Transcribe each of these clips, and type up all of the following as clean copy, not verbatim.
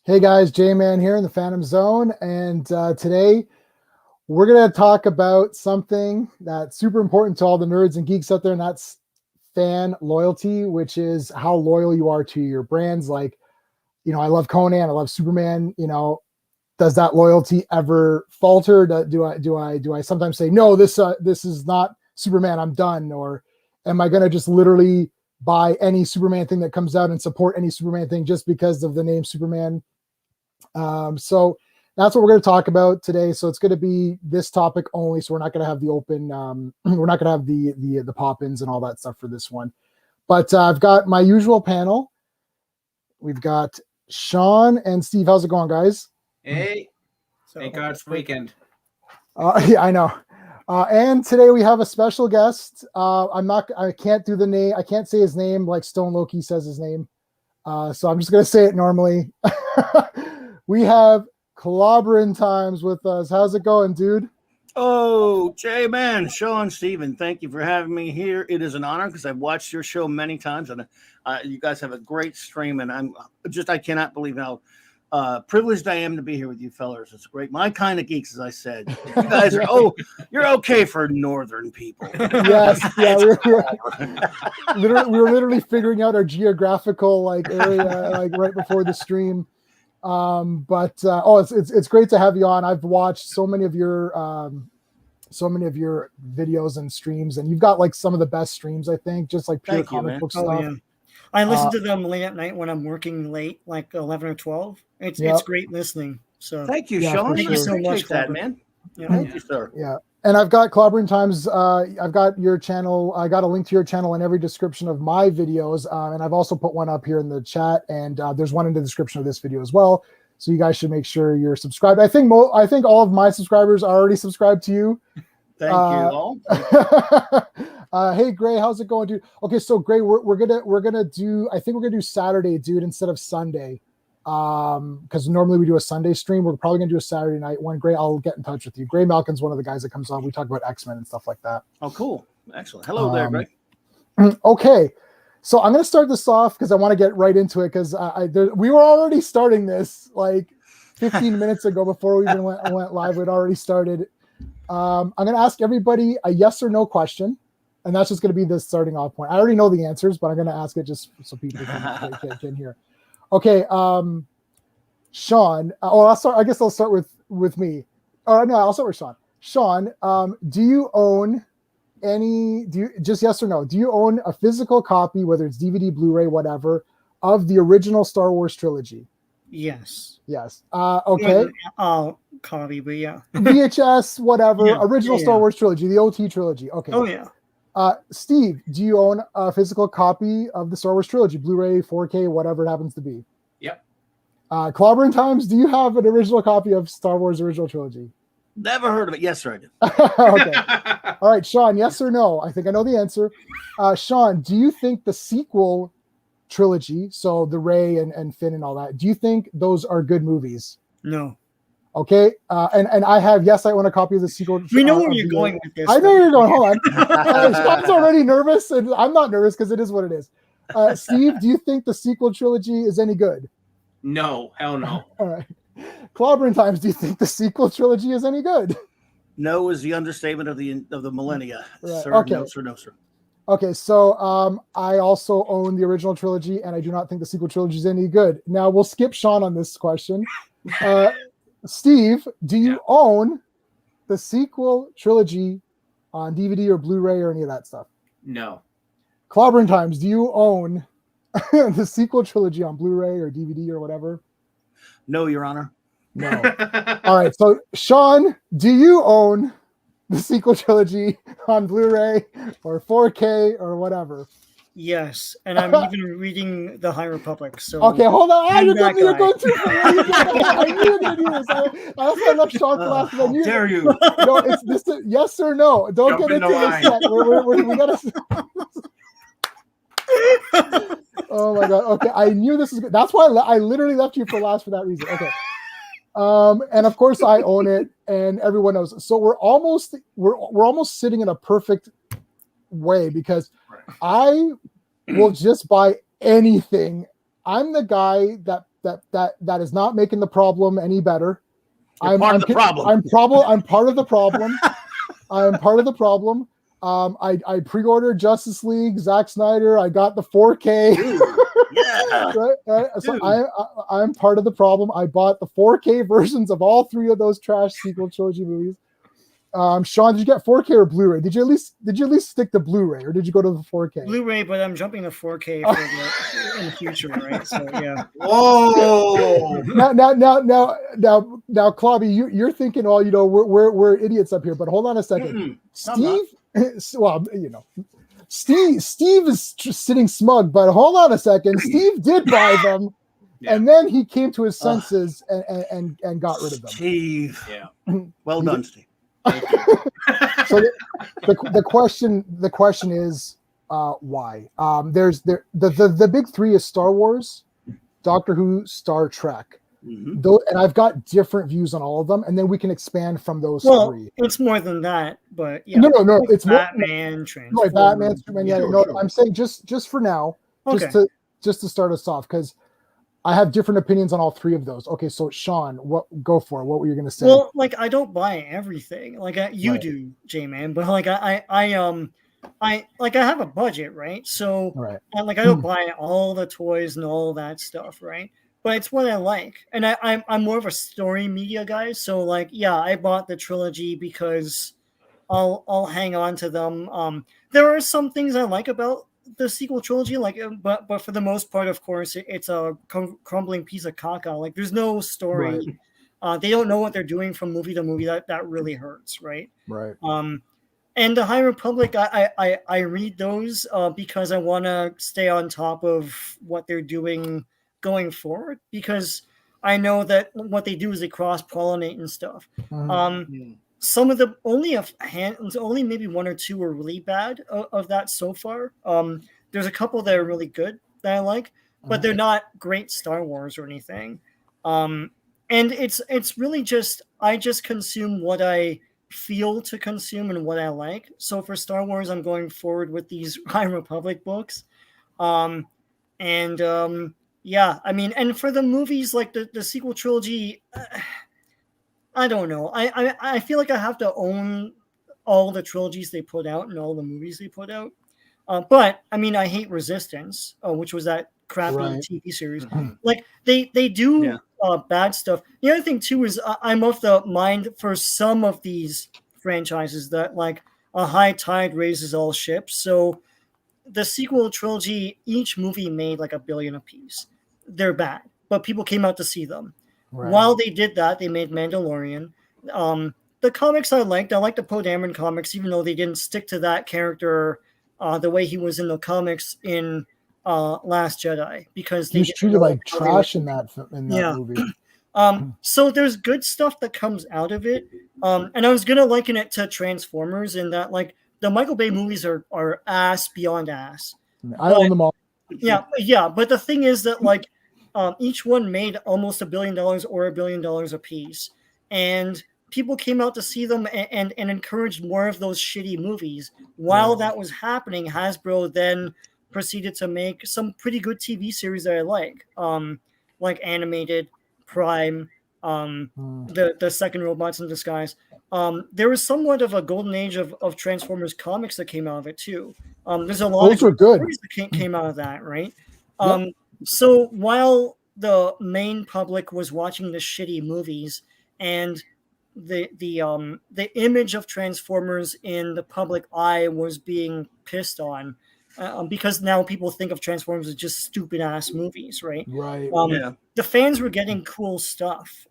Hey guys, J-Man here in the Phantom Zone, and today we're going to talk about something that's super important to all the nerds and geeks out there, and that's fan loyalty, which is how loyal you are to your brands. Like, I love Conan, I love Superman. Does that loyalty ever falter? Do I sometimes say no? This is not Superman. I'm done. Or am I going to just literally buy any Superman thing that comes out and support any Superman thing just because of the name Superman? So that's what we're going to talk about today. So it's going to be this topic only. So we're not going to have the open, we're not going to have the pop-ins and all that stuff for this one. But I've got my usual panel. We've got Sean and Steve. How's it going, guys? Hey, thank God it's weekend. Yeah, I know. And today we have a special guest. I can't do the name. I can't say his name like Stone Loki says his name. So I'm just going to say it normally. We have Clobberin Times with us. How's it going, dude? Oh, J-Man, Sean, Steven, thank you for having me here. It is an honor because I've watched your show many times, and you guys have a great stream, and I cannot believe how privileged I am to be here with you fellas. It's great. My kind of geeks, as I said. You guys are, you're okay for northern people. Yes, yeah, we were literally figuring out our geographical area right before the stream. It's great to have you on. I've watched so many of your videos and streams, and you've got some of the best streams, I think, just like pure comic book stuff. Yeah. I listen to them late at night when I'm working late, like 11 or 12. It's great listening. So thank you, Sean. Thank you so much, that, man. Yeah. Thank you, sir. Yeah. And I've got Clobberin Times. I've got your channel. I got a link to your channel in every description of my videos. And I've also put one up here in the chat. And there's one in the description of this video as well. So you guys should make sure you're subscribed. I think all of my subscribers are already subscribed to you. Thank you all. Hey Gray, how's it going, dude? Okay, so Gray, we're gonna do Saturday, dude, instead of Sunday. Because normally we do a Sunday stream. We're probably gonna do a Saturday night one. Gray, I'll get in touch with you. Gray Malkin's one of the guys that comes on. We talk about X-Men and stuff like that. Oh, cool. Excellent. Hello there, Gray. Okay. So I'm gonna start this off because I want to get right into it because we were already starting this like 15 minutes ago before we even went live. We'd already started. I'm going to ask everybody a yes or no question, and that's just going to be the starting off point. I already know the answers, but I'm going to ask it just so people can hear. Okay, Sean. I guess I'll start with me. No, I'll start with Sean. Sean, do you own just yes or no? Do you own a physical copy, whether it's DVD, Blu-ray, whatever, of the original Star Wars trilogy? Yes. Yes. Okay. Copy, but yeah. VHS, whatever. Yeah, original Star Wars trilogy, the OT trilogy. Okay. Oh yeah. Steve, do you own a physical copy of the Star Wars trilogy, Blu-ray, 4K, whatever it happens to be? Yep. Clobberin Times, do you have an original copy of Star Wars original trilogy? Never heard of it. Yes, sir, I do. Okay. All right, Sean, yes or no? I think I know the answer. Sean, do you think the sequel trilogy, so the Rey and Finn and all that, do you think those are good movies? No. Okay. And I have, yes, I own a copy of the sequel. We know where you're going with this. I know where you're going. Hold on. Sean's already nervous, and I'm not nervous because it is what it is. Steve, do you think the sequel trilogy is any good? No, hell no. All right. Clobberin Times, do you think the sequel trilogy is any good? No is the understatement of the millennia. Right. Sir, Okay. no, sir, no, sir. Okay, so I also own the original trilogy, and I do not think the sequel trilogy is any good. Now, we'll skip Sean on this question. Steve, do you own the sequel trilogy on DVD or Blu-ray or any of that stuff? No. Clobberin Times, do you own the sequel trilogy on Blu-ray or DVD or whatever? No, Your Honor. No. All right, so Sean, do you own the sequel trilogy on Blu-ray or 4K or whatever? Yes, and I'm even reading the High Republic. So okay, hold on. You're going too far. I knew you were going to do this. I also left Sean for last. How dare you? No, it's this. Yes or no? Don't Jump get in into the this yet. We gotta. Oh my god. Okay, I knew this was good. That's why I literally left you for last for that reason. Okay. And of course I own it, and everyone knows. So we're almost sitting in a perfect way because I will just buy anything. I'm the guy that that is not making the problem any better. You're part of the problem. I'm part of the problem. I'm part of the problem. I pre-ordered Justice League, Zack Snyder. I got the 4K. Dude, yeah. right? So Dude. I'm part of the problem. I bought the 4K versions of all 3 of those trash sequel trilogy movies. Sean, did you get 4K or Blu-ray? Did you at least stick to Blu-ray, or did you go to the 4K? Blu-ray, but I'm jumping to 4K in the future, right? So yeah. Whoa! Now, Clobby, you're thinking, oh, we're idiots up here, but hold on a second. Steve, well, Steve is sitting smug, but hold on a second. Steve did buy them, and then he came to his senses and got rid of them. Steve, well done, Steve. So the question is why? There's the big 3 is Star Wars, Doctor Who, Star Trek. Mm-hmm. And I've got different views on all of them, and then we can expand from those 3. It's more than that, but no, like it's Batman, Transformers. No, Batman, Superman. Sure. I'm saying just for now, just to start us off, because I have different opinions on all 3 of those. Okay, so Sean, go for it. What were you going to say? Well, like I don't buy everything, like you do, J-Man, but like I have a budget, right? So like I don't buy all the toys and all that stuff, right? But it's what I like, and I'm more of a story media guy. So like, I bought the trilogy because I'll hang on to them. There are some things I like about the sequel trilogy, like, but for the most part, of course, it's a crumbling piece of caca. Like, there's no story. Right. They don't know what they're doing from movie to movie. That really hurts, right? Right. And the High Republic, I read those because I want to stay on top of what they're doing going forward, because I know that what they do is they cross-pollinate and stuff. Some of the only maybe 1 or 2 are really bad of that so far. There's a couple that are really good that I like, but they're not great Star Wars or anything. And it's really just, I just consume what I feel to consume and what I like. So for Star Wars, I'm going forward with these High Republic books. I mean, and for the movies, like the sequel trilogy, I don't know. I feel like I have to own all the trilogies they put out and all the movies they put out. But I mean, I hate Resistance, which was that crappy TV series. Like they do bad stuff. The other thing too is I'm of the mind for some of these franchises that like a high tide raises all ships. So the sequel trilogy, each movie made like $1 billion a piece. They're bad, but people came out to see them. Right. While they did that, they made Mandalorian. The comics I liked the Poe Dameron comics, even though they didn't stick to that character the way he was in the comics in Last Jedi, because he was treated like trash in that movie. So there's good stuff that comes out of it. And I was gonna liken it to Transformers in that, like, the Michael Bay movies are ass beyond ass. I own them all. Yeah. But the thing is that, like, each one made almost $1 billion or $1 billion a piece, and people came out to see them and encouraged more of those shitty movies. While that was happening, Hasbro then proceeded to make some pretty good TV series that I like Animated, Prime, the second Robots in Disguise. There was somewhat of a golden age of Transformers comics that came out of it too. There's a lot those were good that came out of that, right? So while the main public was watching the shitty movies, and the image of Transformers in the public eye was being pissed on, because now people think of Transformers as just stupid ass movies, right? Right. The fans were getting cool stuff.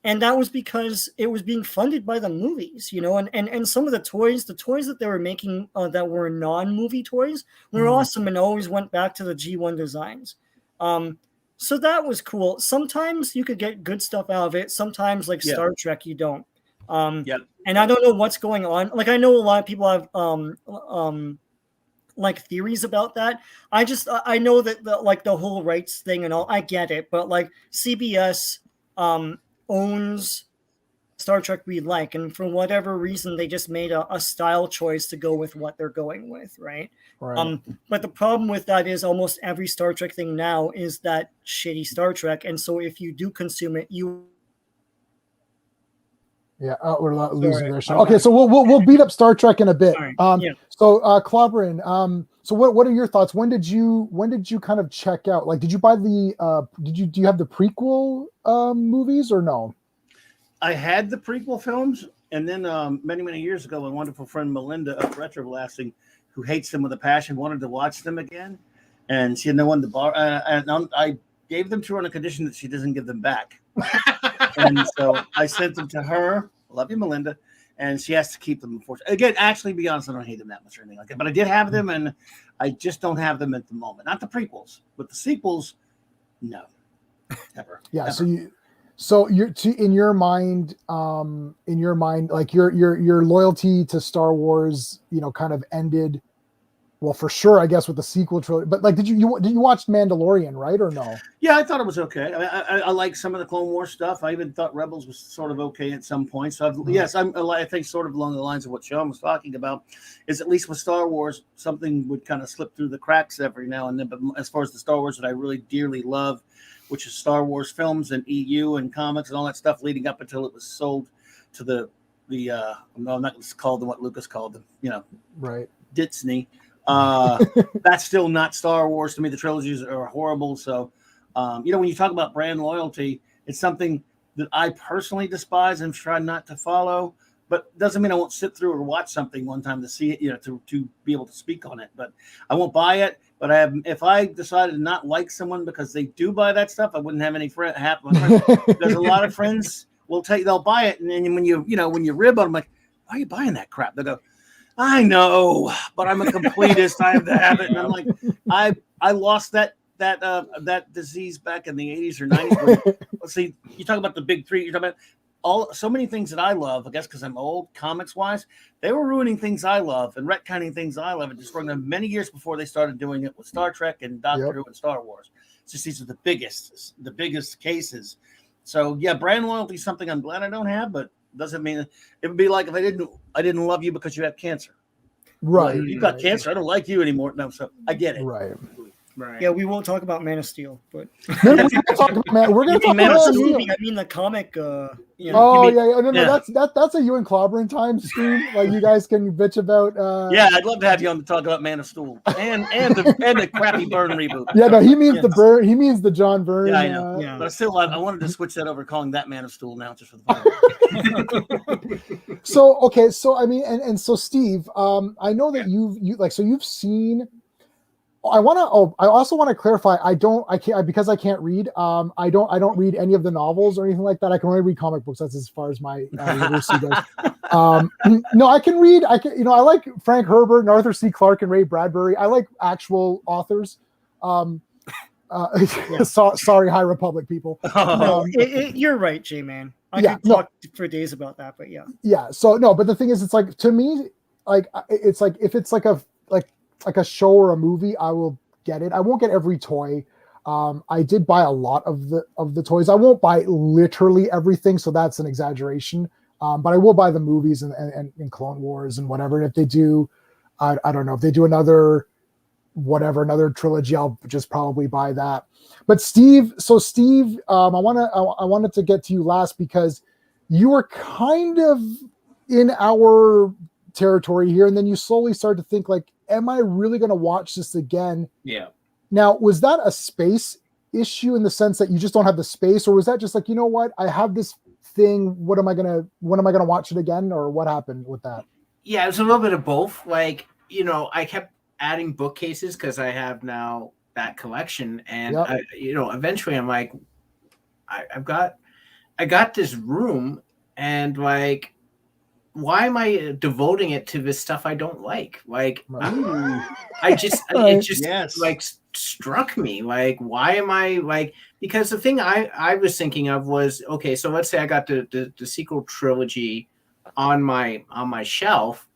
And that was because it was being funded by the movies, and some of the toys that they were making that were non-movie toys were awesome and always went back to the G1 designs. So that was cool. Sometimes you could get good stuff out of it. Sometimes, like Star Trek, you don't. And I don't know what's going on. Like, I know a lot of people have like theories about that. I know that the whole rights thing and all, I get it, but like CBS owns Star Trek we like, and for whatever reason, they just made a style choice to go with what they're going with, right? Right. But the problem with that is almost every Star Trek thing now is that shitty Star Trek, and so if you do consume it, you Yeah, we're losing Sorry, their show. I'm Okay, back. so we'll beat up Star Trek in a bit. Sorry, yeah. So Clobberin, so what are your thoughts? When did you kind of check out? Like, did you buy the do you have the prequel movies or no? I had the prequel films, and then many years ago, my wonderful friend Melinda of Retroblasting, who hates them with a passion, wanted to watch them again, and she had no one to borrow. And I gave them to her on a condition that she doesn't give them back. And so I sent them to her. Love you, Melinda. And she has to keep them. Again, actually, to be honest, I don't hate them that much or anything like that. But I did have them, and I just don't have them at the moment. Not the prequels, but the sequels, no, ever. Yeah. Ever. So you're in your mind, like your loyalty to Star Wars, kind of ended. Well, for sure, I guess with the sequel trilogy. But like, did you watch Mandalorian, right, or no? Yeah, I thought it was okay. I like some of the Clone Wars stuff. I even thought Rebels was sort of okay at some point. So I think sort of along the lines of what Sean was talking about, is at least with Star Wars, something would kind of slip through the cracks every now and then. But as far as the Star Wars that I really dearly love, which is Star Wars films and EU and comics and all that stuff, leading up until it was sold to the I'm not going to call them what Lucas called them, Right. Disney. That's still not Star Wars to me. The trilogies are horrible. So, when you talk about brand loyalty, it's something that I personally despise and try not to follow. But doesn't mean I won't sit through or watch something one time to see it, to be able to speak on it. But I won't buy it. But if I decided to not like someone because they do buy that stuff, I wouldn't have any friends. There's a lot of friends they'll buy it, and then when you rib on them, like, why are you buying that crap? They go, I know, but I'm a completist. I have the habit, and I'm like, I lost that disease back in the 80s or 90s. Let's see, you talk about the big three. You're talking about so many things that I love. I guess because I'm old, comics wise, they were ruining things I love and retconning things I love and destroying them many years before they started doing it with Star Trek and Doctor Who and Star Wars. It's just these are the biggest cases. So yeah, brand loyalty is something I'm glad I don't have, but doesn't mean it would be like if I didn't love you because you have cancer. Right. You've got cancer. I don't like you anymore. No, so I get it. Right. Yeah, we won't talk about Man of Steel, but We're going to talk about Man of Man of Steel. Steel. I mean the comic. Oh yeah. No, that's a you and Clobberin time stream. Like you guys can bitch about. Yeah, I'd love to have you on to talk about Man of Steel and the crappy Byrne reboot. Yeah, no, he means the Byrne. He means the John Byrne. Yeah, I know. Yeah. But still, I wanted to switch that over, calling that Man of Steel now just for the fun. So I mean, and so Steve, I know that you've seen. I also want to clarify. I can't because I can't read. I don't read any of the novels or anything like that. I can only read comic books. That's as far as my literacy goes. No, I can read. I like Frank Herbert and Arthur C. Clarke and Ray Bradbury. I like actual authors. Sorry, High Republic people. You're right, J-Man. I could talk for days about that, but yeah. Yeah. So no, but the thing is, it's like to me, like it's like if it's like a show or a movie, I will get it. I won't get every toy. I did buy a lot of the toys. I won't buy literally everything, so that's an exaggeration. But I will buy the movies and Clone Wars and whatever. And if they do, I don't know, if they do another trilogy, I'll just probably buy that. But Steve, I wanted to get to you last because you were kind of in our territory here, and then you slowly start to think like, am I really going to watch this again? Yeah. Now, was that a space issue in the sense that you just don't have the space, or was that just like, you know what, I have this thing, when am I gonna watch it again, or what happened with that? Yeah, it was a little bit of both. Like, I kept adding bookcases because I have now that collection, and eventually I'm like, I got this room, and like, why am I devoting it to this stuff I don't like? Like, it just like struck me. Like, why am I like? Because the thing I was thinking of was, okay, so let's say I got the sequel trilogy on my shelf.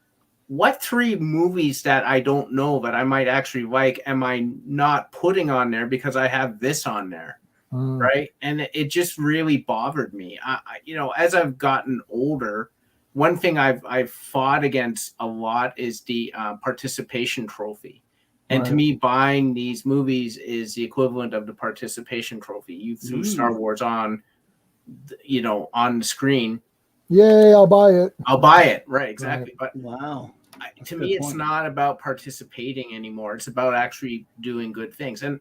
What 3 movies that I don't know that I might actually like am I not putting on there because I have this on there? right? And it just really bothered me. As I've gotten older, one thing I've fought against a lot is the participation trophy. And to me, buying these movies is the equivalent of the participation trophy. You threw Star Wars on, on the screen. Yay, I'll buy it. I'll buy it. Right, exactly. Right. But wow. To me, it's not about participating anymore. It's about actually doing good things. And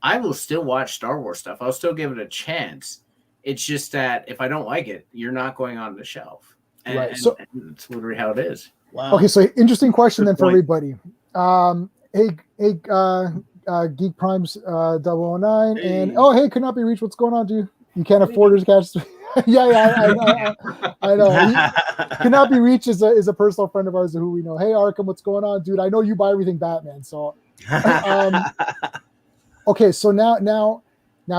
I will still watch Star Wars stuff. I'll still give it a chance. It's just that if I don't like it, you're not going on the shelf. And that's literally how it is. Wow. Okay, so interesting question then for everybody. Hey, Geek Primes 009, and hey, could not be reached. What's going on, dude? You can't afford to catch. yeah, I know. Cannot be reached is a personal friend of ours who we know. Hey, Arkham, what's going on, dude? I know you buy everything Batman, so. Okay, so now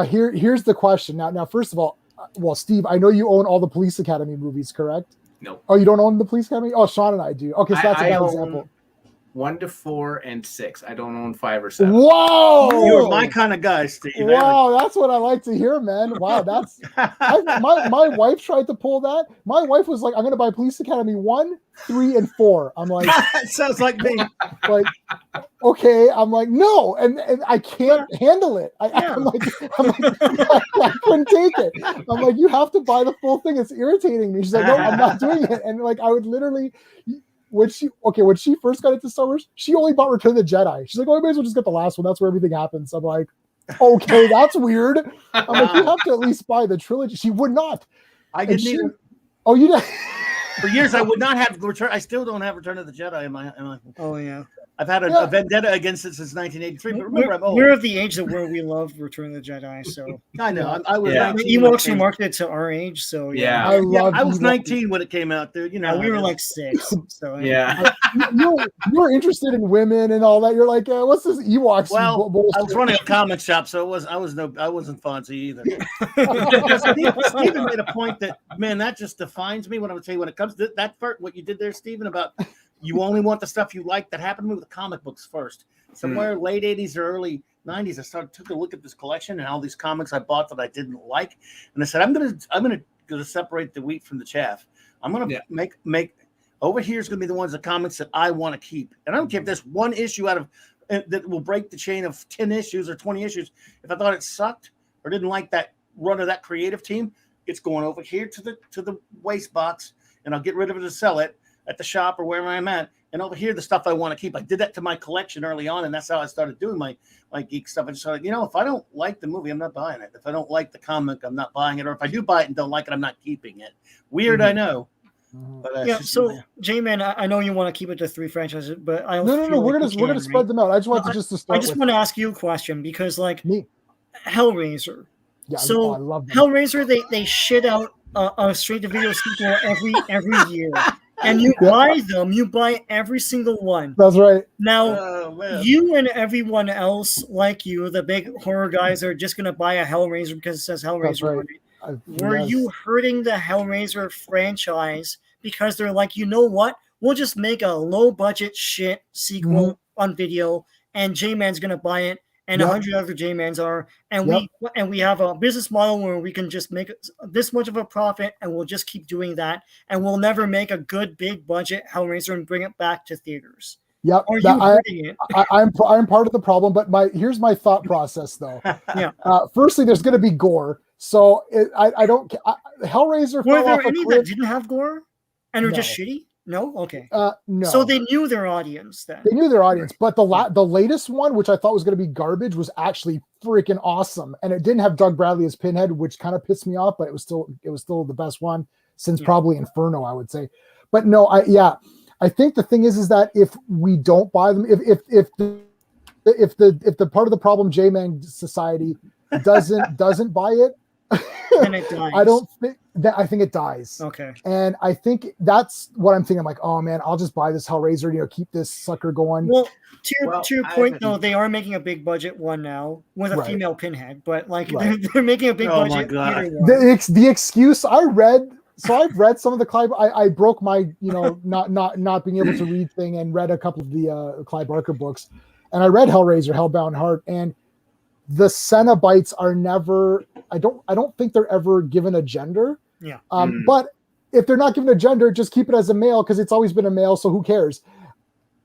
here's the question. Now, first of all, well, Steve, I know you own all the Police Academy movies, correct? No. Oh, you don't own the Police Academy? Oh, Sean and I do. Okay, so that's a bad example. 1 to 4 and 6. I don't own 5 or 7. Whoa! You're my kind of guy, Steve. Wow, that's what I like to hear, man. Wow, that's my wife tried to pull that. My wife was like, "I'm going to buy Police Academy 1, 3, and 4." I'm like, that sounds like me. Like, okay. I'm like, no, and I can't handle it. I'm like, I couldn't take it. I'm like, you have to buy the full thing. It's irritating me. She's like, no, I'm not doing it. And like, I would literally. When she first got into Star Wars, she only bought Return of the Jedi. She's like, oh, I may as well just get the last one. That's where everything happens. I'm like, okay, that's weird. I'm like, you have to at least buy the trilogy. She would not. I didn't either. Oh, you did? For years, I would not have Return. I still don't have Return of the Jedi in my. Oh yeah. I've had a vendetta against it since 1983. But remember, I'm old. We're of the age that where we love Return of the Jedi. So I know. I was. Yeah. Ewoks were marketed to our age, so yeah. I was 19 when it came out, dude. You know, we were like 6. So yeah. You were interested in women and all that. You're like, what's this Ewoks? Well, I was running a comic shop, so I wasn't fancy either. Stephen made a point that, man, that just defines me. When I would say when it comes to that part, what you did there, Stephen, about you only want the stuff you like. That happened to me with the comic books first. Somewhere late 80s or early 90s, I took a look at this collection and all these comics I bought that I didn't like, and I said, I'm gonna separate the wheat from the chaff. I'm gonna make over here is gonna be the ones, the comics that I want to keep, and I don't care if there's one issue out of that will break the chain of 10 issues or 20 issues. If I thought it sucked or didn't like that run of that creative team, it's going over here to the waste box, and I'll get rid of it to sell it at the shop or wherever I'm at. And over here, the stuff I want to keep. I did that to my collection early on, and that's how I started doing my geek stuff. I just started, if I don't like the movie, I'm not buying it. If I don't like the comic, I'm not buying it. Or if I do buy it and don't like it, I'm not keeping it. Weird, I know. But, so J-Man, I know you want to keep it to 3 franchises, but I no. We're gonna spread them out. I just want to start. I just want to ask you a question because, like, Yeah, Hellraiser. So I love them. Hellraiser, they shit out a straight-to-video sequel every year. And you buy them. You buy every single one. That's right. Now, you and everyone else like you, the big horror guys, are just going to buy a Hellraiser because it says Hellraiser. Right. Were you hurting the Hellraiser franchise because they're like, you know what? We'll just make a low-budget shit sequel on video, and J-Man's going to buy it, and 100 other J-Mans are, and we have a business model where we can just make this much of a profit, and we'll just keep doing that, and we'll never make a good big budget Hellraiser and bring it back to theaters. Yep, Are you hurting it? I'm part of the problem, but here's my thought process though. Firstly, there's going to be gore, so I don't. Hellraiser. Were there any that didn't have gore and are just shitty? No? Okay. No. So they knew their audience then. They knew their audience, but the latest one, which I thought was going to be garbage, was actually freaking awesome. And it didn't have Doug Bradley as Pinhead, which kind of pissed me off, but it was still the best one since probably Inferno, I would say. But no, I think the thing is that if we don't buy them, if the part of the problem J-Man Society doesn't buy it, and it dies. I think it dies. Okay. And I think that's what I'm thinking. I'm like, oh man, I'll just buy this Hellraiser, keep this sucker going. Well, to your point though, they are making a big budget one now with a female Pinhead, but like they're making a big budget. The excuse I've read some of the Clive. I broke my not being able to read thing and read a couple of the Clive Barker books, and I read Hellraiser, Hellbound Heart, and the Cenobites are never. I don't think they're ever given a gender. Yeah. But if they're not given a gender, just keep it as a male because it's always been a male. So who cares?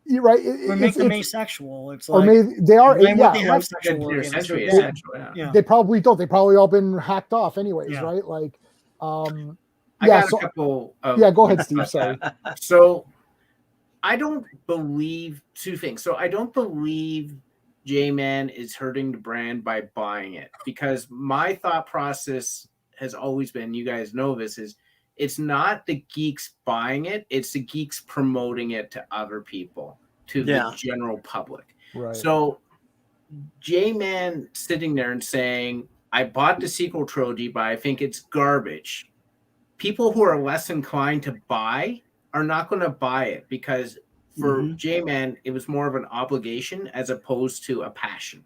You're right. Or make them asexual. It's like, they are. Why would they Yeah, have sexual organs? They probably don't. They probably all been hacked off anyways, right? Like, I got a couple. Go ahead, Steve. Sorry. So, I don't believe two things. So I don't believe J-Man is hurting the brand by buying it, because my thought process has always been, you guys know this, is it's not the geeks buying it, it's the geeks promoting it to other people, to the general public. Right. So J-Man sitting there and saying, I bought the sequel trilogy, but I think it's garbage. People who are less inclined to buy are not going to buy it, because for J-Man, it was more of an obligation as opposed to a passion,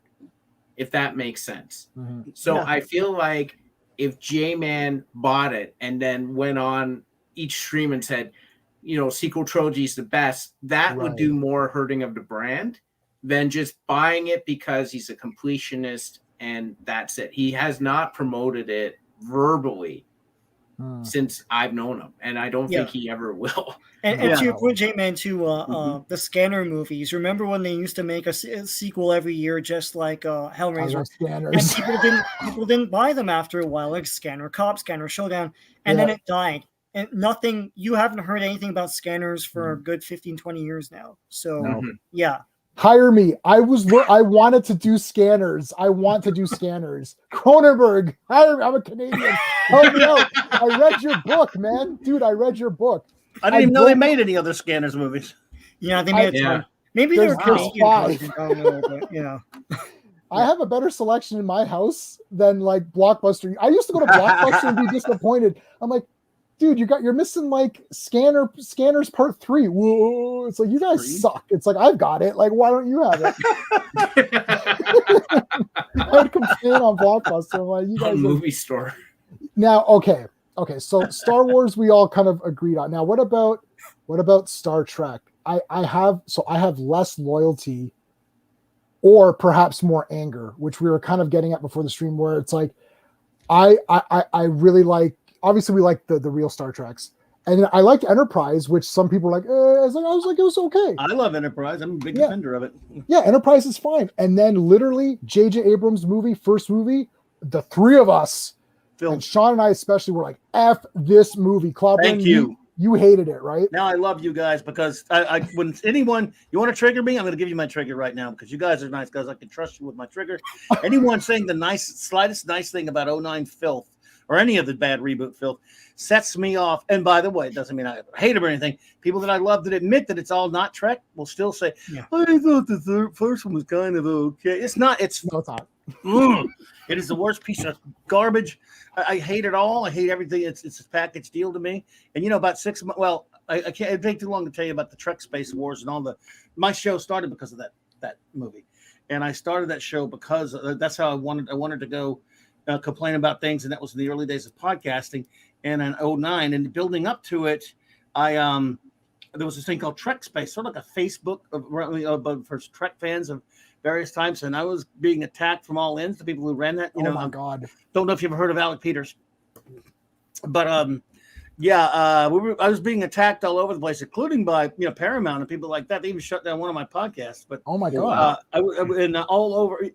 if that makes sense. So I feel like if J-Man bought it and then went on each stream and said, sequel trilogy is the best, that would do more hurting of the brand than just buying it because he's a completionist and that's it. He has not promoted it verbally since I've known him, and I don't think he ever will. And to your point, J-Man, too, the Scanner movies. Remember when they used to make a sequel every year, just like Hellraiser? And people didn't buy them after a while, like Scanner Cop, Scanner Showdown, and then it died. And you haven't heard anything about Scanners for a good 15, 20 years now. So, Hire me. I wanted to do Scanners. I want to do Scanners. Cronenberg, hire me. I'm a Canadian. Help me out. I read your book, man. Dude, I read your book. I didn't even know they made any other Scanners movies. Yeah, they made a ton. Maybe they're Canadian. I don't know, but, I have a better selection in my house than like Blockbuster. I used to go to Blockbuster and be disappointed. I'm like, dude, you're missing like Scanners Part 3. Whoa, it's like, you guys suck. It's like, I've got it. Like, why don't you have it? I would complain on Blockbuster. I'm like, you guys movie store. Now, okay. So Star Wars, we all kind of agreed on. Now, what about Star Trek? I have less loyalty, or perhaps more anger, which we were kind of getting at before the stream, where it's like, I really like. Obviously, we like the real Star Treks, and I liked Enterprise, which some people were like, I was like, it was okay. I love Enterprise. I'm a big defender of it. Yeah, Enterprise is fine. And then literally, J.J. Abrams' first movie, the three of us, and Sean and I especially, were like, F this movie. Clobberin, thank you. You hated it, right? Now I love you guys, because I when anyone, you want to trigger me, I'm going to give you my trigger right now, because you guys are nice guys. I can trust you with my trigger. Anyone saying the slightest nice thing about 09 filth, or any of the bad reboot filth, sets me off. And by the way, it doesn't mean I hate them or anything. People that I love that admit that it's all not Trek will still say, I thought the first one was kind of okay. It's not. It's not. It is the worst piece of garbage. I hate it all. I hate everything. It's a package deal to me. And about 6 months. Well, I can't. It'd take too long to tell you about the Trek Space Wars and all my show started because of that movie, and I started that show because that's how I wanted to go. Complain about things, and that was in the early days of podcasting. And in 09, and building up to it, there was this thing called Trek Space, sort of like a Facebook for Trek fans of various times, and I was being attacked from all ends. The people who ran that, my God, don't know if you've ever heard of Alec Peters, but I was being attacked all over the place, including by Paramount and people like that. They even shut down one of my podcasts. But oh my God, and all over.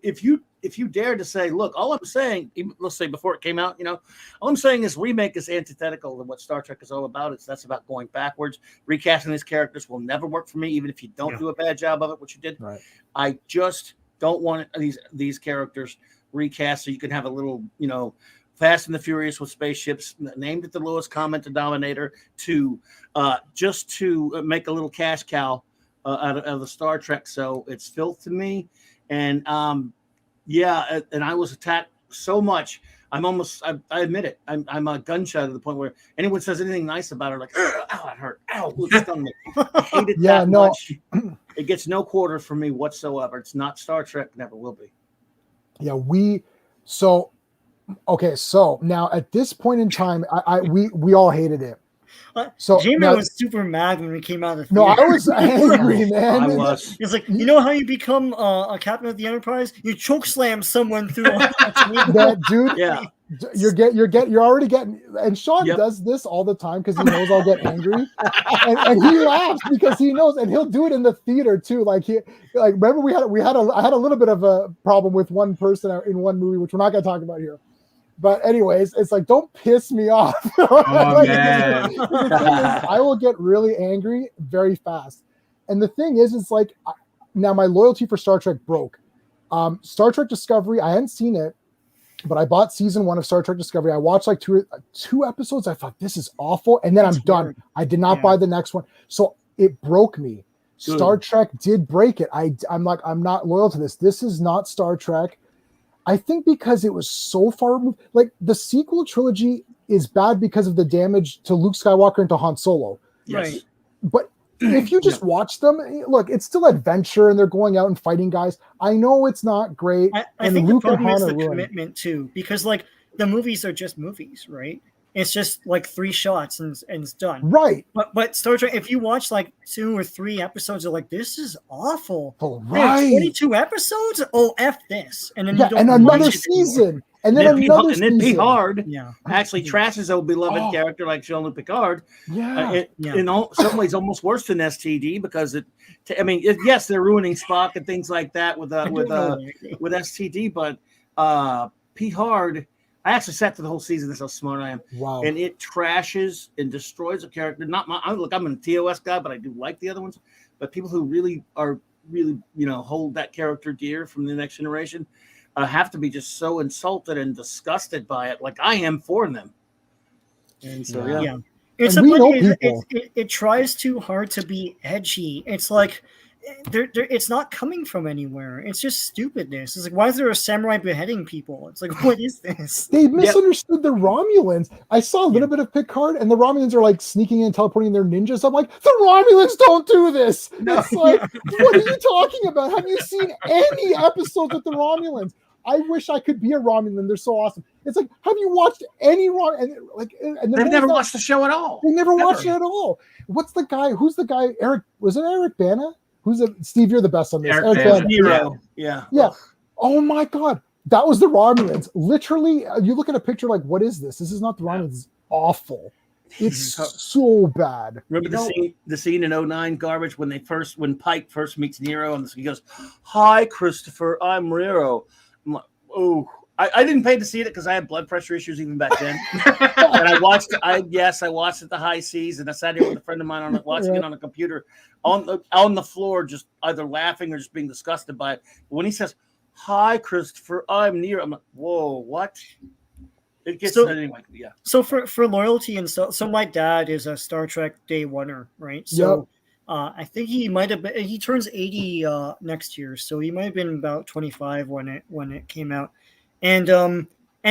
If you dare to say, look, all I'm saying, let's say before it came out, all I'm saying is remake is antithetical to what Star Trek is all about. That's about going backwards. Recasting these characters will never work for me, even if you don't do a bad job of it, what you did. Right. I just don't want these characters recast so you can have a little, Fast and the Furious with spaceships named at the lowest common denominator to make a little cash cow out of the Star Trek. So it's filth to me. And and I was attacked so much. I admit it. I'm a gunshot to the point where anyone says anything nice about it, like, ow, that hurt. Ow, it stung me. I hate it that much. It gets no quarter from me whatsoever. It's not Star Trek, never will be. Yeah, so now at this point in time, we all hated it. So J-Man now, was super mad when we came out of the no, theater. I was angry, man. I was. It's like, you know how you become a captain of the Enterprise? You choke slam someone through a table. That dude, Yeah. you're already getting, and Sean Yep. does this all the time because he knows I'll get angry, and he laughs because he knows, and he'll do it in the theater too. Like remember I had a little bit of a problem with one person in one movie, which we're not going to talk about here. But anyways, it's like, don't piss me off. Oh, man. The thing is, I will get really angry very fast. And the thing is, it's like, now my loyalty for Star Trek broke. Star Trek Discovery, I hadn't seen it, but I bought season 1 of Star Trek Discovery. I watched like two episodes. I thought, this is awful. And then I'm done. I did not buy the next one. So it broke me. Good. Star Trek did break it. I'm like, I'm not loyal to this. This is not Star Trek. I think because it was so far removed. Like, the sequel trilogy is bad because of the damage to Luke Skywalker and to Han Solo. Yes. Right. But if you just watch them, look, it's still adventure and they're going out and fighting guys. I know it's not great. I think the problem is the commitment too, because like the movies are just movies, right? It's just like 3 shots and it's done. Right. But Star Trek, if you watch like 2 or 3 episodes, you're like, this is awful. Oh, right. 22 episodes? Oh, F this. And then you don't and another season. And then another season. And then Picard yeah. actually trashes a beloved character like Jean-Luc Picard. Yeah. In some ways, almost worse than STD because yes, they're ruining Spock and things like that with STD, but Picard, I actually sat through the whole season. That's how smart I am. Wow. And it trashes and destroys a character. I'm a TOS guy, but I do like the other ones. But people who really hold that character dear from the Next Generation have to be just so insulted and disgusted by it, like I am for them. And so yeah. It's it tries too hard to be edgy. It's like it's not coming from anywhere. It's just stupidness. It's like, why is there a samurai beheading people? It's like, what is this? They misunderstood the Romulans. I saw a little bit of Picard, and the Romulans are like sneaking in and teleporting their ninjas. I'm like, the Romulans don't do this. It's like, what are you talking about? Have you seen any episodes with the Romulans? I wish I could be a Romulan. They're so awesome. It's like, have you watched any And they've never watched the show at all. They never watched it at all. What's the guy? Who's the guy? Eric? Was it Eric Bana? Steve, you're the best on this. Eric Bana. Yeah. Oh my God. That was the Romulans. Literally, you look at a picture like, what is this? This is not the Romulans. It's awful. It's so bad. Remember the scene in 09 Garbage when Pike first meets Nero and he goes, "Hi, Christopher, I'm Nero." I'm like, oh, I didn't pay to see it because I had blood pressure issues even back then. And I watched it. I watched it the high seas, and I sat here with a friend of mine watching it on a computer on the floor, just either laughing or just being disgusted by it. But when he says, "Hi, Christopher, I'm Nero," I'm like, whoa, what? It gets anyway. Yeah. So for loyalty and so my dad is a Star Trek day oneer, right? So I think he might have been. He turns 80 next year, so he might have been about 25 when it came out, and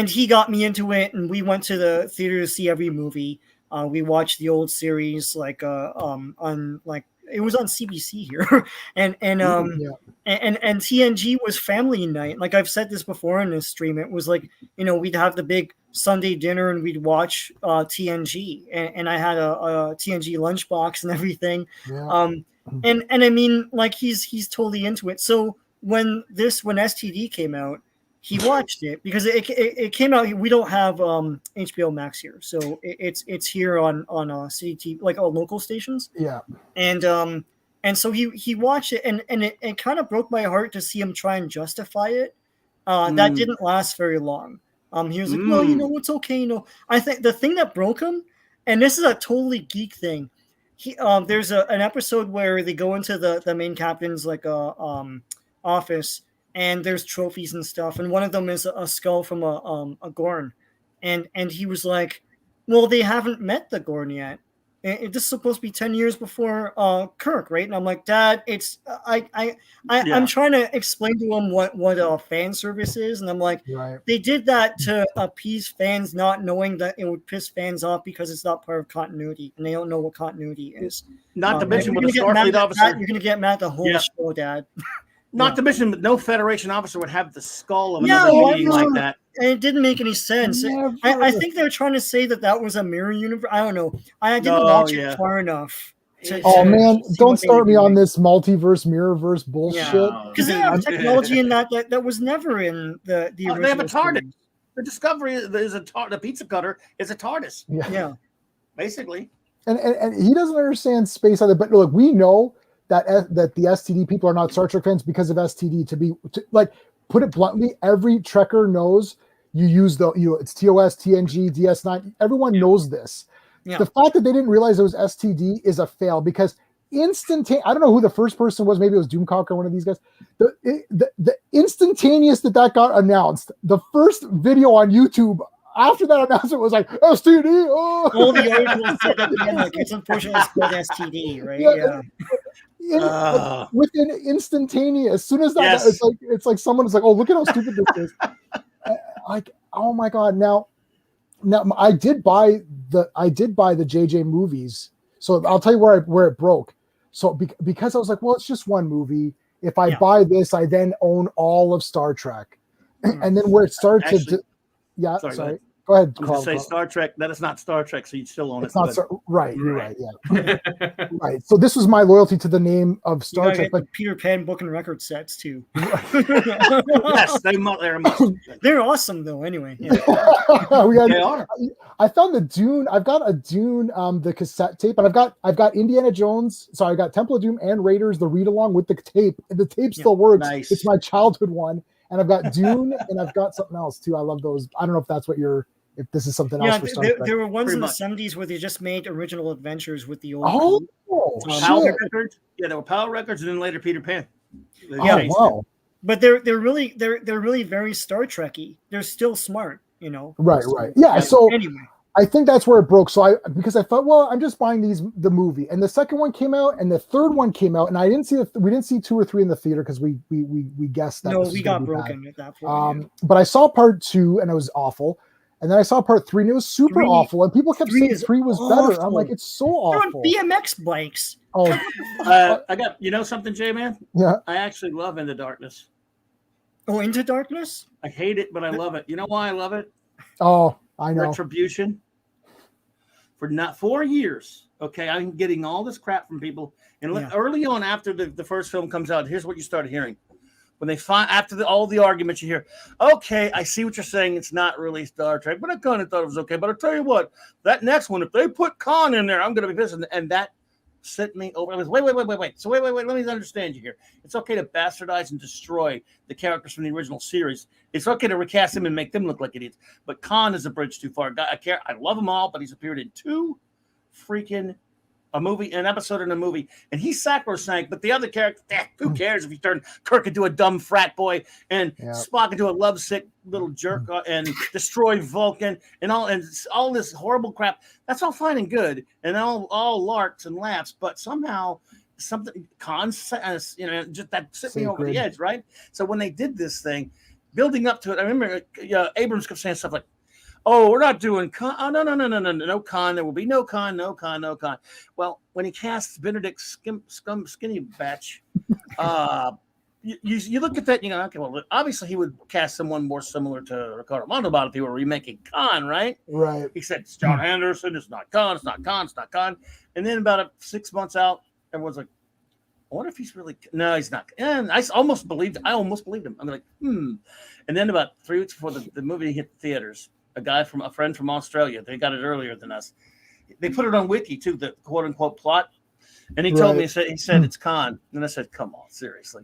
he got me into it, and we went to the theater to see every movie. We watched the old series on it was on CBC here, and TNG was family night. Like I've said this before in this stream, it was like, we'd have the big Sunday dinner and we'd watch TNG, and I had a TNG lunchbox and everything. And I mean, like he's totally into it. So when STD came out, he watched it because it came out. We don't have HBO Max here, so it's here on CT, like all local stations. Yeah, and so he watched it, and it kind of broke my heart to see him try and justify it. That didn't last very long. He was like, well, it's okay. I think the thing that broke him, and this is a totally geek thing. There's an episode where they go into the main captain's office, and there's trophies and stuff, and one of them is a skull from a Gorn, and he was like, well, they haven't met the Gorn yet. This is supposed to be 10 years before Kirk, right? And I'm like, Dad, it's I'm trying to explain to him what fan service is, and I'm like, they did that to appease fans, not knowing that it would piss fans off because it's not part of continuity, and they don't know what continuity is. Not to mention with the Starfleet officer, you're gonna get mad the whole show, Dad. Not to mention, no Federation officer would have the skull of Yeah, another why being like not? that. And it didn't make any sense. Never. I think they're trying to say that was a mirror universe. I don't know. I didn't No, watch yeah. it far enough. Oh man, see don't what they start were me on doing. this multiverse, mirrorverse bullshit. Because they have technology in that was never in the original. They have a TARDIS. series. The Discovery is the pizza cutter is a TARDIS, Yeah. basically. And he doesn't understand space either. But look, we know that the STD people are not Star Trek fans because of STD. To put it bluntly, every Trekker knows you use it's TOS, TNG, DS9. Everyone knows this. Yeah. The fact that they didn't realize it was STD is a fail because instantaneous. I don't know who the first person was. Maybe it was Doomcock or one of these guys. The instantaneous that got announced, the first video on YouTube after that announcement was like STD. Oh. All the articles said at the end, like, it's unfortunately spelled STD, right? Yeah. Within instantaneous, as soon as that, Yes. it's like someone is like, oh, look at how stupid this is. Like, oh my god. Now I did buy the JJ movies, so I'll tell you where it broke. So because I was like, well, it's just one movie. If I buy this, I then own all of Star Trek, and then where it started Actually, to sorry. Go ahead. I was going to say Star Trek. That is not Star Trek, so you'd still own It's it. not right. You're right. Yeah. Right. So this was my loyalty to the name of Star Trek. But Peter Pan book and record sets too. Yes, they're a must. They're awesome though. Anyway, They are. I found the Dune. I've got a Dune, the cassette tape, and I've got Indiana Jones. So I got Temple of Doom and Raiders, the read along with the tape. And the tape still works. Nice. It's my childhood one. And I've got Dune, and I've got something else too. I love those. I don't know if that's what if this is something else for Star Trek. There were ones Pretty in the much. 70s where they just made original adventures with the old. Power Records. Yeah, there were Power Records, and then later Peter Pan. Wow. But they're really very Star Trek-y. They're still smart, you know. Right. Yeah. So anyway. I think that's where it broke. So because I thought, well, I'm just buying the movie, and the second one came out, and the third one came out, and I didn't see we didn't see 2 or 3 in the theater because we guessed that. No, we got broken at that point. But I saw part 2, and it was awful, and then I saw part 3, and it was super awful, and people kept saying 3 was better. I'm like, it's so awful. They're on BMX bikes. Oh, I got something, J-Man. Yeah, I actually love Into Darkness. Oh, Into Darkness. I hate it, but I love it. You know why I love it? Oh, I know. Retribution. For not 4 years, okay, I'm getting all this crap from people. And early on, after the first film comes out, here's what you start hearing. When they find after all the arguments you hear, okay, I see what you're saying. It's not really Star Trek, but I kind of thought it was okay. But I'll tell you what, that next one, if they put Khan in there, I'm going to be pissed. And that sent me over. I was wait. So wait. Let me understand you here. It's okay to bastardize and destroy the characters from the original series. It's okay to recast them and make them look like idiots. But Khan is a bridge too far. I love them all, but he's appeared in 2 freaking an episode in a movie, and he's sacrosanct. But the other character, who cares if you turn Kirk into a dumb frat boy and Spock into a lovesick little jerk and destroy Vulcan and all this horrible crap. That's all fine and good and all larks and laughs, but somehow something just that sent me over the edge, right? So when they did this thing, building up to it, I remember Abrams kept saying stuff like, oh, we're not doing Khan. Oh, no Khan. There will be no Khan. Well, when he casts Benedict Skinny Batch, you look at that, you go, okay, well, obviously he would cast someone more similar to Ricardo Montalban if he were remaking Khan, right? Right. He said, it's John Anderson. It's not Khan. And then about 6 months out, everyone's like, I wonder if he's really. No, he's not. And I almost believed him. I'm like, And then about 3 weeks before the movie hit the theaters, a friend from Australia, they got it earlier than us. They put it on Wiki too, the quote unquote plot. And he told me, he said it's Khan. And I said, come on, seriously.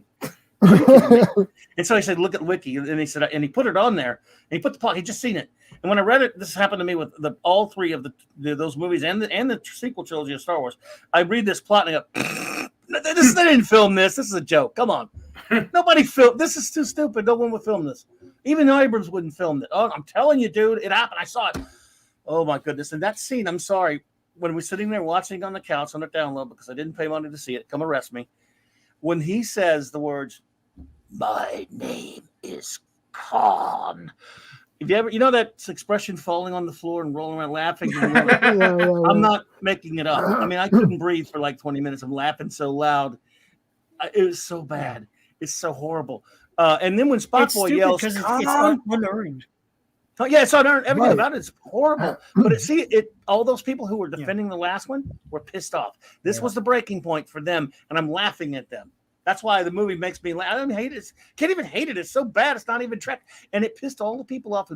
And so he said, look at Wiki. And he said, and he put it on there. And he put the plot. He'd just seen it. And when I read it, this happened to me with all 3 of those movies and the sequel trilogy of Star Wars. I read this plot and I go, they didn't film this. This is a joke. Come on. Nobody filmed. This is too stupid. No one would film this. Even Abrams wouldn't film it. Oh, I'm telling you, dude, it happened. I saw it. Oh, my goodness. And that scene, I'm sorry, when we're sitting there watching on the couch on the download because I didn't pay money to see it, come arrest me. When he says the words, my name is Khan. If you ever, that expression, falling on the floor and rolling around laughing. I'm not making it up. I mean, I couldn't breathe for like 20 minutes. I'm laughing so loud. It was so bad. It's so horrible. And then when Spotboy yells, because it's unearned. Oh, yeah, it's unearned. Everything Right. about it's horrible. But all those people who were defending the last one were pissed off. This was the breaking point for them, and I'm laughing at them. That's why the movie makes me laugh. I don't hate it. Can't even hate it. It's so bad. It's not even Trek. And it pissed all the people off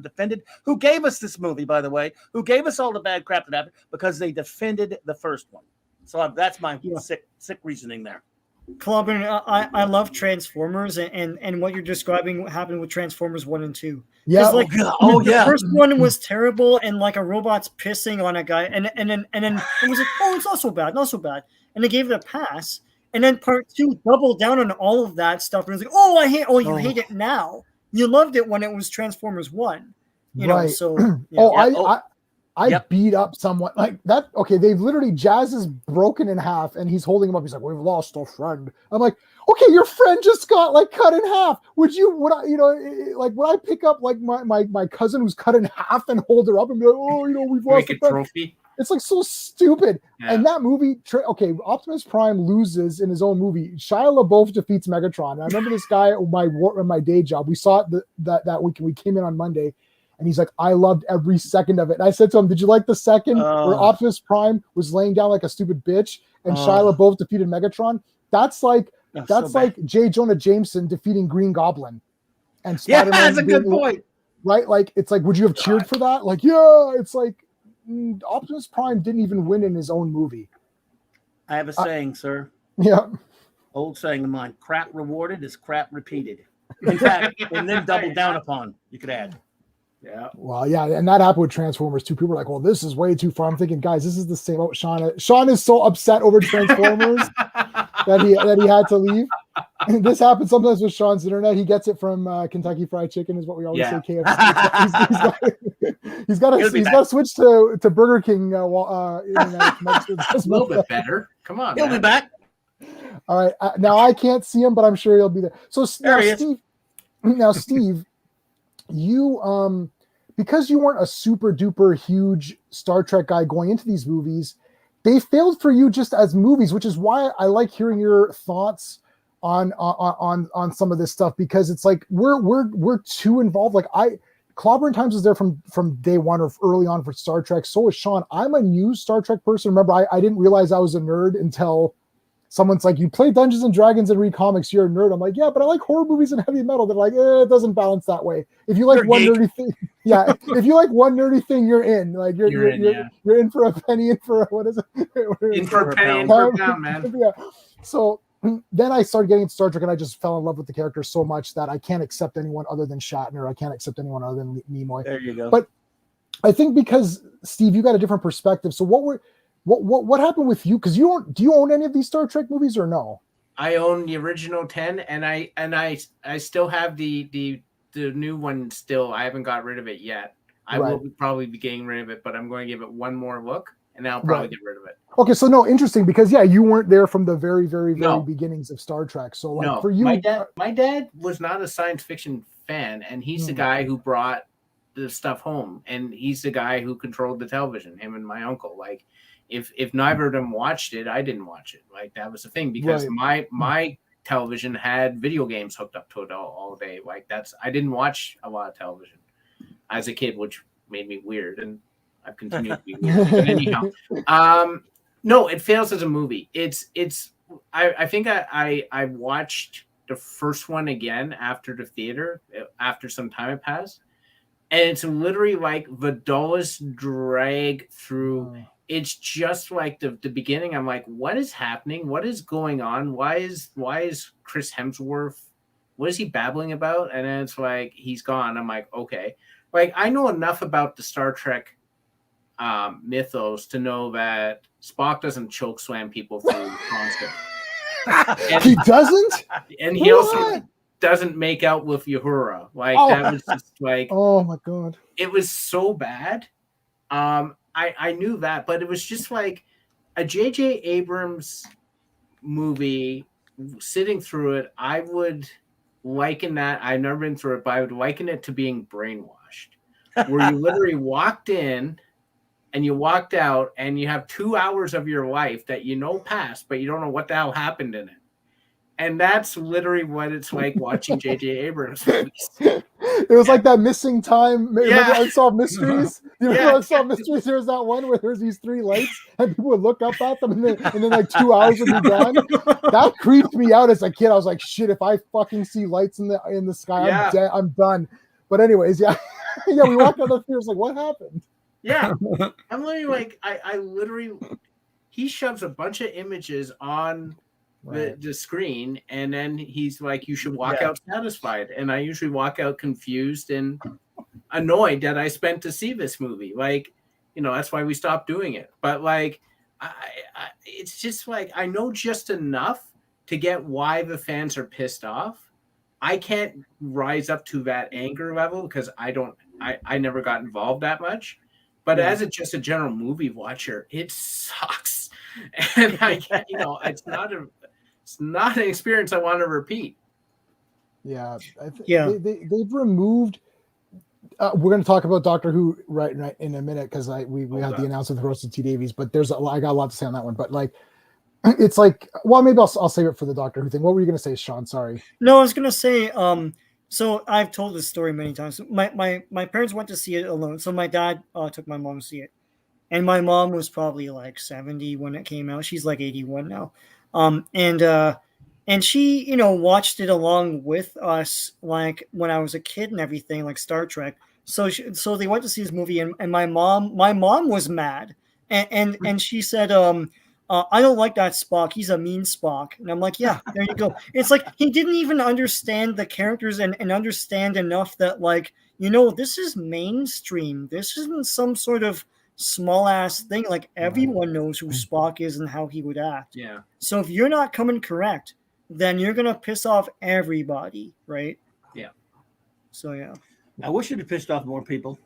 who gave us this movie, by the way, who gave us all the bad crap that happened because they defended the first one. So that's my sick reasoning there. Clobberin, I love Transformers, and what you're describing happened with Transformers 1 and 2. Yeah. The first one was terrible, and like a robot's pissing on a guy, and then it was like, oh, it's not so bad, and they gave it a pass. And then part 2 doubled down on all of that stuff, and it was like, oh, you hate it now. You loved it when it was Transformers 1, you know. So I beat up someone like that. Okay, they've literally Jazz is broken in half, and he's holding him up. He's like, "We've lost a friend." I'm like, "Okay, your friend just got like cut in half. Would I pick up like my cousin who's cut in half and hold her up and be like, oh, we've lost a friend." Trophy. It's like so stupid. Yeah. And that movie, Optimus Prime loses in his own movie. Shia LaBeouf defeats Megatron. And I remember this guy at my day job. We saw it that week. We came in on Monday. And he's like, I loved every second of it. And I said to him, did you like the second where Optimus Prime was laying down like a stupid bitch and Shia LaBeouf defeated Megatron? That's like J. Jonah Jameson defeating Green Goblin. And Spider-Man that's a good point. Right? Like, it's like, would you have cheered for that? Like, yeah, it's like Optimus Prime didn't even win in his own movie. I have a saying, sir. Yeah. Old saying of mine, crap rewarded is crap repeated. In fact, and then double down upon, you could add. Yeah. Well, yeah, and that happened with Transformers too. People were like, "Well, this is way too far." I'm thinking, guys, this is the same. Oh, Sean is so upset over Transformers that he had to leave. And this happens sometimes with Sean's internet. He gets it from Kentucky Fried Chicken, is what we always say. KFC. He's got to switch to Burger King. Internet a little bit better. Come on, he'll be back. All right, now I can't see him, but I'm sure he'll be there. So Steve. You because you weren't a super duper huge Star Trek guy going into these movies, they failed for you just as movies, which is why I like hearing your thoughts on some of this stuff, because it's like we're too involved. Like Clobberin Times was there from day one or early on for Star Trek. So is Sean. I'm a new Star Trek person. Remember, I didn't realize I was a nerd until someone's like, you play Dungeons and Dragons and read comics, you're a nerd. I'm like, yeah, but I like horror movies and heavy metal. They're like, it doesn't balance that way. If you like nerdy thing, if you like one nerdy thing, you're in. Like you're in for a penny, in for what is it? in for a penny, in for a pound, man. Yeah. So then I started getting into Star Trek, and I just fell in love with the character so much that I can't accept anyone other than Shatner. I can't accept anyone other than Nimoy. There you go. But I think because Steve, you got a different perspective. So what happened with you? Because do you own any of these Star Trek movies or no? I own the original 10, and I still have the new one still. I haven't got rid of it yet. I will probably be getting rid of it, but I'm going to give it one more look, and then I'll probably get rid of it. Okay, so no, interesting, because you weren't there from the very, very, very beginnings of Star Trek. So like for you, my dad was not a science fiction fan, and he's the guy who brought the stuff home, and he's the guy who controlled the television. Him and my uncle, like. If neither of them watched it, I didn't watch it. Like that was the thing, because my television had video games hooked up to it all day. Like I didn't watch a lot of television as a kid, which made me weird, and I've continued to be weird. But anyhow, no, it fails as a movie. I think I watched the first one again after the theater after some time had passed, and it's literally like the dullest drag through. It's just like the beginning. I'm like, what is happening? What is going on? Why is Chris Hemsworth? What is he babbling about? And then it's like he's gone. I'm like, okay. Like I know enough about the Star Trek mythos to know that Spock doesn't choke slam people through constant. He doesn't? And he also doesn't make out with Uhura. Like that was just like, oh my god. It was so bad. I knew that, but it was just like a J.J. Abrams movie. Sitting through it, I would liken that. I've never been through it, but I would liken it to being brainwashed, where you literally walked in and you walked out, and you have 2 hours of your life that passed, but you don't know what the hell happened in it. And that's literally what it's like watching J.J. Abrams movies. It was like that missing time. Remember Unsolved Mysteries? You remember Unsolved Mysteries? There was that one where there's these 3 lights and people would look up at them and then like 2 hours would be gone. That creeped me out as a kid. I was like, shit, if I fucking see lights in the sky, I'm dead. I'm done. But anyways, yeah, we walked out of the theater. Like, what happened? Yeah, I'm literally like, I literally, he shoves a bunch of images on the screen, and then he's like, you should walk out satisfied. And I usually walk out confused and annoyed that I spent to see this movie. Like, that's why we stopped doing it. But like, it's just like, I know just enough to get why the fans are pissed off. I can't rise up to that anger level because I never got involved that much. But as just a general movie watcher, it sucks. And I can't, it's not an experience I want to repeat. Yeah. They've removed. We're going to talk about Doctor Who right in a minute because we had the announcement with Russell T Davies, but I got a lot to say on that one. But like, it's like, well, maybe I'll save it for the Doctor Who thing. What were you going to say, Sean? Sorry. No, I was going to say, so I've told this story many times. My parents went to see it alone. So my dad took my mom to see it. And my mom was probably like 70 when it came out. She's like 81 now. And she, watched it along with us, like when I was a kid and everything, like Star Trek. So they went to see this movie, and my mom was mad, and she said, I don't like that Spock. He's a mean Spock. And I'm like, yeah, there you go. It's like he didn't even understand the characters and understand enough that, like, this is mainstream. This isn't some sort of small ass thing. Like, everyone knows who Spock is and how he would act. Yeah. So if you're not coming correct, then you're going to piss off everybody, right? Yeah. So, yeah. I wish it had pissed off more people.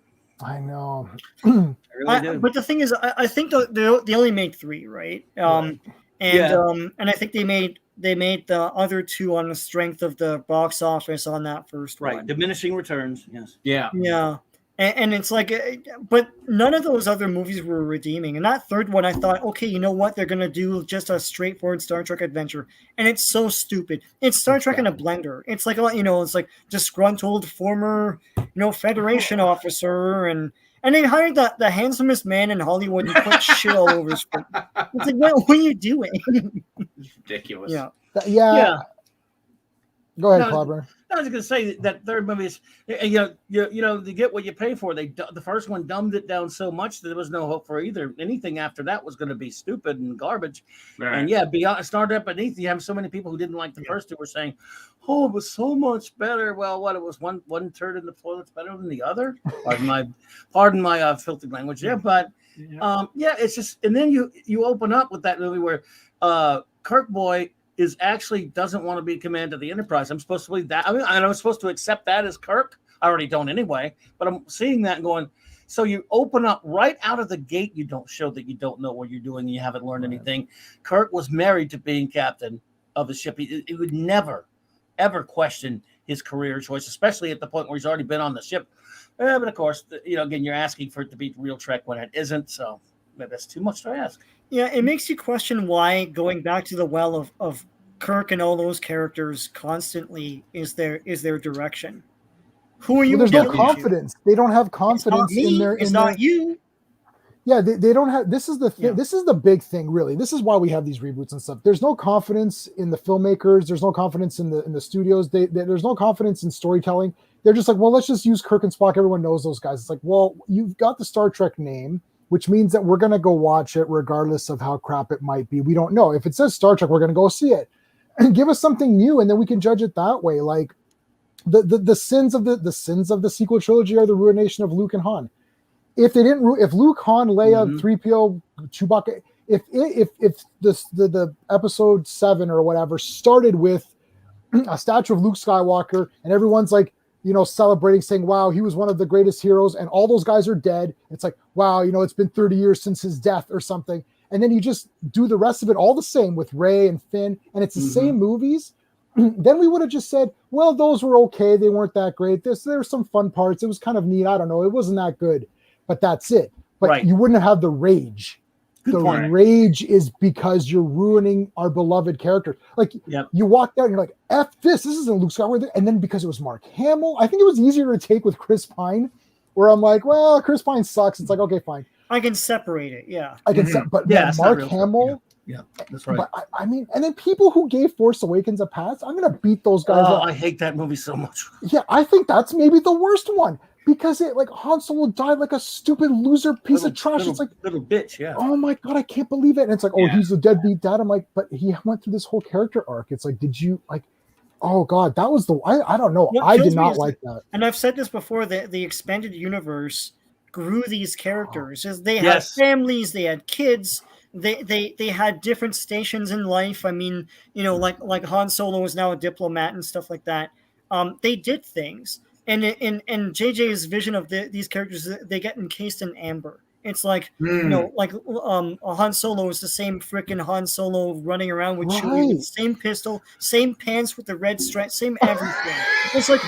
I know. I really do. But the thing is, I think they only made 3, right? And I think they made the other 2 on the strength of the box office on that first one. Right, diminishing returns. Yes. Yeah. Yeah. And it's like, but none of those other movies were redeeming. And that third one, I thought, okay, you know what? They're going to do just a straightforward Star Trek adventure. And it's so stupid. It's Star Trek in a blender. It's like, it's like disgruntled former, Federation officer. And they hired the handsomest man in Hollywood and put shit all over his face. It's like, what are you doing? It's ridiculous. Yeah. Go ahead, Clobberin. I was going to say that third movie is, you get what you pay for. The first one dumbed it down so much that there was no hope for anything after that was going to be stupid and garbage. Right. And beyond started up beneath, you have so many people who didn't like the first 2 were saying, "Oh, it was so much better." Well, it was one turd in the toilet's better than the other. Pardon my filthy language there, but it's just, and then you open up with that movie where Kirk Boy doesn't want to be command of the Enterprise. I'm supposed to believe that. I mean, I'm supposed to accept that as Kirk. I already don't anyway, but I'm seeing that and going, so you open up right out of the gate. You don't show that you don't know what you're doing. And you haven't learned anything. Kirk was married to being captain of the ship. He would never, ever question his career choice, especially at the point where he's already been on the ship. But of course, again, you're asking for it to be real Trek when it isn't. So that's too much to ask. Yeah, it makes you question why going back to the well of Kirk and all those characters constantly is their direction. Who are you? Well, there's no confidence. They don't have confidence in their. It's not you. Yeah, they don't have. This is the thing. Yeah. This is the big thing, really. This is why we have these reboots and stuff. There's no confidence in the filmmakers. There's no confidence in the studios. There's no confidence in storytelling. They're just like, well, let's just use Kirk and Spock. Everyone knows those guys. It's like, well, you've got the Star Trek name, which means that we're going to go watch it regardless of how crap it might be. We don't know. If it says Star Trek, we're going to go see it. And give us something new, and then we can judge it that way. Like the sins of the sequel trilogy are the ruination of Luke and Han. If Luke, Han, Leia, 3PO, Chewbacca, if the episode 7 or whatever started with a statue of Luke Skywalker and everyone's like, celebrating, saying, wow, he was one of the greatest heroes, and all those guys are dead. It's like, wow, it's been 30 years since his death or something. And then you just do the rest of it all the same with Rey and Finn, and it's the same movies. Then we would have just said, well, those were okay. They weren't that great. There's some fun parts. It was kind of neat. I don't know. It wasn't that good, but that's it. But you wouldn't have the rage. point. rage is because you're ruining our beloved characters. Like you walked out and you're like, F this isn't Luke Skywalker. And then because it was Mark Hamill, I think it was easier to take with Chris Pine, where I'm like, well, Chris Pine sucks. It's like, okay, fine. I can separate it, I can but Mark Hamill. Yeah, that's right. But I mean, and then people who gave Force Awakens a pass, I'm gonna beat those guys up. I hate that movie so much. Yeah, I think that's maybe the worst one. Because it like Han Solo died like a stupid loser piece of trash. It's like little bitch, oh my god, I can't believe it. And it's like, oh, he's a deadbeat dad. I'm like, but he went through this whole character arc. It's like, did you like? Oh god, that was the I don't know. I did not like that. And I've said this before. The expanded universe grew these characters. They had families. They had kids. They had different stations in life. I mean, like Han Solo is now a diplomat and stuff like that. They did things. And JJ's vision of these characters, they get encased in amber. It's like, Han Solo is the same freaking Han Solo running around with Chewie with the same pistol, same pants with the red stripe, same everything. It's like,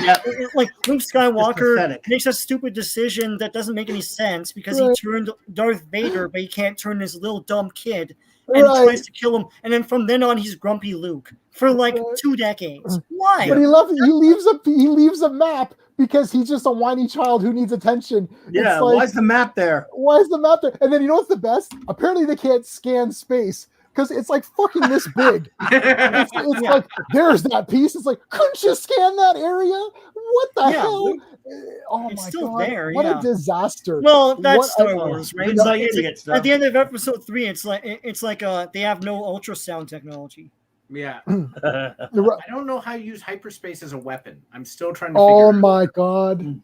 like Luke Skywalker makes a stupid decision that doesn't make any sense because he turned Darth Vader, but he can't turn his little dumb kid. And tries to kill him, and then from then on, he's grumpy Luke for like 2 decades. Why? But he leaves a map because he's just a whiny child who needs attention. Yeah, like, why's the map there? Why is the map there? And then you know what's the best? Apparently they can't scan space because it's like fucking this big. It's like there's that piece. It's like, couldn't you scan that area? What the hell? Oh it's my still god! There, what a disaster! Well, that's Star Wars, right? It's like idiots. At the end of episode 3, it's like they have no ultrasound technology. Yeah, I don't know how to use hyperspace as a weapon. I'm still trying to. Oh my god!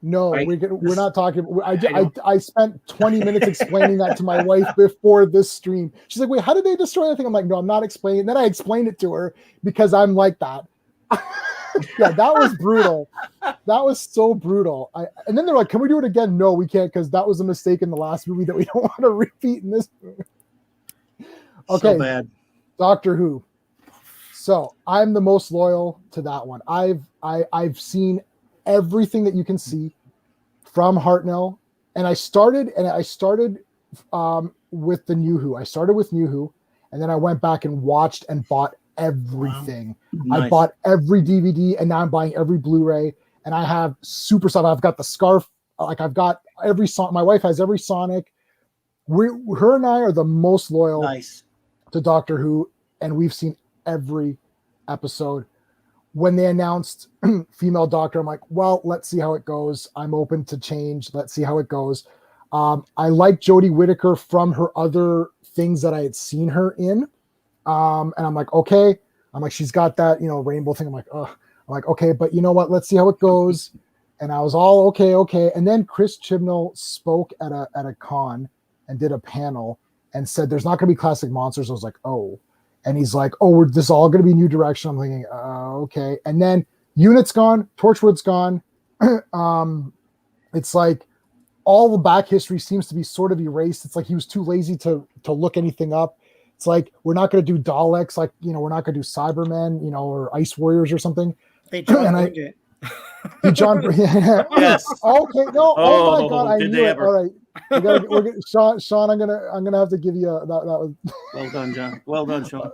No, we're not talking. I spent 20 minutes explaining that to my wife before this stream. She's like, "Wait, how did they destroy anything?" I'm like, "No, I'm not explaining." Then I explained it to her because I'm like that. Yeah, that was brutal. That was so brutal. And then they're like, "Can we do it again?" No, we can't because that was a mistake in the last movie that we don't want to repeat in this movie. Okay, so bad. Doctor Who. So I'm the most loyal to that one. I've seen everything that you can see from Hartnell, and I started with the New Who. I started with New Who, and then I went back and watched and bought everything. Wow. Nice. I bought every DVD, and now I'm buying every Blu-ray, and I have super stuff. I've got the scarf, like I've got every song. My wife has every Sonic. Her and I are the most loyal to Doctor Who, and we've seen every episode. When they announced female Doctor, I'm like, well, let's see how it goes. I'm open to change. Let's see how it goes. I like Jodie Whittaker from her other things that I had seen her in. And I'm like, okay. I'm like, she's got that, rainbow thing. I'm like, ugh. I'm like, okay, but you know what? Let's see how it goes. And I was all okay. And then Chris Chibnall spoke at a con and did a panel and said, there's not going to be classic monsters. I was like, oh. And he's like, oh, this is all going to be new direction. I'm thinking, okay. And then Unit's gone. Torchwood's gone. It's like all the back history seems to be sort of erased. It's like he was too lazy to look anything up. It's like, we're not going to do Daleks. Like, we're not going to do Cybermen, or Ice Warriors or something. They joined it. John, yes. Okay. No. Oh my God. I knew it. All right. Sean, I'm gonna have to give you that was well done, John. Well done, Sean.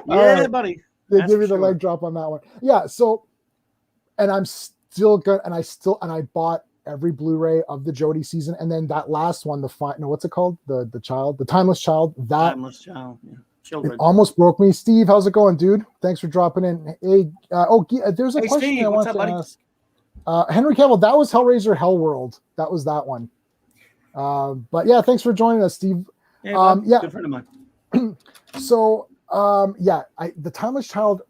Yeah, buddy. They give you the leg drop on that one. Yeah. So, and I'm still good, and I bought every Blu-ray of the Jodie season, and then that last one, what's it called? The Timeless Child. Timeless Child. Yeah. Children. It almost broke me. Steve, how's it going, dude? Thanks for dropping in. Hey, there's a question Steve, I want to ask. Henry Cavill, that was Hellraiser Hellworld. That was that one. But yeah, thanks for joining us, Steve. Yeah, good friend of mine. So, the Timeless Child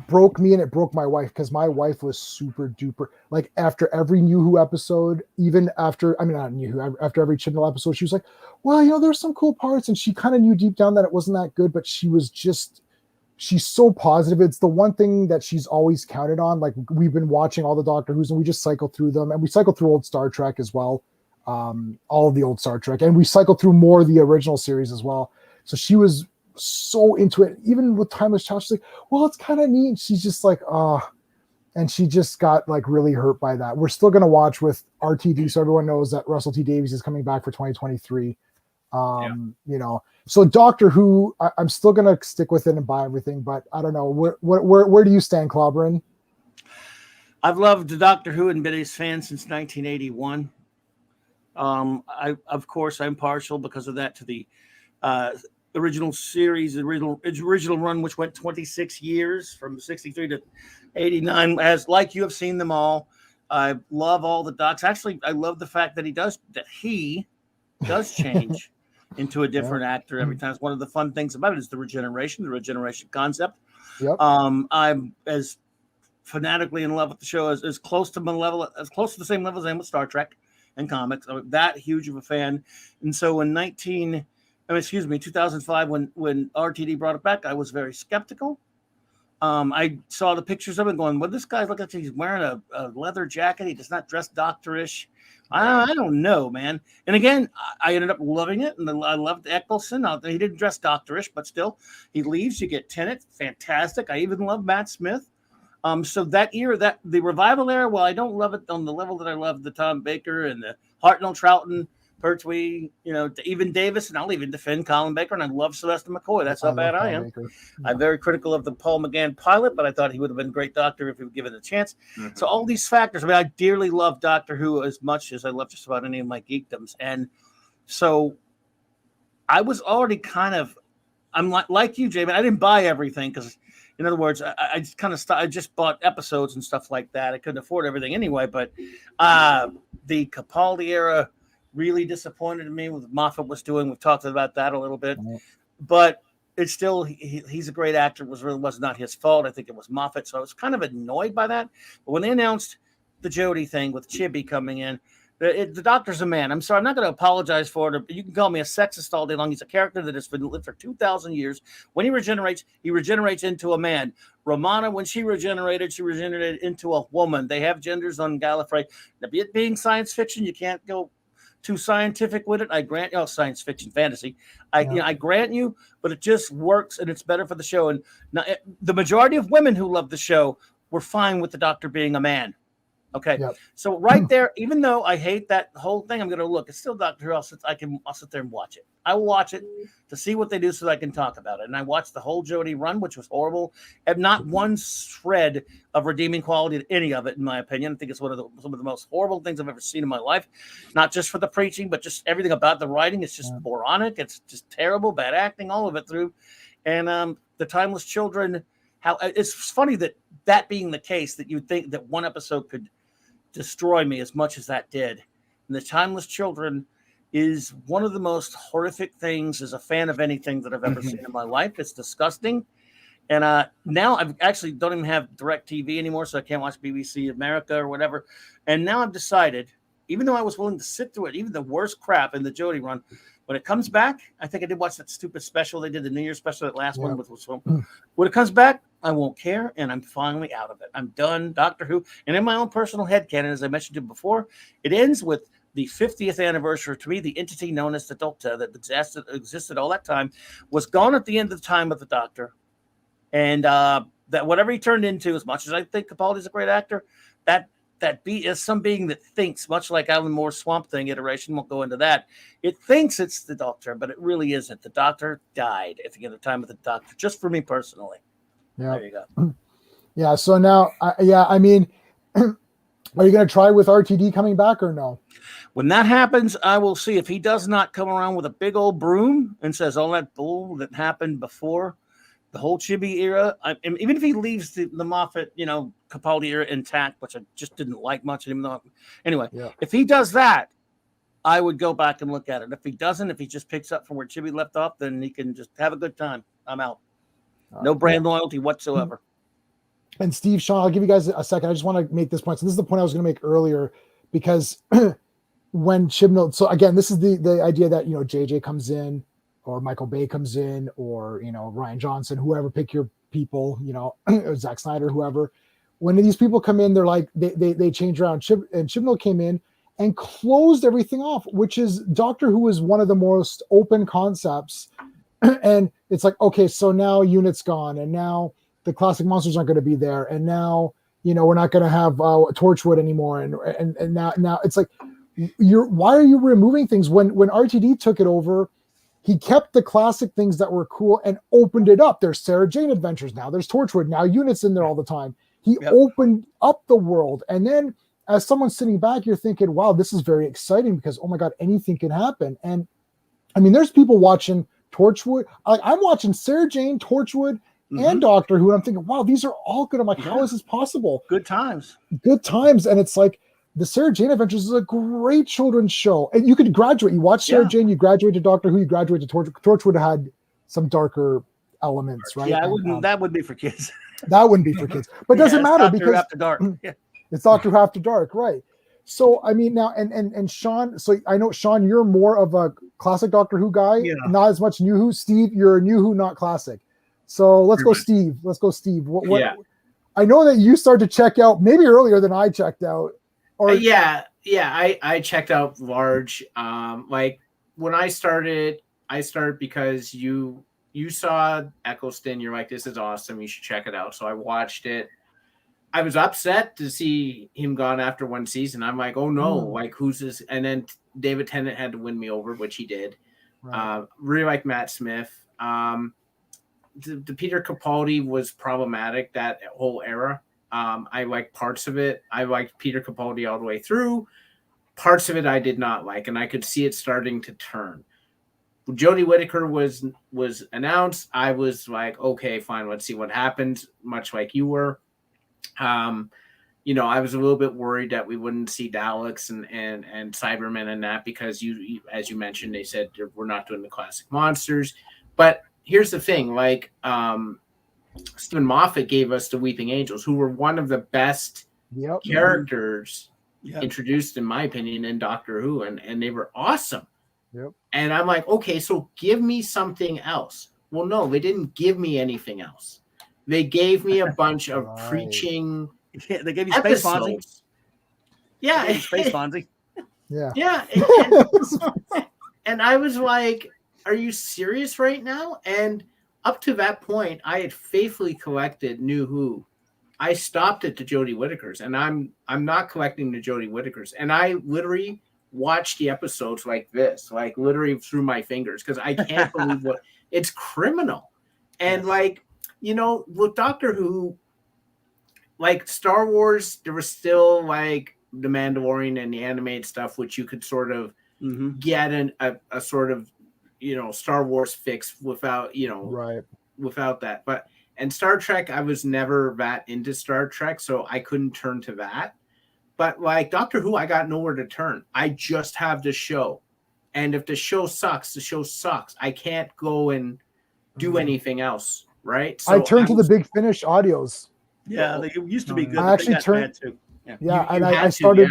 broke me and it broke my wife because my wife was super duper. Like after every New Who episode, even after, not New Who, after every Chibnall episode, she was like, well, there's some cool parts. And she kind of knew deep down that it wasn't that good, but she's so positive. It's the one thing that she's always counted on. Like we've been watching all the Doctor Who's and we just cycle through them, and we cycle through old Star Trek as well. All of the old Star Trek, and we cycle through more of the original series as well. So she was so into it. Even with Timeless Child, she's like, well, it's kind of neat. She's just like, and she just got like really hurt by that. We're still going to watch with RTD, so everyone knows that Russell T Davies is coming back for 2023. You know, so Doctor Who, I'm still going to stick with it and buy everything, but I don't know where do you stand, Clobberin? I've loved the Doctor Who and been his fan since 1981. Of course, I'm partial because of that to the original series, original run, which went 26 years from 63 to 89. As like you have seen them all, I love all the docs. Actually, I love the fact that he does change into a different actor every time. It's one of the fun things about it is the regeneration concept. Yep. I'm as fanatically in love with the show as close to the same level as I am with Star Trek and comics. I'm that huge of a fan. And so in 2005, when RTD brought it back, I was very skeptical. I saw the pictures of it going, well, this guy, look at, he's wearing a leather jacket. He does not dress doctorish. I don't know, man. And again, I ended up loving it. And I loved Eccleston. He didn't dress doctorish, but still, he leaves. You get Tennant. Fantastic. I even love Matt Smith. So that era, the revival era, well, I don't love it on the level that I love the Tom Baker and the Hartnell Troughton, Pertwee, even Davis, and I'll even defend Colin Baker, and I love Sylvester McCoy. That's how bad I am. Yeah. I'm very critical of the Paul McGann pilot, but I thought he would have been a great Doctor if he would given a chance. Mm-hmm. So all these factors, I mean, I dearly love Doctor Who as much as I love just about any of my geekdoms. And so I was already I'm like you, Jay, but I didn't buy everything because, in other words, I just I just bought episodes and stuff like that. I couldn't afford everything anyway, but the Capaldi era really disappointed me with what Moffat was doing. We've talked about that a little bit, but it's still, he's a great actor. It was not his fault. I think it was Moffat. So I was kind of annoyed by that. But when they announced the Jodie thing with Chibi coming in, the Doctor's a man. I'm sorry. I'm not going to apologize for it. You can call me a sexist all day long. He's a character that has been lived for 2,000 years. When he regenerates into a man. Romana, when she regenerated into a woman. They have genders on Gallifrey. Now, it being science fiction, you can't go too scientific with it. I grant you, science fiction, fantasy. I grant you, but it just works and it's better for the show. And now, the majority of women who love the show were fine with the Doctor being a man. Okay, So right there, even though I hate that whole thing, I'm going to look. It's still Doctor Who. I'll sit there and watch it. I will watch it to see what they do so that I can talk about it. And I watched the whole Jodie run, which was horrible. And not one shred of redeeming quality to any of it, in my opinion. I think it's some of the most horrible things I've ever seen in my life. Not just for the preaching, but just everything about the writing. It's just moronic. It's just terrible, bad acting, all of it through. And the Timeless Children. How it's funny that being the case, that you'd think that one episode could destroy me as much as that did. And the Timeless Children is one of the most horrific things as a fan of anything that I've ever seen in my life. It's disgusting. And now I actually don't even have DirecTV anymore, so I can't watch BBC America or whatever. And now I've decided, even though I was willing to sit through it, even the worst crap in the Jodie run, when it comes back, I think I did watch that stupid special they did, the New Year's special, that last one with when it comes back, I won't care, and I'm finally out of it. I'm done. Doctor Who, and in my own personal headcanon, as I mentioned to you before, it ends with the 50th anniversary. To me, the entity known as the Delta that existed all that time was gone at the end of the time of the Doctor, and that whatever he turned into, as much as I think Capaldi's a great actor, that is some being that thinks, much like Alan Moore's Swamp Thing iteration, won't go into that. It thinks it's the Doctor, but it really isn't. The Doctor died at the end of the time of the Doctor, just for me personally. Yeah. There you go. Yeah. So now, I mean, are you going to try with RTD coming back or no? When that happens, I will see. If he does not come around with a big old broom and says all that bull that happened before the whole Chibi era, even if he leaves the Moffat, Capaldi era intact, which I just didn't like much, even though, anyway, if he does that, I would go back and look at it. If he doesn't, if he just picks up from where Chibi left off, then he can just have a good time. I'm out. No brand loyalty whatsoever. And Steve, Sean, I'll give you guys a second. I just want to make this point. So this is the point I was going to make earlier, because when Chibnall, so again, this is the idea that, JJ comes in, or Michael Bay comes in, or, Ryan Johnson, whoever, pick your people, Zack Snyder, whoever. When these people come in, they're like, they change around. And Chibnall came in and closed everything off, which is Doctor Who is one of the most open concepts. And it's like, okay, so now Unit's gone, and now the classic monsters aren't going to be there, and now we're not going to have Torchwood anymore, and now it's like, why are you removing things when RTD took it over? He kept the classic things that were cool and opened it up. There's Sarah Jane Adventures now. There's Torchwood now. Unit's in there all the time. He opened up the world, and then as someone sitting back, you're thinking, "Wow, this is very exciting because oh my god, anything can happen." And I mean, there's people watching Torchwood. I'm watching Sarah Jane, Torchwood, and Doctor Who, and I'm thinking, "Wow, these are all good." I'm like, "How is this possible?" Good times. Good times, and it's like. The Sarah Jane Adventures is a great children's show. And you could graduate. You watch Sarah Jane, you graduate to Doctor Who, you graduate to Torchwood. Torchwood had some darker elements, right? Yeah, that would be for kids. That wouldn't be for kids. But it doesn't matter because After Dark. It's Doctor Who After Dark, right? So I mean now and Sean, so I know Sean, you're more of a classic Doctor Who guy, not as much New Who. Steve, you're a New Who, not classic. So let's go, Steve. What I know that you started to check out maybe earlier than I checked out. I checked out large. Like when I started because you saw Eccleston. You're like, this is awesome. You should check it out. So I watched it. I was upset to see him gone after one season. I'm like, oh no, like who's this? And then David Tennant had to win me over, which he did. Right. Really like Matt Smith. The Peter Capaldi was problematic, that whole era. I liked parts of it. I liked Peter Capaldi all the way through. Parts of it I did not like, and I could see it starting to turn. When Jodie Whittaker was announced, I was like, okay, fine, let's see what happens, much like you were. I was a little bit worried that we wouldn't see Daleks and Cybermen and that because you as you mentioned, they said we're not doing the classic monsters. But here's the thing, like Stephen Moffat gave us the Weeping Angels, who were one of the best characters introduced, in my opinion, in Doctor Who, and they were awesome. Yep. And I'm like, okay, so give me something else. Well, no, they didn't give me anything else. They gave me a bunch of preaching. Yeah, they gave you Space Fonzie. Yeah, Space Fonzie. Yeah. And I was like, are you serious right now? And up to that point, I had faithfully collected New Who. I stopped at the Jodie Whittakers, and I'm not collecting the Jodie Whittakers. And I literally watched the episodes like this, like literally through my fingers, because I can't believe it's criminal. And with Doctor Who, like Star Wars, there was still like the Mandalorian and the animated stuff, which you could sort of get a sort of Star Wars fix without without that. But and Star Trek, I was never that into Star Trek, so I couldn't turn to that. But like Doctor Who, I got nowhere to turn. I just have the show, and if the show sucks, the show sucks. I can't go and do anything else, right? So I turned to the Big Finish audios. Yeah, they used to be good. I actually turned to. Yeah, and I started.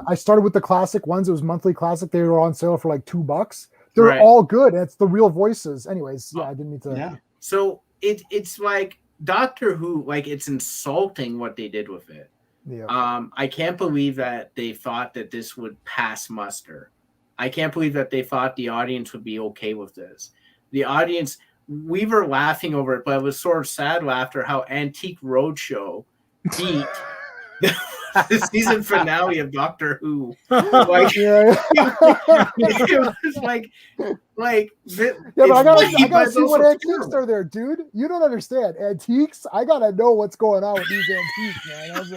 I started with the classic ones. It was monthly classic. They were on sale for like $2. They're all good. It's the real voices. Anyways, I didn't need to. Yeah. So it's like Doctor Who, like it's insulting what they did with it. Yeah. I can't believe that they thought that this would pass muster. I can't believe that they thought the audience would be okay with this. The audience, we were laughing over it, but it was sort of sad laughter how Antique Roadshow beat the season finale of Doctor Who. Like, it was like but I gotta see what antiques are there, dude. You don't understand antiques. I gotta know what's going on with these antiques, man. I was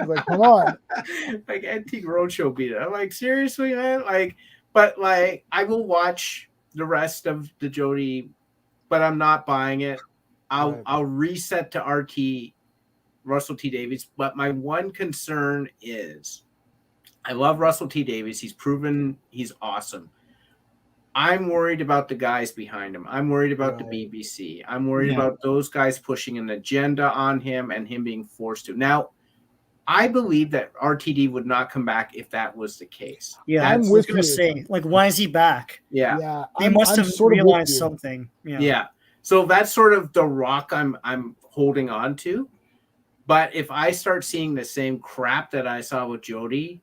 like, come on. Like Antique Roadshow beat it. I'm like, seriously, man. But I will watch the rest of the Jodie, but I'm not buying it. I'll reset to RT. Russell T. Davies, but my one concern is I love Russell T. Davies. He's proven he's awesome. I'm worried about the guys behind him. I'm worried about the BBC. I'm worried about those guys pushing an agenda on him and him being forced to. Now, I believe that RTD would not come back if that was the case. Yeah, I was going to say, like, why is he back? Yeah. They must have realized something. Yeah. So that's sort of the rock I'm holding on to. But if I start seeing the same crap that I saw with Jodie,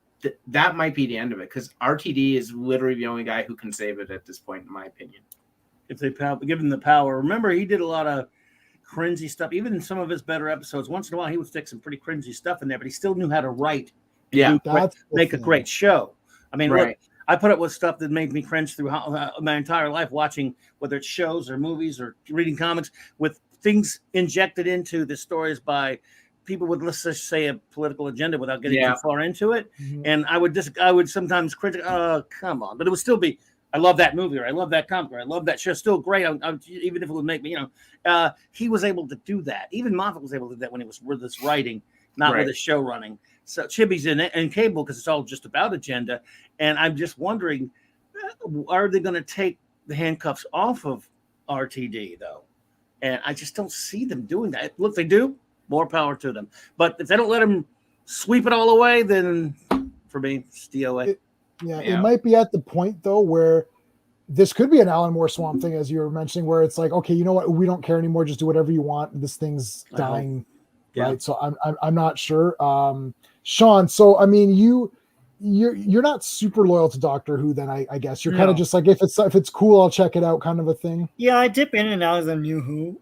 that might be the end of it, because RTD is literally the only guy who can save it at this point, in my opinion. If they give him the power. Remember, he did a lot of cringy stuff. Even in some of his better episodes, once in a while he would stick some pretty cringy stuff in there, but he still knew how to write. Yeah, make a great show. I mean, Right. look, I put up with stuff that made me cringe through my entire life, watching whether it's shows or movies or reading comics with things injected into the stories by people with, let's just say, a political agenda without getting too far into it. Mhm. And I would sometimes critique, oh, come on, but it would still be, I love that movie, or I love that comic, or I love that show. Still great, even if it would make me, he was able to do that. Even Moffat was able to do that when he was with his writing, not with his show running. So Chibi's in it, and Cable, because it's all just about agenda. And I'm just wondering, are they going to take the handcuffs off of RTD, though? And I just don't see them doing that. Look, they do, more power to them. But if they don't let them sweep it all away, then for me, it's DOA. It might be at the point, though, where this could be an Alan Moore Swamp Thing, as you were mentioning, where it's like, okay, you know what? We don't care anymore. Just do whatever you want. This thing's dying. Right. So I'm not sure. Sean, so I mean, you're not super loyal to Doctor Who, then I guess you're kind of just like, if it's cool, I'll check it out, kind of a thing. Yeah, I dip in and out of the new Who.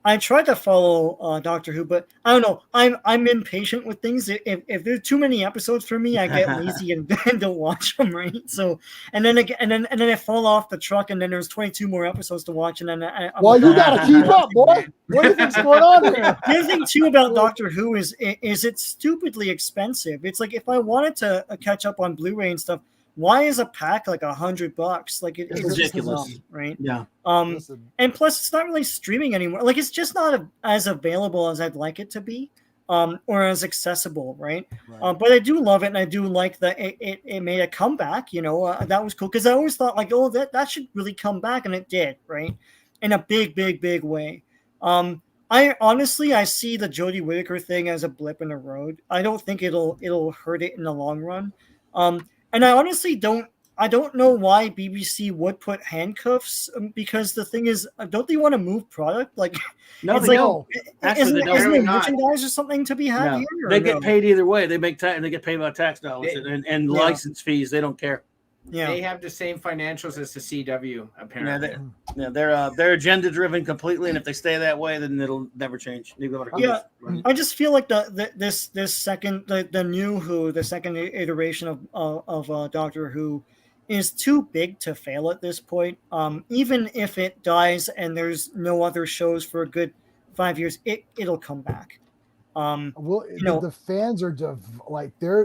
I tried to follow Doctor Who, but I don't know. I'm impatient with things. If there's too many episodes for me, I get lazy and don't watch them. Right. So and then I fall off the truck, and then there's 22 more episodes to watch, and then you gotta keep up, boy. What do you think's going on here? The other thing too about Doctor Who is it's stupidly expensive. It's like, if I wanted to catch up on Blu-ray and stuff, why is a pack like $100? Like it's ridiculous, just right? Yeah. And plus, it's not really streaming anymore. Like, it's just not as available as I'd like it to be, or as accessible, right? But I do love it, and I do like that it made a comeback. That was cool, because I always thought, like, oh, that should really come back, and it did, right? In a big way. I honestly see the Jodie Whittaker thing as a blip in the road. I don't think it'll hurt it in the long run. And I honestly don't know why BBC would put handcuffs, because the thing is, don't they want to move product? Like, no, it's they like, don't. Actually, they don't. Isn't there merchandise or something to be had here? They get paid either way. They make and they get paid by tax dollars and license fees. They don't care. Yeah, they have the same financials as the CW, apparently. They're agenda driven completely, and if they stay that way, then it'll never change. I just feel like this second the new Who, the second iteration of Doctor Who, is too big to fail at this point. Even if it dies and there's no other shows for a good 5 years, it'll come back. The fans are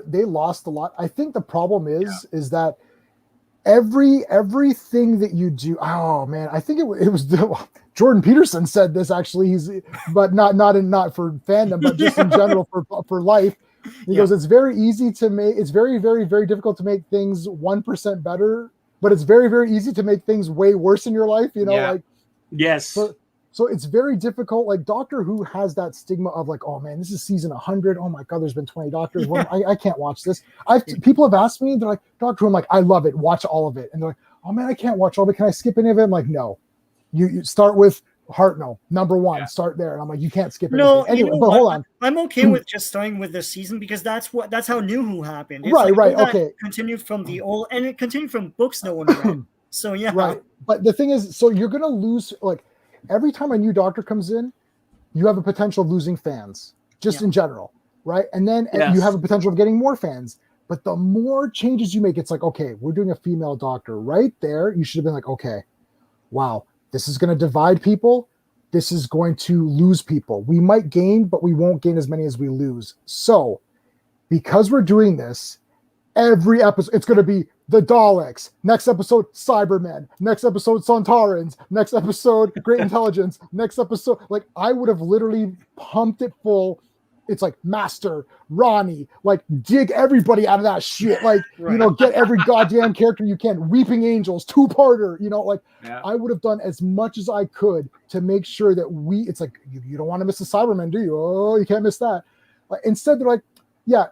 they lost a lot. I think the problem is that everything that you do, oh man, I think it was Jordan Peterson said this, actually, but not for fandom, but just in general for life. He goes, it's very easy to make, it's very, very, very difficult to make things 1% better, but it's very, very easy to make things way worse in your life, Yes. So it's very difficult. Like, Doctor Who has that stigma of like, oh man, this is season 100. Oh my God, there's been 20 Doctors. I can't watch this. People have asked me, they're like, Doctor Who, I'm like, I love it. Watch all of it. And they're like, oh man, I can't watch all of it. Can I skip any of it? I'm like, no. You start with Hartnell, number 1. Start there. And I'm like, you can't skip anything. No, anyway, but hold on. I'm okay with just starting with this season, because that's how New Who happened. It's right. Okay. Continued from the old, and it continued from books no one read. So yeah. Right. But the thing is, so you're gonna lose, like, every time a new Doctor comes in, you have a potential of losing fans, just in general, right? And then you have a potential of getting more fans. But the more changes you make, it's like, okay, we're doing a female Doctor right there. You should have been like, okay, wow, this is going to divide people. This is going to lose people. We might gain, but we won't gain as many as we lose. So because we're doing this, every episode, it's going to be the Daleks. Next episode, Cybermen. Next episode, Sontarans. Next episode, Great Intelligence. Next episode, like, I would have literally pumped it full. It's like Master, Ronnie, like, dig everybody out of that shit. Like, get every goddamn character you can. Weeping Angels, 2-parter, I would have done as much as I could to make sure that it's like, you don't want to miss the Cybermen, do you? Oh, you can't miss that. Instead, they're like, yeah,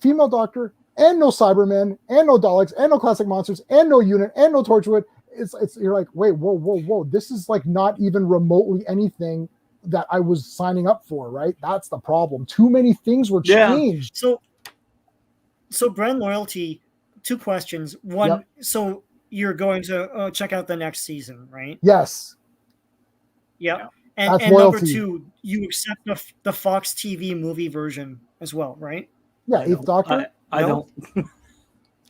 female Doctor, and no Cybermen, and no Daleks, and no classic monsters, and no unit, and no Torchwood. It's you're like, wait, whoa. This is like not even remotely anything that I was signing up for, right? That's the problem. Too many things were changed. So brand loyalty, 2 questions. One, so you're going to check out the next season, right? Yes. Yeah. And That's number loyalty. 2, you accept the Fox TV movie version as well, right? Yeah, Eighth Doctor. I don't.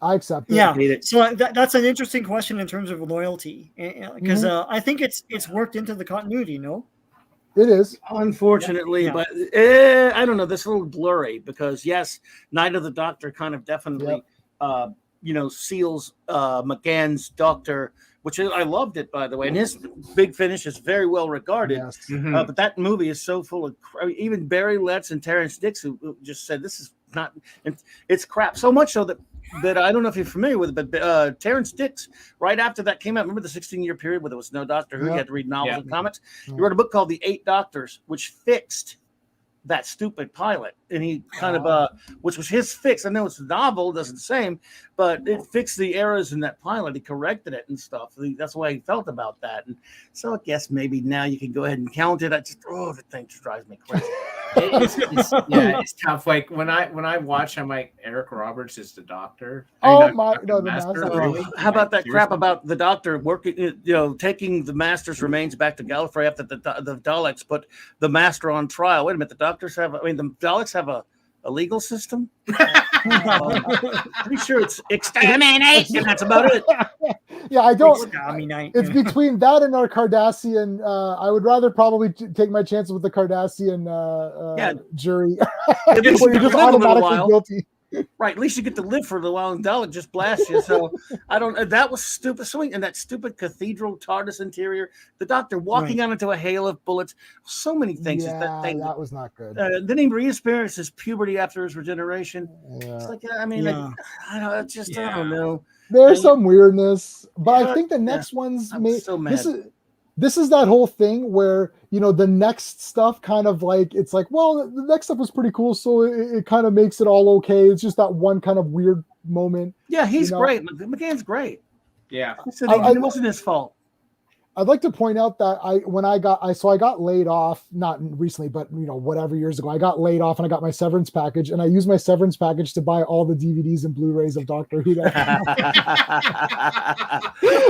I accept it. Yeah. hate it. So that's an interesting question in terms of loyalty, because I think it's worked into the continuity. No. It is. Unfortunately, Yeah. but I don't know. This is a little blurry because yes, Night of the Doctor kind of definitely, seals McGann's Doctor, which I loved it, by the way, and his big finish is very well regarded. Yes. But that movie is so full of even Barry Letts and Terrence Dicks, who just said this is not, it's crap. So much so that I don't know if you're familiar with it, but Terrence Dicks, right after that came out, remember the 16-year period where there was no Doctor Who? You had to read novels and comics. He wrote a book called The Eight Doctors, which fixed that stupid pilot, and he kind of which was his fix. I know it's a novel, doesn't the same, but it fixed the errors in that pilot. He corrected it and stuff. That's the way he felt about that. And so I guess maybe now you can go ahead and count it. The thing just drives me crazy. It's tough. Like when I watch, I'm like, Eric Roberts is the Doctor. Oh the Master. Really? How about that Seriously? crap about the Doctor working, taking the Master's remains back to Gallifrey after the Daleks put the Master on trial? Wait a minute, the Daleks have a legal system? Pretty sure it's exterminate, and that's about it. Yeah, I don't. Exterminate. It's between that and our Cardassian. I would rather probably take my chances with the Cardassian jury. At least Where you you're just can live a little automatically while. guilty. Right, at least you get to live for a while, and Dalek just blasts you. So I don't. That was stupid. And that stupid cathedral TARDIS interior, the Doctor walking out into a hail of bullets. So many things. Yeah, that was not good. Then he re-experiences puberty after his regeneration. Yeah. It's like, I don't know. There's some weirdness, but I think the next one's so mad. This is that whole thing where, the next stuff kind of like, it's like, well, the next stuff was pretty cool, so it kind of makes it all okay. It's just that one kind of weird moment. Yeah, he's great. McGann's great. Yeah. It wasn't his fault. I'd like to point out that I got laid off, not recently, but whatever years ago, I got laid off and I got my severance package, and I used my severance package to buy all the DVDs and Blu-rays of Doctor Who.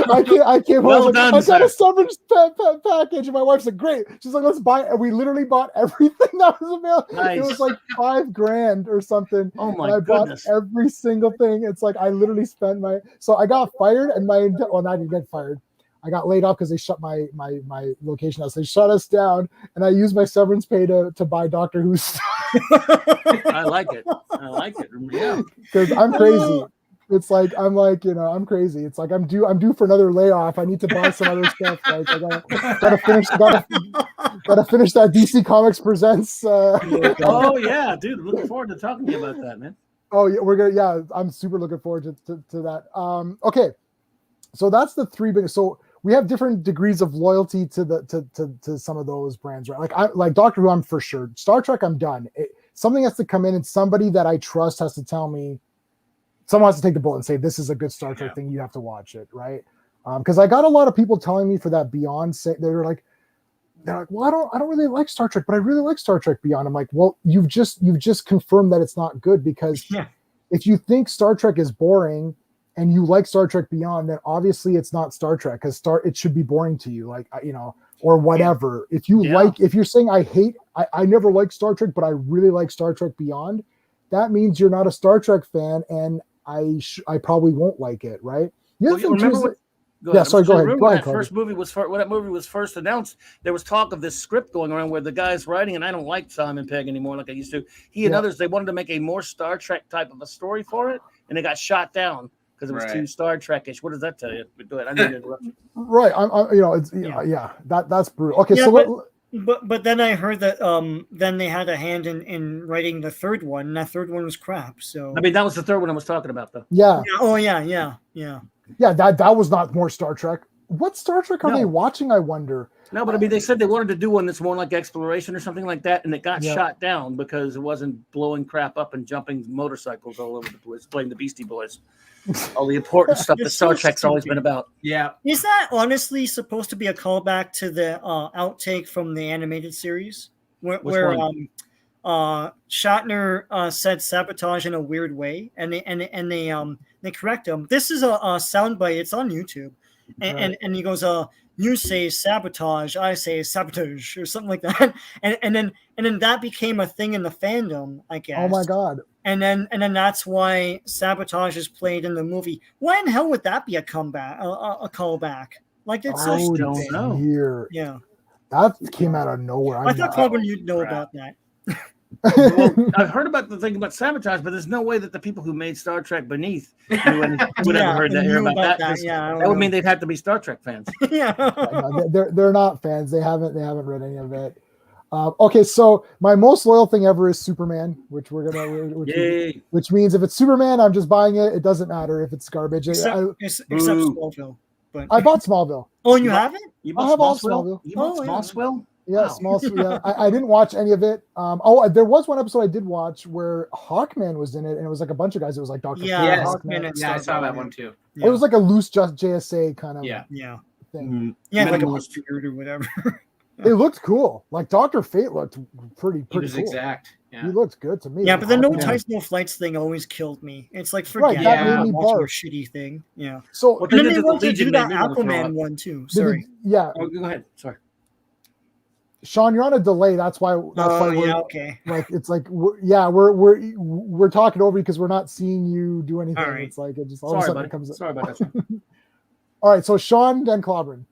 I came home. I got a severance package, and my wife's like, "Great." She's like, "Let's buy it." And we literally bought everything that was available. Nice. It was like $5,000 or something. Oh my goodness! Bought every single thing. It's like I literally spent so I got fired, and I didn't get fired. I got laid off because they shut my location out. So they shut us down, and I used my severance pay to buy Doctor Who stuff. I like it. Yeah, because I'm crazy. It's like I'm crazy. It's like I'm due for another layoff. I need to buy some other stuff. Like I gotta finish that DC Comics Presents. Oh yeah, dude. Looking forward to talking to you about that, man. Oh yeah, Yeah, I'm super looking forward to that. Okay, so that's the three big. So we have different degrees of loyalty to some of those brands, right? Like Doctor Who, I'm for sure. Star Trek, I'm done. Something has to come in, and somebody that I trust has to tell me. Someone has to take the bullet and say, this is a good Star Trek thing. You have to watch it, right? Because I got a lot of people telling me for that Beyond. They're like, well, I don't really like Star Trek, but I really like Star Trek Beyond. I'm like, well, you've just confirmed that it's not good, because if you think Star Trek is boring and you like Star Trek Beyond, then obviously it's not Star Trek, because it should be boring to you, like or whatever. If you if you're saying I never liked Star Trek, but I really like Star Trek Beyond, that means you're not a Star Trek fan, and I probably won't like it, right? The other thing too is go ahead. When that movie was first announced, there was talk of this script going around where the guy's writing, and I don't like Simon Pegg anymore like I used to. He and others, they wanted to make a more Star Trek type of a story for it, and it got shot down because it was too Star Trek-ish. What does that tell you? Go ahead. I need to interrupt you. Right. That's brutal. Okay, But then I heard that then they had a hand in writing the third one, and that third one was crap. So I mean, that was the third one I was talking about, though. Yeah. Oh yeah. Yeah, that was not more Star Trek. What Star Trek are they watching, I wonder? No, but I mean, they said they wanted to do one that's more like exploration or something like that, and it got shot down because it wasn't blowing crap up and jumping motorcycles all over the place, playing the Beastie Boys. All the important stuff that Star Trek's always been about. Yeah. Is that honestly supposed to be a callback to the outtake from the animated series where Shatner said sabotage in a weird way, and they correct him? This is a soundbite. It's on YouTube. and he goes, you say sabotage, I say sabotage, or something like that, and then that became a thing in the fandom, I guess. Oh my god! And then that's why sabotage is played in the movie. Why in hell would that be a comeback, a callback? Like it's so stupid. Dear. Yeah, that came out of nowhere. I thought Clobberin you'd know about that. Well, I've heard about the thing about sabotage, but there's no way that the people who made Star Trek Beneath would ever heard that hear about that. That would mean they'd have to be Star Trek fans. Yeah, they're not fans. They haven't read any of it. Okay, so my most loyal thing ever is Superman, which which means if it's Superman, I'm just buying it. It doesn't matter if it's garbage. Except Smallville. But I bought Smallville. Oh, you haven't? I have all Smallville. You bought Smallville? Yeah, wow. Yeah. I didn't watch any of it. There was one episode I did watch where Hawkman was in it, and it was like a bunch of guys. It was like Dr. Hawkman. Yeah, I saw that one too. Yeah. It was like a loose just JSA kind of thing. Yeah, like a weird or whatever. It looked cool. Like Dr. Fate looked pretty He was cool. exact. Yeah. He looked good to me. Yeah, but the no tights, no flights thing always killed me. It's like forget that made me watching a barf. shitty thing. Yeah. So and then they want to do that Aquaman one too. Sorry. Yeah. Oh, go ahead. Sorry. Sean, you're on a delay. That's why. Okay. Like it's like we're talking over you because we're not seeing you do anything. All right. It's like it just all of a sudden it comes. Sorry about that. All right, so Sean, then Clobberin.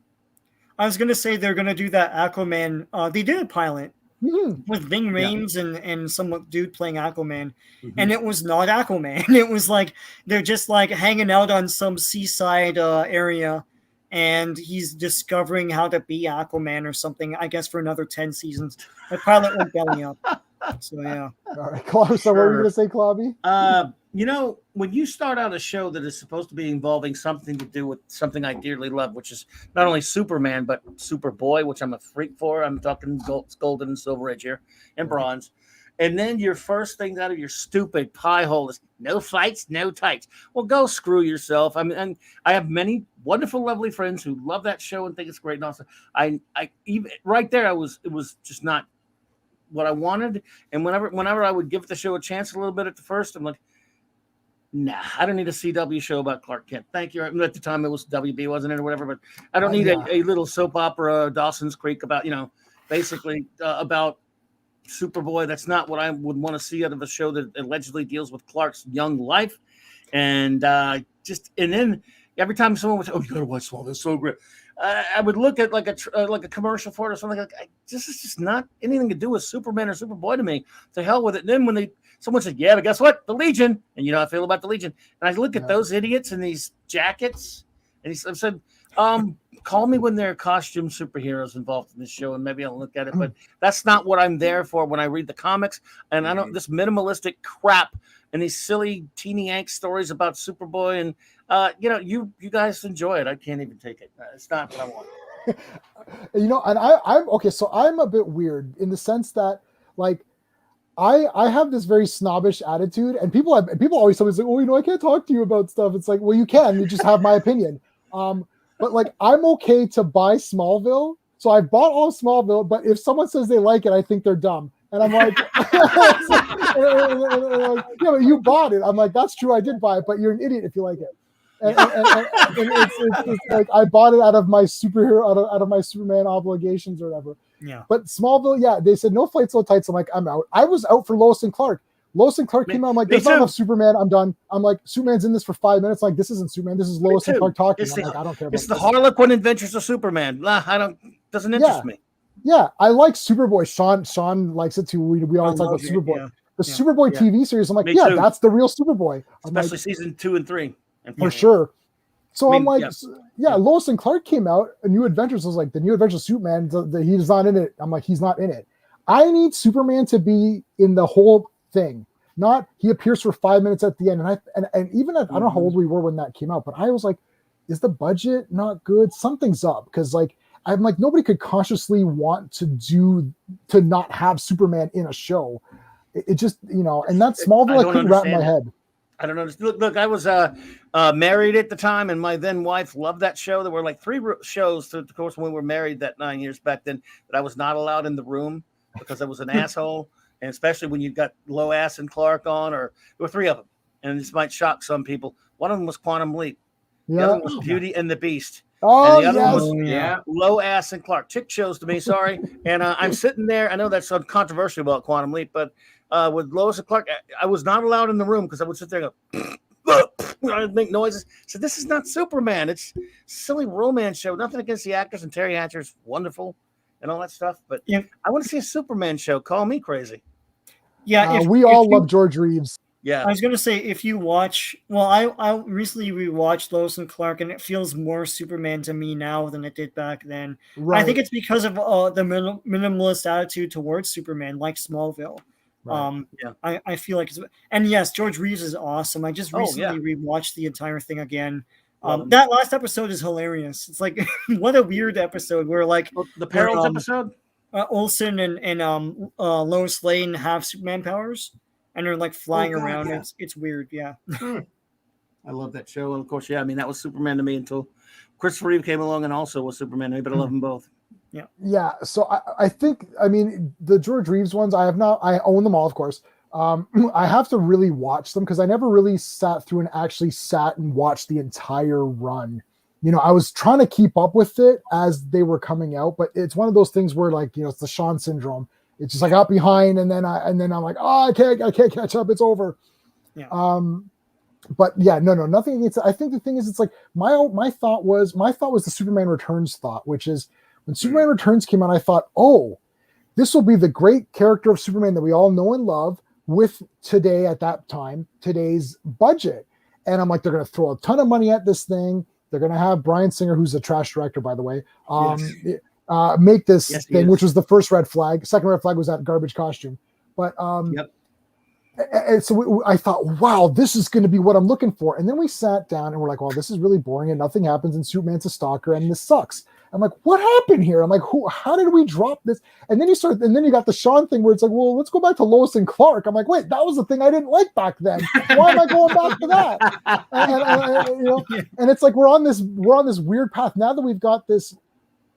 I was gonna say they're gonna do that Aquaman. They did a pilot with Ving Rhames and some dude playing Aquaman, and it was not Aquaman. It was like they're just like hanging out on some seaside area, and he's discovering how to be Aquaman or something. I guess for another 10 seasons. The pilot went belly up. So yeah. All right, Clobberin. So what were you gonna say, Clobby? You know, when you start out a show that is supposed to be involving something to do with something I dearly love, which is not only Superman, but Superboy, which I'm a freak for. I'm talking golden and silver age here and bronze. And then your first thing out of your stupid pie hole is no fights, no tights. Well, go screw yourself. I mean, and I have many wonderful, lovely friends who love that show and think it's great. And also, I even right there, it was just not what I wanted. And whenever I would give the show a chance a little bit at the first, I'm like, nah, I don't need a CW show about Clark Kent. Thank you. At the time, it was WB, wasn't it, or whatever. But I don't need a little soap opera, Dawson's Creek, about basically about Superboy. That's not what I would want to see out of a show that allegedly deals with Clark's young life. And then every time someone would say, "Oh, you gotta watch Smallville, it's so great," I would look at like a commercial for it or something. Like, this is just not anything to do with Superman or Superboy to me. To hell with it. And then when someone said, "Yeah, but guess what? The Legion," and you know how I feel about the Legion. And I look at those idiots in these jackets, and I said, "Call me when there are costume superheroes involved in this show, and maybe I'll look at it." But that's not what I'm there for when I read the comics. And I don't this minimalistic crap and these silly teeny yank stories about Superboy. And you guys enjoy it. I can't even take it. It's not what I want. And I'm okay. So I'm a bit weird in the sense that like. I have this very snobbish attitude, and people always tell me, like, "Oh, I can't talk to you about stuff." It's like, well, you can. You just have my opinion. But like, I'm okay to buy Smallville, so I bought all of Smallville. But if someone says they like it, I think they're dumb, and I'm like, yeah, but you bought it. I'm like, that's true, I did buy it, but you're an idiot if you like it. And it's like I bought it out of my superhero, out of my Superman obligations or whatever. Yeah. But Smallville, they said no flights, no tights. I'm like, I'm out. I was out for Lois and Clark. Lois and Clark came out. I'm like, there's not enough Superman. I'm done. I'm like, Superman's in this for 5 minutes. Like, this isn't Superman. This is Lois and Clark talking. I'm like, I don't care about it's the Harlequin Adventures of Superman. Doesn't interest me. Yeah, I like Superboy. Sean likes it too. We always talk about Superboy. Yeah. The Superboy TV series. I'm like, Me too. That's the real Superboy. Especially season 2 and 3. For sure. So I'm like, Lois and Clark came out, A New Adventures. I was like, the New Adventures of Superman, he's not in it. I'm like, he's not in it. I need Superman to be in the whole thing. Not he appears for 5 minutes at the end. And even at, I don't know how old we were when that came out, but I was like, is the budget not good? Something's up. Because like, I'm like, nobody could consciously want to not have Superman in a show. It just, and that Smallville, I couldn't wrap my head. I don't understand. Look, I was married at the time, and my then wife loved that show. There were like 3 shows through the course when we were married that 9 years back then that I was not allowed in the room because I was an asshole, and especially when you got Low Ass and Clark on, or there were 3 of them, and this might shock some people. One of them was Quantum Leap. The other one was Beauty and the Beast. Oh, and the other yes. one was Lois and Clark. Chick shows to me, sorry. And I'm sitting there. I know that's controversial about Quantum Leap, but with Lois and Clark, I was not allowed in the room because I would sit there and go, I'd make noises. So this is not Superman. It's a silly romance show. Nothing against the actors, and Terry Hatcher's wonderful and all that stuff. But I want to see a Superman show. Call me crazy. Yeah, we all love George Reeves. Yeah, I was gonna say if you watch, well, I recently rewatched Lois and Clark, and it feels more Superman to me now than it did back then. Right. I think it's because of the minimalist attitude towards Superman, like Smallville. Right. I feel like, and yes, George Reeves is awesome. I just recently rewatched the entire thing again. That last episode is hilarious. It's like what a weird episode where like the Perils episode. Olsen and Lois Lane have Superman powers. And they're like flying around. Yeah. It's weird. Yeah. I love that show. And of course, I mean, that was Superman to me until Christopher Reeve came along and also was Superman to me, but I love them both. Yeah. Yeah. So I think, I mean, the George Reeves ones, I own them all, of course. I have to really watch them because I never really sat through and actually sat and watched the entire run. You know, I was trying to keep up with it as they were coming out, but it's one of those things where like, it's the Sean syndrome. It's just like I got behind, and then I'm like, oh, I can't catch up. It's over. Yeah. But yeah, no, nothing against it. I think the thing is, it's like my thought was the Superman Returns thought, which is when Superman Returns came out, I thought, oh, this will be the great character of Superman that we all know and love with today's budget. And I'm like, they're going to throw a ton of money at this thing. They're going to have Bryan Singer, who's a trash director, by the way. Make this thing, which was the first red flag. Second red flag was that garbage costume. But and so I thought, wow, this is going to be what I'm looking for. And then we sat down and we're like, well, this is really boring and nothing happens and Superman's a stalker and this sucks. I'm like, what happened here? I'm like, how did we drop this? And then you got the Sean thing where it's like, well, let's go back to Lois and Clark. I'm like, wait, that was the thing I didn't like back then. Why am I going back to that? And it's like we're on this weird path now that we've got this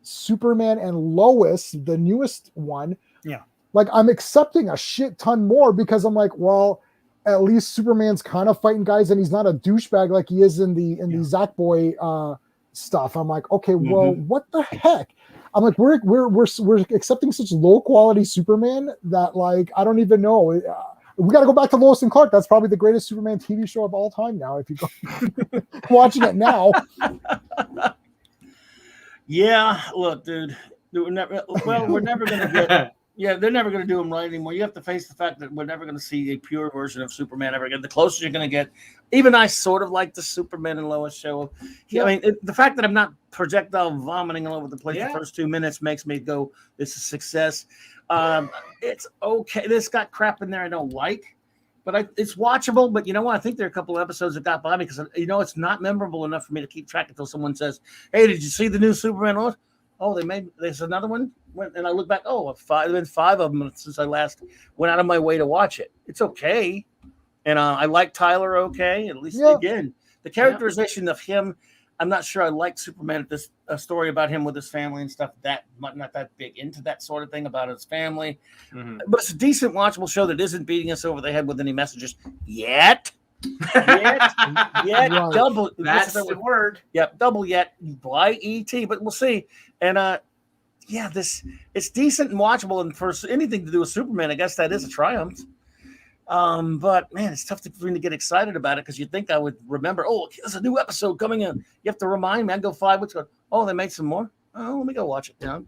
Superman and Lois, the newest one. Yeah. Like I'm accepting a shit ton more because I'm like, well, at least Superman's kind of fighting guys and he's not a douchebag like he is in the Zach Boy stuff. I'm like, okay, well, what the heck? I'm like, we're accepting such low quality Superman that like I don't even know. We got to go back to Lois and Clark. That's probably the greatest Superman TV show of all time now. If you go watching it now. Yeah, look, dude. We're never going to get. Yeah, they're never going to do them right anymore. You have to face the fact that we're never going to see a pure version of Superman ever again. The closest you're going to get, even I sort of like the Superman and Lois show. Yeah. I mean, the fact that I'm not projectile vomiting all over the place the first 2 minutes makes me go, "This is success." It's okay. This got crap in there I don't like, but it's watchable. But you know what? I think there are a couple of episodes that got by me because it's not memorable enough for me to keep track until someone says, "Hey, did you see the new Superman?" Lois? Oh, there's another one. And I look back, there's been 5 of them since I last went out of my way to watch it. It's okay. And I like Tyler okay. At least, again, the characterization of him, I'm not sure I like Superman at this story about him with his family and stuff. That not that big into that sort of thing about his family. Mm-hmm. But it's a decent, watchable show that isn't beating us over the head with any messages yet. Yet, double. That's the word. Yep, double yet by ET, but we'll see. And it's decent and watchable. And for anything to do with Superman, I guess that is a triumph. But man, it's tough for me to get excited about it because you'd think I would remember. Oh, there's a new episode coming in. You have to remind me. I go 5 weeks ago. Oh, they made some more. Oh, let me go watch it. Yeah,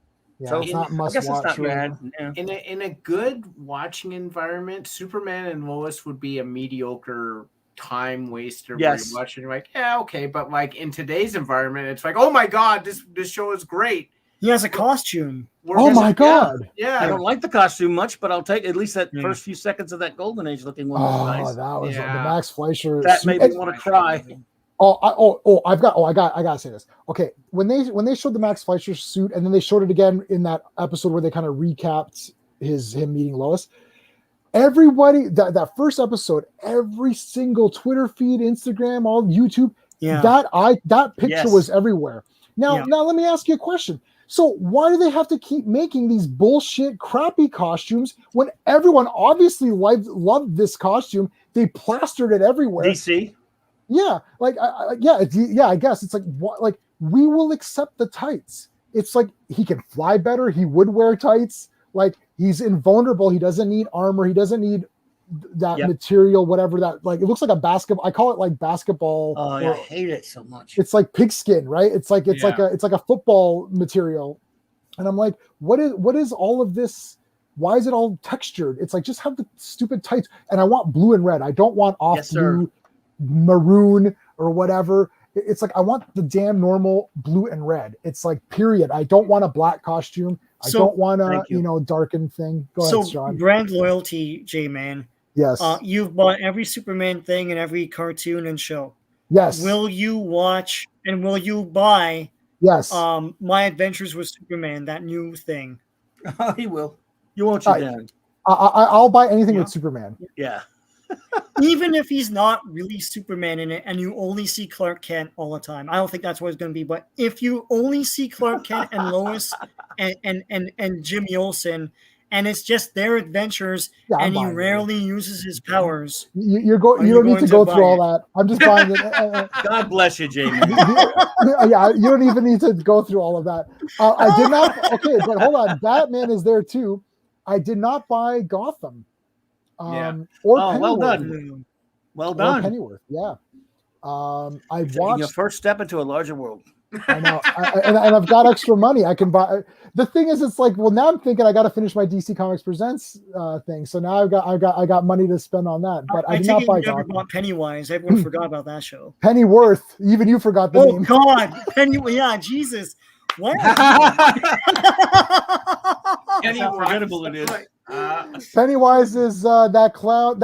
so it's not must watch. It's not bad. Yeah. In a good watching environment, Superman and Lois would be a mediocre time waster. Yes. Where you're watching, you're like, yeah, okay, but like in today's environment, it's like, oh my god, this show is great. He has a costume. Oh my god! Yeah, I don't like the costume much, but I'll take at least that first few seconds of that Golden Age looking one. Oh, that was the Max Fleischer. That made me want to cry. I gotta say this. Okay, when they showed the Max Fleischer suit, and then they showed it again in that episode where they kind of recapped him meeting Lois. Everybody, that first episode, every single Twitter feed, Instagram, all YouTube, that picture was everywhere. Now let me ask you a question. So why do they have to keep making these bullshit, crappy costumes when everyone obviously loved this costume? They plastered it everywhere. DC. Yeah, like I guess it's like what, like we will accept the tights. It's like he can fly better. He would wear tights. Like he's invulnerable. He doesn't need armor. He doesn't need that material, whatever that, like, it looks like a basketball. I call it like basketball. Oh, I hate it so much. It's like pigskin, right? It's like it's like a football material. And I'm like, what is all of this? Why is it all textured? It's like, just have the stupid tights. And I want blue and red. I don't want off blue, maroon, or whatever. It's like, I want the damn normal blue and red. It's like, period. I don't want a black costume. I don't want a darkened thing. Go ahead, Sean. Brand loyalty, J-Man. Yes. You've bought every Superman thing and every cartoon and show. Yes. Will you watch and will you buy? Yes. My Adventures with Superman, that new thing. He will. You won't you down. I'll buy anything with Superman. Yeah. Even if he's not really Superman in it and you only see Clark Kent all the time. I don't think that's what it's going to be. But if you only see Clark Kent and Lois and Jimmy Olsen, and it's just their adventures, and he rarely uses his powers. You don't need to go through all that. I'm just buying it. God bless you, Jamie. Yeah, you don't even need to go through all of that. I did not. Okay, but hold on. Batman is there too. I did not buy Gotham. Or Pennyworth. Well done. Well done. Or Pennyworth. Yeah. I taking watched your first step into a larger world. I know, and I've got extra money. I can buy. The thing is, it's like, well, now I'm thinking I got to finish my DC Comics Presents thing. So now I got money to spend on that. But I did not buy. Never bought Pennywise. Everyone forgot about that show. Pennyworth. Even you forgot the name. Oh God, Pennyworth. Yeah, Jesus. What? How forgettable it is. Pennywise is that clown.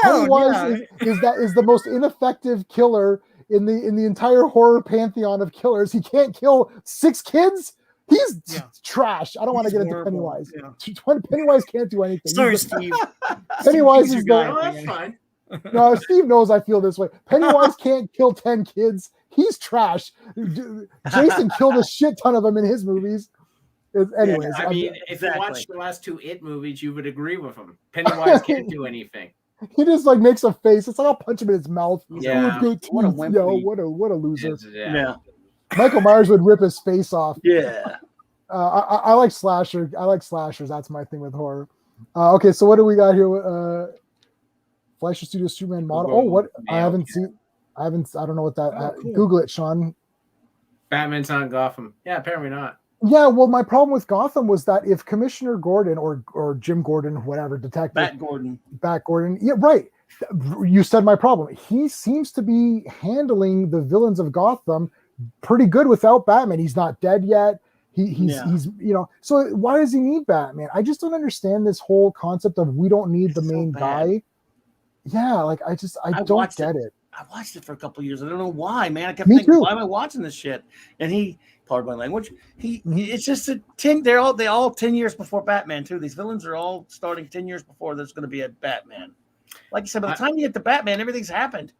Pennywise is the most ineffective killer in the entire horror pantheon of killers. He can't kill 6 kids. He's trash. I don't want to get into Pennywise. Yeah. Pennywise can't do anything. Sorry, Steve. Pennywise is the. Oh, that's fine. No, Steve knows I feel this way. Pennywise can't kill 10 kids. He's trash. Jason killed a shit ton of them in his movies. Anyways, I mean, if you watched the last 2 It movies, you would agree with him. Pennywise can't do anything. He just like makes a face. It's like, I'll punch him in his mouth. Yeah. What a wimpy. What a loser. Yeah. Michael Myers would rip his face off. Yeah. I like slasher. I like slashers. That's my thing with horror. Okay, so what do we got here? Fleischer Studios Superman model. Oh, what? I haven't seen. I don't know what that. Cool. Google it, Sean. Batman's not Gotham. Yeah, apparently not. Yeah, well, my problem with Gotham was that if Commissioner Gordon or Jim Gordon, whatever, detective, Bat Gordon, yeah, right. You said my problem. He seems to be handling the villains of Gotham pretty good without Batman. He's not dead yet. He's So why does he need Batman? I just don't understand this whole concept of we don't need the main guy. Yeah, like I don't get it. I watched it for a couple of years. I don't know why, man. I kept thinking, why am I watching this shit? And pardon my language. It's just they're all 10 years before Batman too. These villains are all starting 10 years before there's going to be a Batman. Like you said, by the time you get to Batman, everything's happened.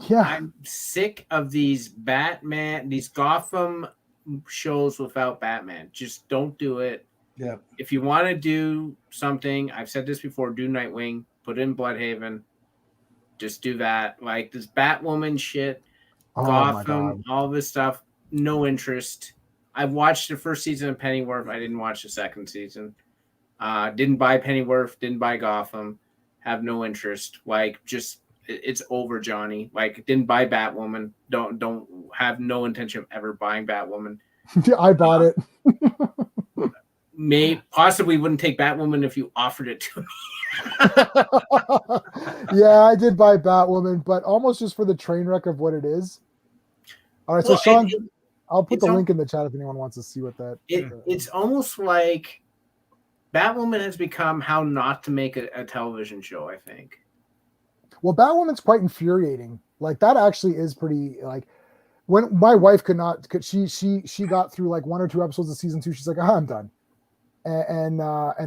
Yeah, I'm sick of these Gotham shows without Batman. Just don't do it. Yeah. If you want to do something, I've said this before, do Nightwing, put in Bloodhaven. Just do that. Like this Batwoman shit, Gotham, all this stuff. No interest. I watched the first season of Pennyworth. I didn't watch the second season. Didn't buy Pennyworth. Didn't buy Gotham. Have no interest. Like, just it's over, Johnny. Like, didn't buy Batwoman. Don't have no intention of ever buying Batwoman. I bought it. Possibly wouldn't take Batwoman if you offered it to me. Yeah, I did buy Batwoman, but almost just for the train wreck of what it is. All right, so Sean, I'll put the link in the chat if anyone wants to see what that. It's almost like Batwoman has become how not to make a television show, I think. Well, Batwoman's quite infuriating. Like that actually is pretty like when my wife she got through like 1 or 2 episodes of season 2. She's like, I'm done. And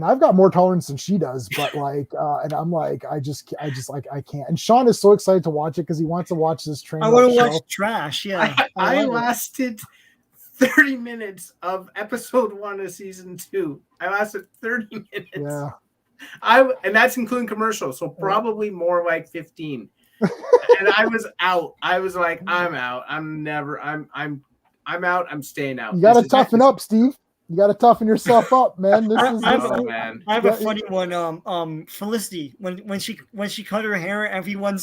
I've got more tolerance than she does, but like, and I'm like, I just like, I can't. And Sean is so excited to watch it because he wants to watch this train. I want to watch trash. Yeah. I lasted 30 minutes of episode 1 of season 2. I lasted 30 minutes. Yeah. And that's including commercials. So probably more like 15. And I was out. I was like, I'm out. I'm I'm out. I'm staying out. You got to toughen up, Steve. You got to toughen yourself up, man. This is man. I have a funny one. Felicity, when she cut her hair, everyone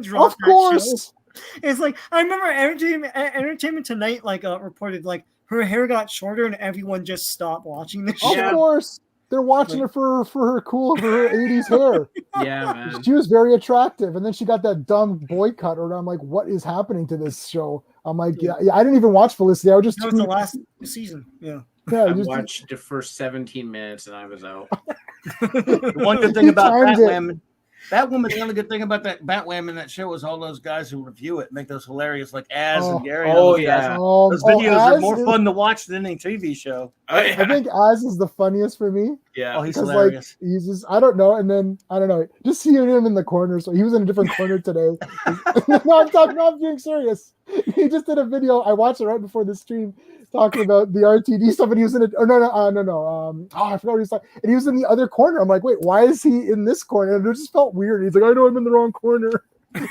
dropped. Of course. It's like I remember Entertainment Tonight reported like her hair got shorter and everyone just stopped watching the show. Of course. They're watching her for her 80s hair. Yeah, man. She was very attractive. And then she got that dumb boy cut, and I'm like, what is happening to this show? I'm like, yeah, I didn't even watch Felicity. I was just that was the last season. Yeah. I watched the first 17 minutes and I was out. The one good thing about Batwoman, the only good thing about that Batwoman, that show, was all those guys who review it, make those hilarious, like Az and Gary. Those videos are more fun to watch than any TV show. I think Az is the funniest for me. Yeah. Oh, he's hilarious. Like, he's just, I don't know. And then, I don't know, just seeing him in the corner. So he was in a different corner today. No, I'm being serious. He just did a video. I watched it right before the stream talking about the RTD stuff. And he was in it. No. I forgot what he was talking. And he was in the other corner. I'm like, wait, why is he in this corner? And it just felt weird. He's like, I know I'm in the wrong corner. I'm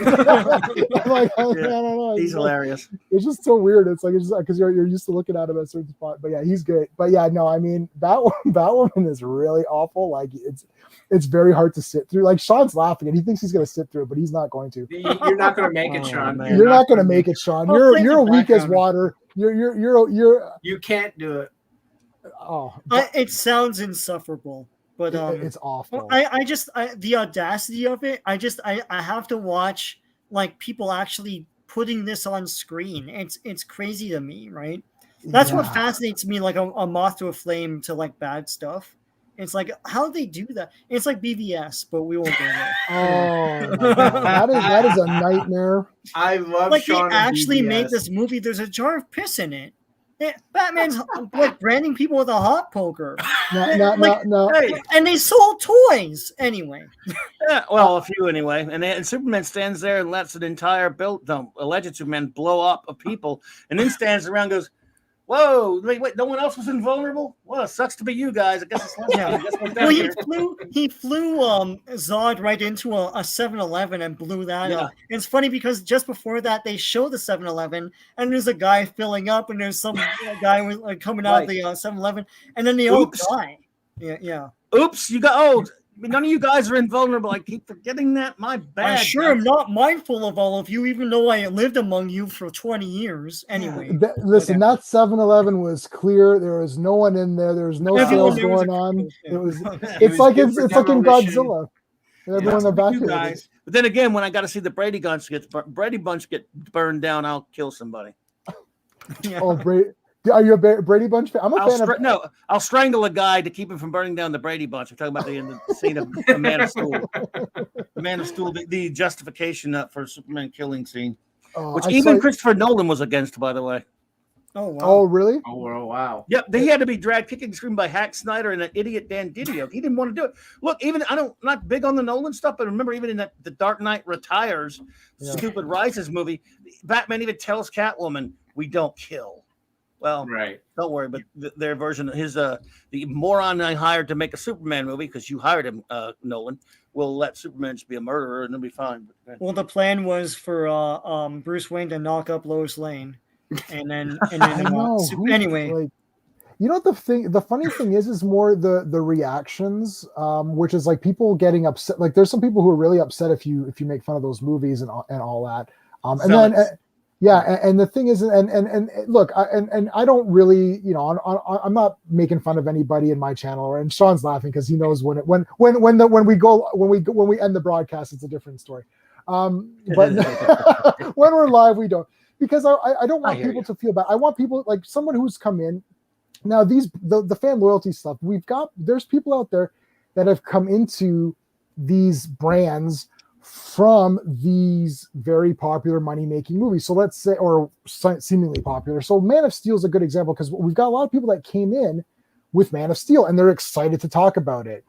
like, I don't know. He's hilarious. It's just so weird. It's like, it's because you're used to looking at him at a certain spot. But yeah, he's great. But yeah, no, I mean, Batwoman is really awful. Like it's very hard to sit through. Like Sean's laughing and he thinks he's going to sit through it, but he's not going to. You're not going to make it, Sean. You're not going to make it, Sean. You're weak as water. You can't do it. Oh, it sounds insufferable. But it's awful. I just the audacity of it. I have to watch like people actually putting this on screen. It's crazy to me, right? That's what fascinates me, like a moth to a flame to like bad stuff. It's like how they do that. It's like BVS, but we won't go there. Oh, that is a nightmare. I love like Sean they actually BVS. made this movie. There's a jar of piss in it. Batman's like branding people with a hot poker. No. Hey. And they sold toys anyway. Yeah, well, a few anyway. And Superman stands there and lets an entire alleged Superman blow up of people, and then stands around and goes, whoa, wait, no one else was invulnerable? Well, it sucks to be you guys. I guess it's well, he flew Zod right into a 7-Eleven and blew that up. And it's funny because just before that, they show the 7-Eleven and there's a guy filling up and there's some guy coming out of the 7-Eleven and then they all die. Yeah. Oops, you got none of you guys are invulnerable. I keep forgetting that. My bad. I'm not mindful of all of you, even though I lived among you for 20 years. Anyway. Listen, that 7-Eleven was clear. There was no one in there. There was no sales going on. It's like in Godzilla. Everyone evacuated. But then again, when I got to see the Brady Bunch get burned down, I'll kill somebody. Yeah. Oh, Brady. Are you a Brady Bunch fan? I'm a fan of. No, I'll strangle a guy to keep him from burning down the Brady Bunch. I'm talking about the scene of the Man of Steel. The Man of Steel, the justification for Superman killing scene, which even Christopher Nolan was against, by the way. Oh, wow. Oh, really? Oh, wow. Yep, he had to be dragged kicking and screaming by Hack Snyder and that idiot Dan Didio. He didn't want to do it. Look, even not big on the Nolan stuff, but remember even in the Dark Knight Retires, stupid Rises movie, Batman even tells Catwoman, "We don't kill." Well, right. Don't worry, but their version, the moron I hired to make a Superman movie, because you hired him, Nolan, will let Superman just be a murderer and it'll be fine. Well, the plan was for Bruce Wayne to knock up Lois Lane, and then anyway. Like, you know the funny thing is more the reactions, which is like people getting upset. Like there's some people who are really upset if you make fun of those movies and all that. And the thing is, and look, I don't really, I'm not making fun of anybody in my channel, and Sean's laughing because he knows when we end the broadcast, it's a different story. But when we're live, we don't, because I don't want people to feel bad. I want people, like someone who's come in now. The fan loyalty stuff there's people out there that have come into these brands from these very popular money-making movies. So let's say, or seemingly popular. So Man of Steel is a good example because we've got a lot of people that came in with Man of Steel and they're excited to talk about it.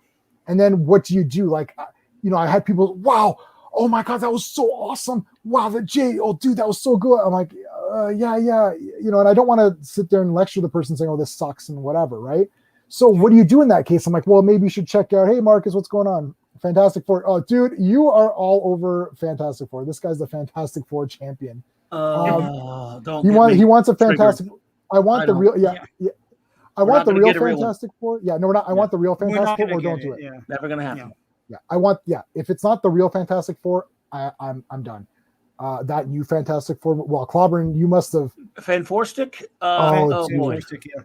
And then what do you do? Like, I had people, wow, oh my God, that was so awesome. Wow, dude, that was so good. I'm like, yeah. And I don't want to sit there and lecture the person saying, oh, this sucks and whatever, right? So what do you do in that case? I'm like, well, maybe you should check out, hey, Marcus, what's going on? Fantastic Four. Oh, dude, you are all over Fantastic Four. This guy's the Fantastic Four champion. Don't He wants a Fantastic. I want the real. Yeah. I want the real get a real Fantastic Four. Yeah, no, we're not. I want the real We're not Fantastic Four. gonna Or don't get do it. it. Yeah. Never gonna happen. Yeah, I want. Yeah, if it's not the real Fantastic Four, I'm done. That new Fantastic Four. Well, Clobberin, you must have. Fanforstic? Oh, boy. Fantastic, yeah.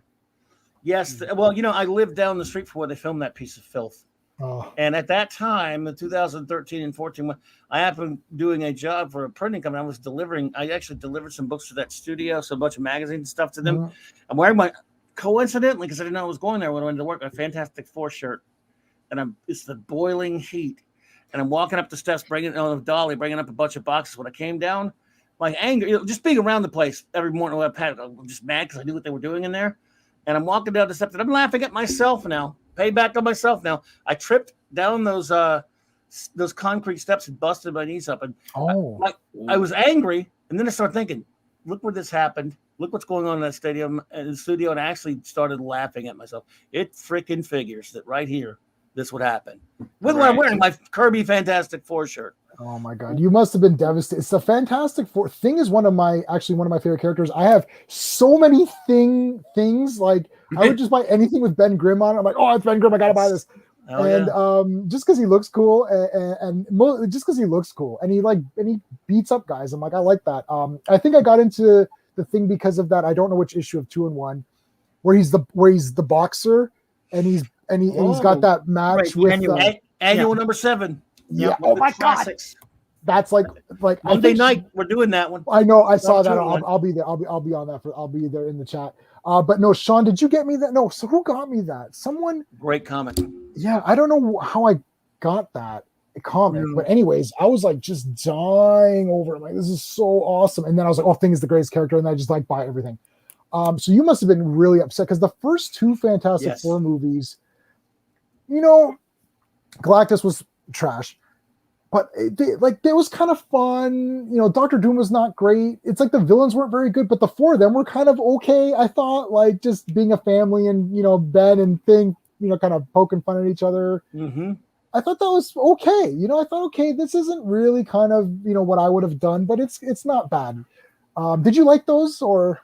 Yes. Well, I lived down the street from where they filmed that piece of filth. Oh, And at that time, in 2013 and 14, when I happened doing a job for a printing company, I actually delivered some books to that studio, so a bunch of magazines and stuff to them. mhm. I'm wearing coincidentally, because I didn't know I was going there when I went to work, a Fantastic Four shirt. And it's the boiling heat. And I'm walking up the steps, bringing up a bunch of boxes. When I came down, my anger, just being around the place every morning, I'm just mad because I knew what they were doing in there. And I'm walking down the steps, and I'm laughing at myself now. Payback on myself now. I tripped down those concrete steps and busted my knees up. And I was angry, and then I started thinking, look where this happened. Look what's going on in that studio. And I actually started laughing at myself. It freaking figures that right here, this would happen. With what I'm wearing, my Kirby Fantastic Four shirt. Oh my God, you must have been devastated. It's the Fantastic Four. Thing is one of my favorite characters. I have so many things. Like I would just buy anything with Ben Grimm on it. I'm like, oh, it's Ben Grimm. I gotta buy this. Just because he looks cool, and just because he looks cool, and he beats up guys. I'm like, I like that. I think I got into the thing because of that. I don't know which issue of 2-in-1, where he's the boxer, and he's got that match with annual number 7. Yeah. Oh my classics. God. That's like Monday night. We're doing that one. I know. I saw that. I'll be there. I'll be on that. I'll be there in the chat. But no, Sean, did you get me that? No. So who got me that? Someone. Great comic. Yeah, I don't know how I got that comic, but anyways, I was like just dying over it. Like, this is so awesome. And then I was like, oh, Thing is the greatest character, and I just like buy everything. So you must have been really upset because the first 2 Fantastic Four movies, Galactus was trash. But it was kind of fun. Doctor Doom was not great. It's like the villains weren't very good, but the 4 of them were kind of okay. I thought, like, just being a family, and Ben and Thing, kind of poking fun at each other. Mm-hmm. I thought that was okay. I thought, okay, this isn't really kind of what I would have done, but it's not bad. Did you like those, or?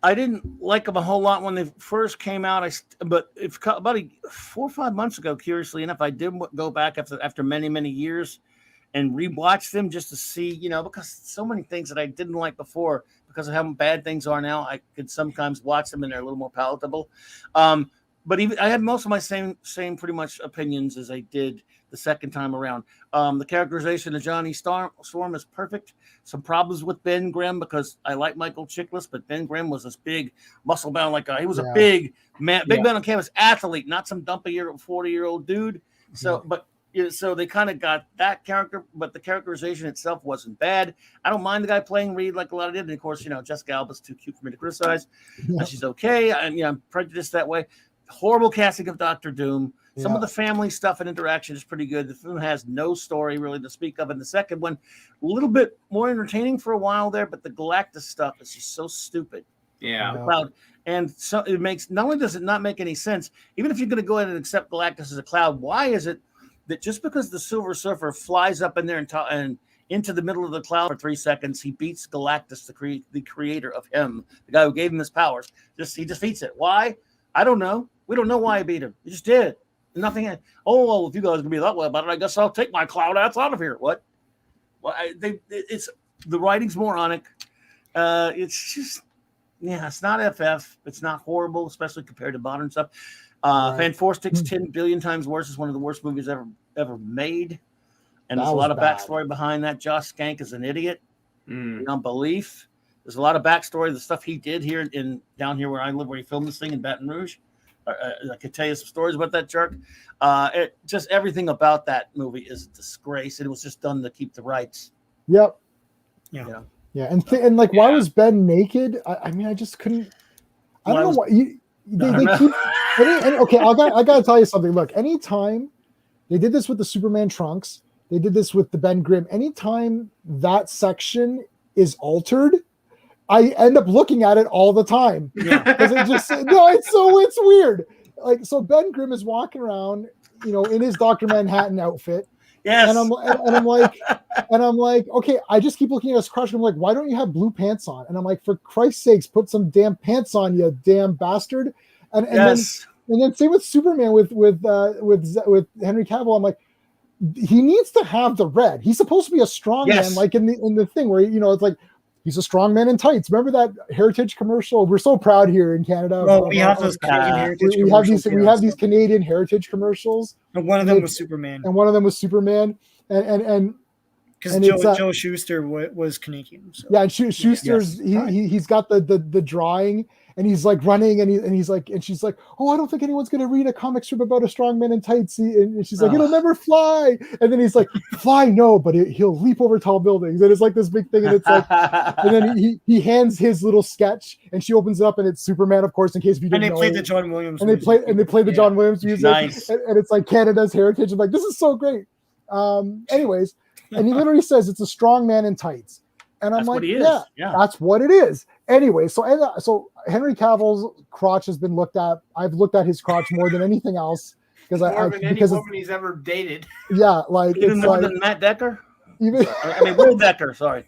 I didn't like them a whole lot when they first came out. But about 4 or 5 months ago, curiously enough, I did go back after many, many years and rewatch them just to see, because so many things that I didn't like before, because of how bad things are now, I could sometimes watch them and they're a little more palatable. But even I had most of my same pretty much opinions as I did the second time around. The characterization of Johnny Storm is perfect. Some problems with Ben Grimm because I like Michael Chiklis, but Ben Grimm was this big muscle bound, he was a big man on canvas athlete, not some dumpy 40-year-old dude. So, so they kind of got that character, but the characterization itself wasn't bad. I don't mind the guy playing Reed like a lot of did. And of course, Jessica Alba's too cute for me to criticize. She's okay. I'm prejudiced that way. Horrible casting of Dr. Doom. Some of the family stuff and interaction is pretty good. The film has no story really to speak of. And the second one, a little bit more entertaining for a while there, but the Galactus stuff is just so stupid. Yeah. The cloud. And so it makes, not only does it not make any sense, even if you're going to go ahead and accept Galactus as a cloud, why is it that just because the Silver Surfer flies up in there and into the middle of the cloud for 3 seconds, he beats Galactus, the creator of him, the guy who gave him his powers. He defeats it. Why? I don't know. We don't know why he beat him. He just did. Nothing. Oh, well, if you guys can be that way about it, I guess I'll take my cloud ass out of here. What? Well, it's the writing's moronic. It's just, it's not FF. It's not horrible, especially compared to modern stuff. Fanforstic's 10 billion times worse. Is one of the worst movies ever made. And there's a lot of backstory behind that. Josh Skank is an idiot. Beyond belief. There's a lot of backstory. The stuff he did here down here where I live, where he filmed this thing in Baton Rouge. I could tell you some stories about that jerk. Just everything about that movie is a disgrace. It was just done to keep the rights. Yep. Yeah. Yeah. And why was Ben naked? I mean, I just couldn't. I don't know why they keep. Okay, I gotta tell you something. Look, anytime they did this with the Superman trunks, they did this with the Ben Grimm. Anytime that section is altered, I end up looking at it all the time. Yeah, because it's weird. So Ben Grimm is walking around, in his Dr. Manhattan outfit. Yes. And I'm like, okay, I just keep looking at his crotch. And I'm like, why don't you have blue pants on? And I'm like, for Christ's sakes, put some damn pants on, you damn bastard. And Yes. then same with Superman with Henry Cavill. I'm like, he needs to have the red. He's supposed to be a strong Yes. man, like in the thing where it's like he's a strong man in tights. Remember that Heritage commercial? We're so proud here in Canada. Well, we have those Canadian Heritage commercials. We have these Canadian Heritage commercials. And one of them was Superman. And because Joe Shuster was Canadian. So. Yeah, and Schuster's he's got the drawing, and he's like running, and she's like, oh, I don't think anyone's gonna read a comic strip about a strong man in tights. And she's like, it'll never fly. And then he's like, fly, no, but he'll leap over tall buildings. And it's like this big thing, and it's like, and then he hands his little sketch, and she opens it up, and it's Superman, of course, in case you didn't know. And they played the John Williams. And they play the John Williams music. Nice. And it's like Canada's heritage. I'm like, this is so great. Anyways. And he literally says it's a strong man in tights. And I'm like, yeah, that's what it is. Anyway, so Henry Cavill's crotch has been looked at. I've looked at his crotch more than anything else because any woman he's ever dated. Yeah, like even more than Matt Decker. Will Decker. Sorry.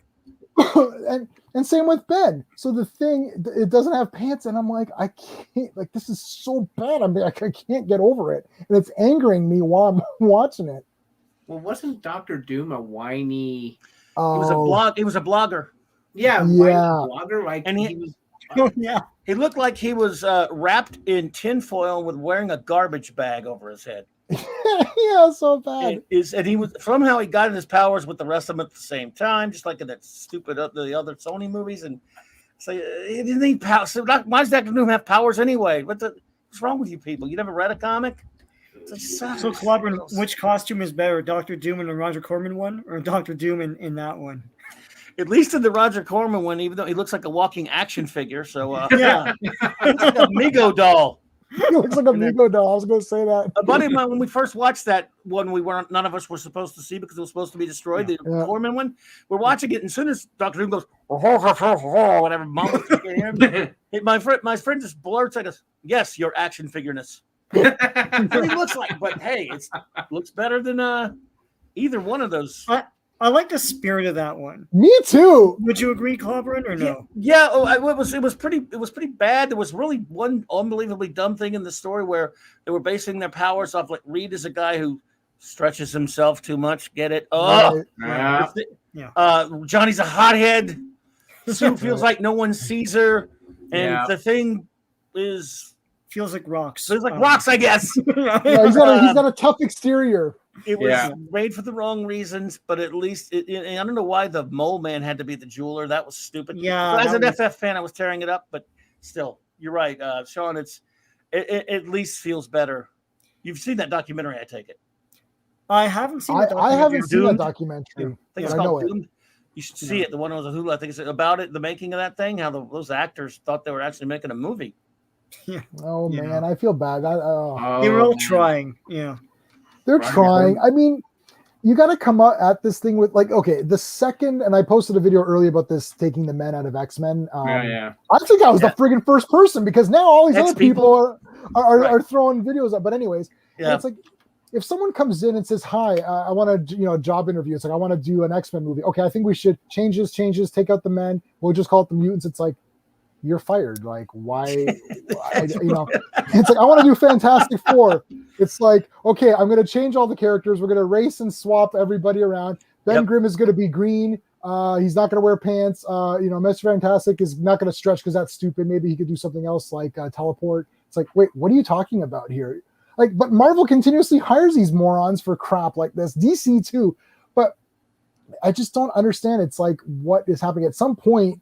and same with Ben. So the thing, it doesn't have pants, and I'm like, I can't. Like, this is so bad. I can't get over it, and it's angering me while I'm watching it. Well, wasn't Dr. Doom a whiny? He was a blogger. Yeah, whiny blogger. Like, and he looked like he was wrapped in tinfoil with wearing a garbage bag over his head. Yeah, so bad. And he was somehow he got his powers with the rest of them at the same time, just like in that stupid the other Sony movies. And so he didn't need powers. So why does Dr. Doom have powers anyway? What's wrong with you people? You never read a comic? So, Clobberin, which costume is better, Dr. Doom in the Roger Corman one, or Dr. Doom in that one? At least in the Roger Corman one, even though he looks like a walking action figure. So, yeah, it's like a Mego doll. He looks like a Mego doll. I was going to say that. A buddy of mine, when we first watched that one, none of us were supposed to see because it was supposed to be destroyed. The Corman one, we're watching it, and as soon as Dr. Doom goes, whatever, mom, my friend just blurts at us, "Yes, your action figureness." That's what he looks like, but hey, it looks better than either one of those. I like the spirit of that one. Me too. Would you agree, Clobberin, or no? Yeah. It was pretty bad. There was really one unbelievably dumb thing in the story where they were basing their powers off like Reed is a guy who stretches himself too much. Get it? Oh, Johnny's a hothead. Sue feels like no one sees her, and the thing feels like rocks. Feels like rocks, I guess. He's got a tough exterior. It was made for the wrong reasons, but at least I don't know why the mole man had to be the jeweler. That was stupid. Yeah. As an FF fan, I was tearing it up, but still, you're right, Sean. It at least feels better. You've seen that documentary, I take it. I haven't seen it. I haven't seen that documentary. I think it's called Doomed. You should see it. The one on Hulu. I think it's about it, the making of that thing. How those actors thought they were actually making a movie. Yeah. Oh man, I feel bad. They were all trying. Yeah. They're trying. I mean, you got to come up at this thing with like, okay, the second, and I posted a video earlier about this taking the men out of X-Men. I think I was the friggin' first person because now all these other people are throwing videos up. But anyways, it's like if someone comes in and says, "Hi, I want to a job interview." It's like I want to do an X-Men movie. Okay, I think we should changes, take out the men. We'll just call it the mutants. It's like, you're fired. Like, why? It's like, I want to do Fantastic Four. It's like, okay, I'm going to change all the characters. We're going to race and swap everybody around. Ben Grimm is going to be green. He's not going to wear pants. Mr. Fantastic is not going to stretch because that's stupid. Maybe he could do something else like teleport. It's like, wait, what are you talking about here? Like, but Marvel continuously hires these morons for crap like this. DC too. But I just don't understand. It's like, what is happening? At some point,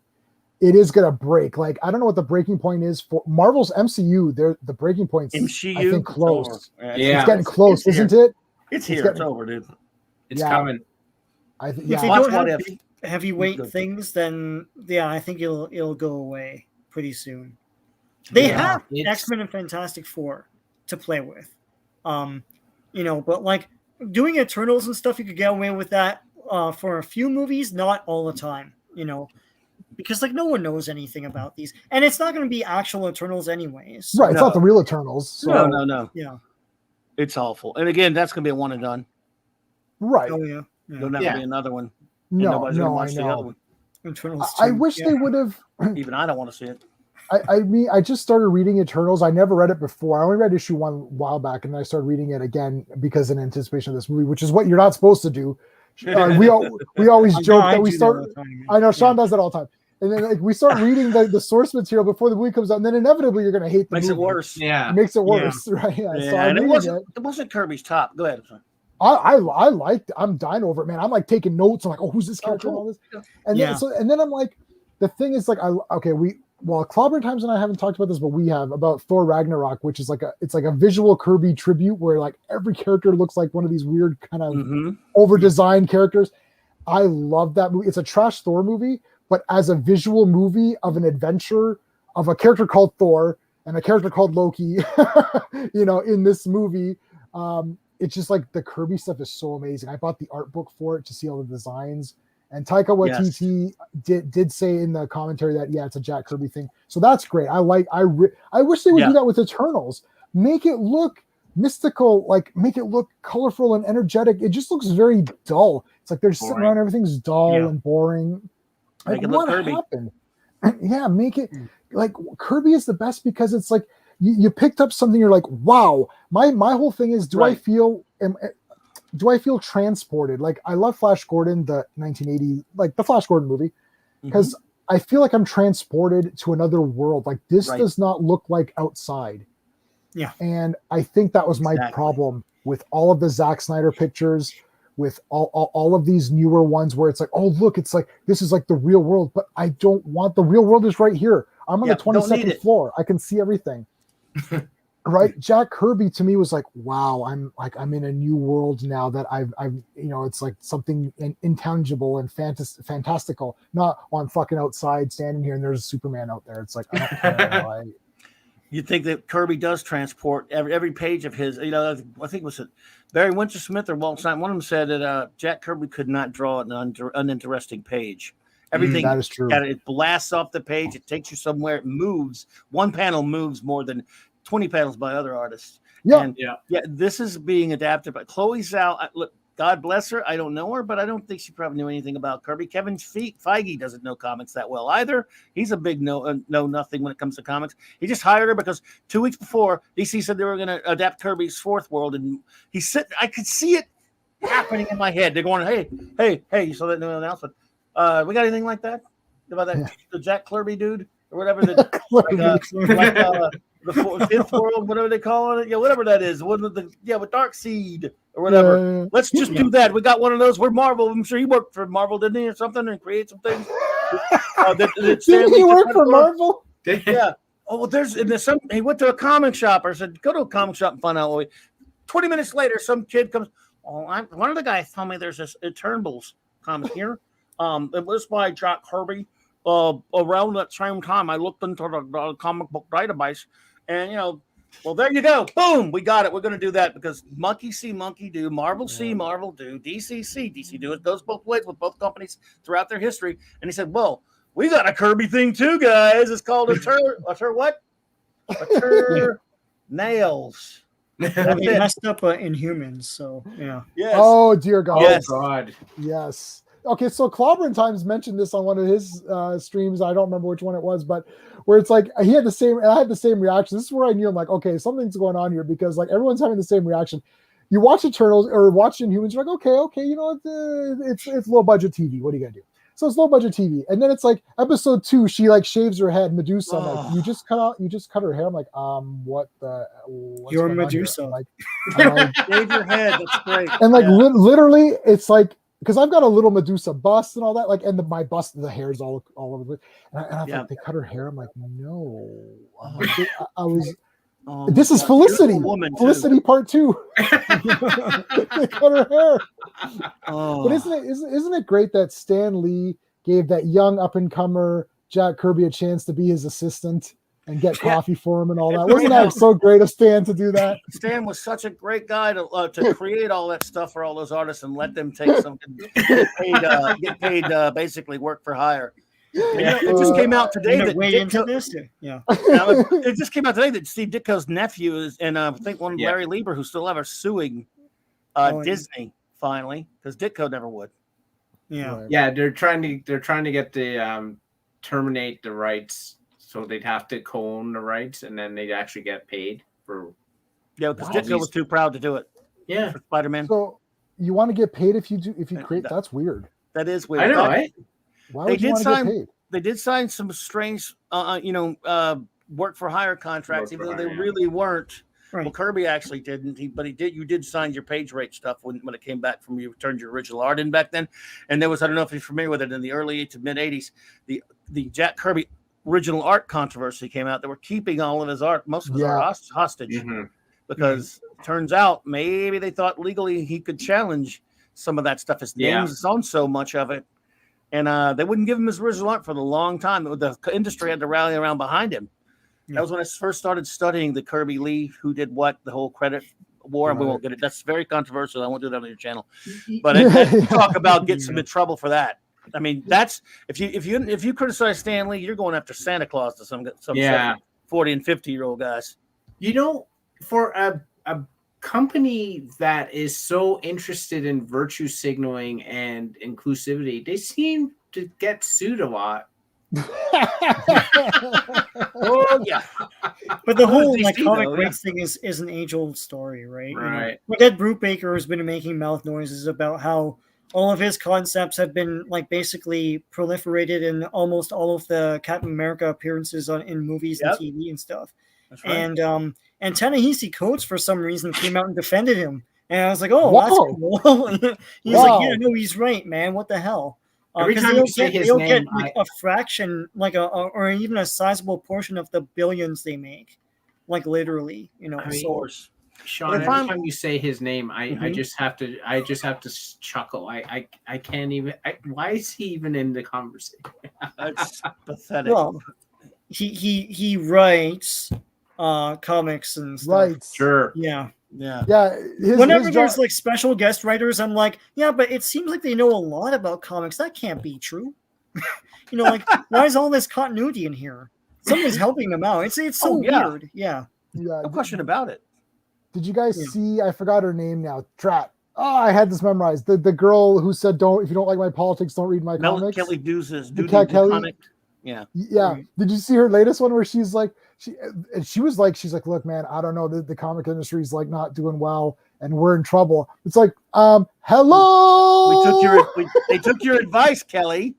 it is going to break. Like, I don't know what the breaking point is for Marvel's MCU. The breaking point's, MCU, I think, close. It's getting close, isn't it? It's here. It's over, dude. It's coming. If they don't have heavyweight things, then I think it'll go away pretty soon. They have X-Men and Fantastic Four to play with, but like doing Eternals and stuff, you could get away with that for a few movies, not all the time, because like no one knows anything about these, and it's not going to be actual Eternals anyways. Right, it's not the real Eternals. So. No. Yeah, it's awful. And again, that's going to be a one and done. Right. Oh yeah. There'll never be another one. And No, nobody's gonna no, I watch the other know. one. I wish they would have. Even I don't want to see it. I mean, I just started reading Eternals. I never read it before. I only read issue 1 a while back, and then I started reading it again because in anticipation of this movie, which is what you're not supposed to do. We always joke that we start. I know Sean does that all the time, and then like we start reading the source material before the movie comes out, and then inevitably you're going to hate the movie. Makes it worse. Yeah, it makes it worse, right? Yeah. So and it wasn't Kirby's top. Go ahead. I liked. I'm dying over it, man. I'm like taking notes. I'm like, oh, who's this character and all this, and then I'm like, the thing is like, Clobberin Times and I haven't talked about this, but we have about Thor Ragnarok, which is it's like a visual Kirby tribute where like every character looks like one of these weird kind of over-designed characters. I love that movie. It's a trash Thor movie, but as a visual movie of an adventure of a character called Thor and a character called Loki, in this movie, it's just like the Kirby stuff is so amazing. I bought the art book for it to see all the designs. And Taika Waititi did say in the commentary that it's a Jack Kirby thing, so that's great. I wish they would do that with Eternals. Make it look mystical, like make it look colorful and energetic. It just looks very dull. It's like they're sitting around, everything's dull and boring. Like what happened? Make it like Kirby is the best because it's like you picked up something. You're like, wow. My whole thing is, do I feel transported? Like I love Flash Gordon, the 1980, like the Flash Gordon movie, because I feel like I'm transported to another world. Like this does not look like outside. Yeah. And I think that was my problem with all of the Zack Snyder pictures, with all of these newer ones where it's like, oh, look, it's like, this is like the real world, but I don't want the real world is right here. I'm on the 22nd floor. I can see everything. Right, Jack Kirby to me was like, wow, I'm in a new world now that I've it's like something intangible and fantastical. Not I'm fucking outside standing here and there's a Superman out there. It's like I don't care. You think that Kirby does transport every page of his? I think it was Barry Wintersmith or Walt Simon. One of them said that Jack Kirby could not draw an uninteresting page. Everything that is true. It blasts off the page. It takes you somewhere. It moves. One panel moves more than 20 panels by other artists. This is being adapted by Chloe Zhao. Look, God bless her. I don't know her, but I don't think she probably knew anything about Kirby. Kevin Feige doesn't know comics that well either. He's a big know nothing when it comes to comics. He just hired her because 2 weeks before DC said they were going to adapt Kirby's Fourth World, and I could see it happening in my head. They're going, hey, you saw that new announcement? We got anything like that about that the Jack Kirby dude or whatever? The Fifth World, whatever they call it, whatever that is, with Darkseid or whatever. Let's just do that. We got one of those. We're Marvel. I'm sure he worked for Marvel, didn't he, or something, and create some things. Did he work for Marvel? Yeah. Oh, well, he went to a comic shop or said, go to a comic shop and find out. 20 minutes later, some kid comes. Oh, one of the guys told me there's this Eternals comic here. It was by Jack Kirby. Around that same time, I looked into the comic book database, and well, there you go. Boom, we got it. We're going to do that because monkey see, monkey do. Marvel see, Marvel do. DC see, DC do. It goes both ways with both companies throughout their history. And he said, well, we got a Kirby thing too, guys. It's called Nails. They messed up Inhumans, so yeah. Yes. Oh dear God. Yes. Oh God. Yes. Okay, so Clobberin Times mentioned this on one of his streams. I don't remember which one it was, but where it's like he had the same, and I had the same reaction. This is where I knew I'm like, okay, something's going on here because like everyone's having the same reaction. You watch Eternals or watch Inhumans, you're like, okay, it's low budget TV. What are you gonna do? So it's low budget TV, and then it's like episode 2, she like shaves her head, Medusa. I'm like, you just cut her hair. I'm like, what the? You're Medusa. I'm like, shave your head. That's great. And like literally, it's like. Because I've got a little Medusa bust and all that, like, and my bust, the hair's all over the place. And I thought they cut her hair. I'm like, no. I was. This is Felicity. Felicity Part 2. They cut her hair. But isn't it great that Stan Lee gave that young up and comer Jack Kirby a chance to be his assistant and get coffee for him and all that? Wasn't that so great of Stan to do that? Stan was such a great guy to create all that stuff for all those artists and let them take something, get paid, basically work for hire. It just came out today that it just came out today that Steve Ditko's nephew is, and I think one Larry Lieber, who still ever suing Disney finally, because Ditko never would. Yeah. Right. Yeah, they're trying to get the terminate the rights, so they'd have to co-own the rights, and then they'd actually get paid for. Yeah, because Wow. Ditko was too proud to do it. Yeah, For Spider-Man. So you want to get paid if you create? That's weird. That is weird. I know, right? Why They would you did want to get sign- paid? They did sign some strange, work for hire contracts, Work even for though they hire, yeah. really weren't. Right. Well, Kirby actually didn't, but he did. You did sign your page rate stuff when it came back from you turned your original art in back then. And there was, I don't know if you're familiar with it, in the early to mid '80s, the Jack Kirby original art controversy came out. They were keeping all of his art, most of his art hostage, Mhm. because it turns out maybe they thought legally he could challenge some of that stuff. His name is on so much of it. And they wouldn't give him his original art for a long time. The industry had to rally around behind him. That was when I first started studying the Kirby Lee, who did what, the whole credit war, and we won't get it. That's very controversial. I won't do that on your channel. But talk about getting some in trouble for that. I mean, that's if you criticize Stan Lee, you're going after Santa Claus to some 40 and 50-year-old guys. You know, for a company that is so interested in virtue signaling and inclusivity, they seem to get sued a lot. Oh yeah, But the whole DC, like comic though, rights thing is an age-old story, right? Right. Like Ed Brubaker has been making mouth noises about how all of his concepts have been like basically proliferated in almost all of the Captain America appearances in movies and TV and stuff. that's right. And Ta-Nehisi Coates for some reason came out and defended him, and I was like, oh, that's cool. He's like, yeah, no, he's right, man. What the hell? Every time you say his they'll name, get like a fraction, like or even a sizable portion of the billions they make, like literally, I mean, so Sean, every time you say his name, I just have to chuckle. I can't even. Why is he even in the conversation? That's pathetic. well, he writes comics and stuff. Right. Sure. Yeah. Yeah. Whenever there's like special guest writers, I'm like, yeah, but it seems like they know a lot about comics. That can't be true. Like why is all this continuity in here? Someone's helping them out. It's so weird. Yeah. Yeah. No question about it. Did you guys see? I forgot her name now. Trat. Oh, I had this memorized. The girl who said, "Don't if you don't like my politics, don't read my comics." Kelly Deuce's Kelly. Yeah. Yeah. Did you see her latest one where she's like, she's like, look, man, I don't know. The comic industry is like not doing well, and we're in trouble. It's like, hello. They took your advice, Kelly.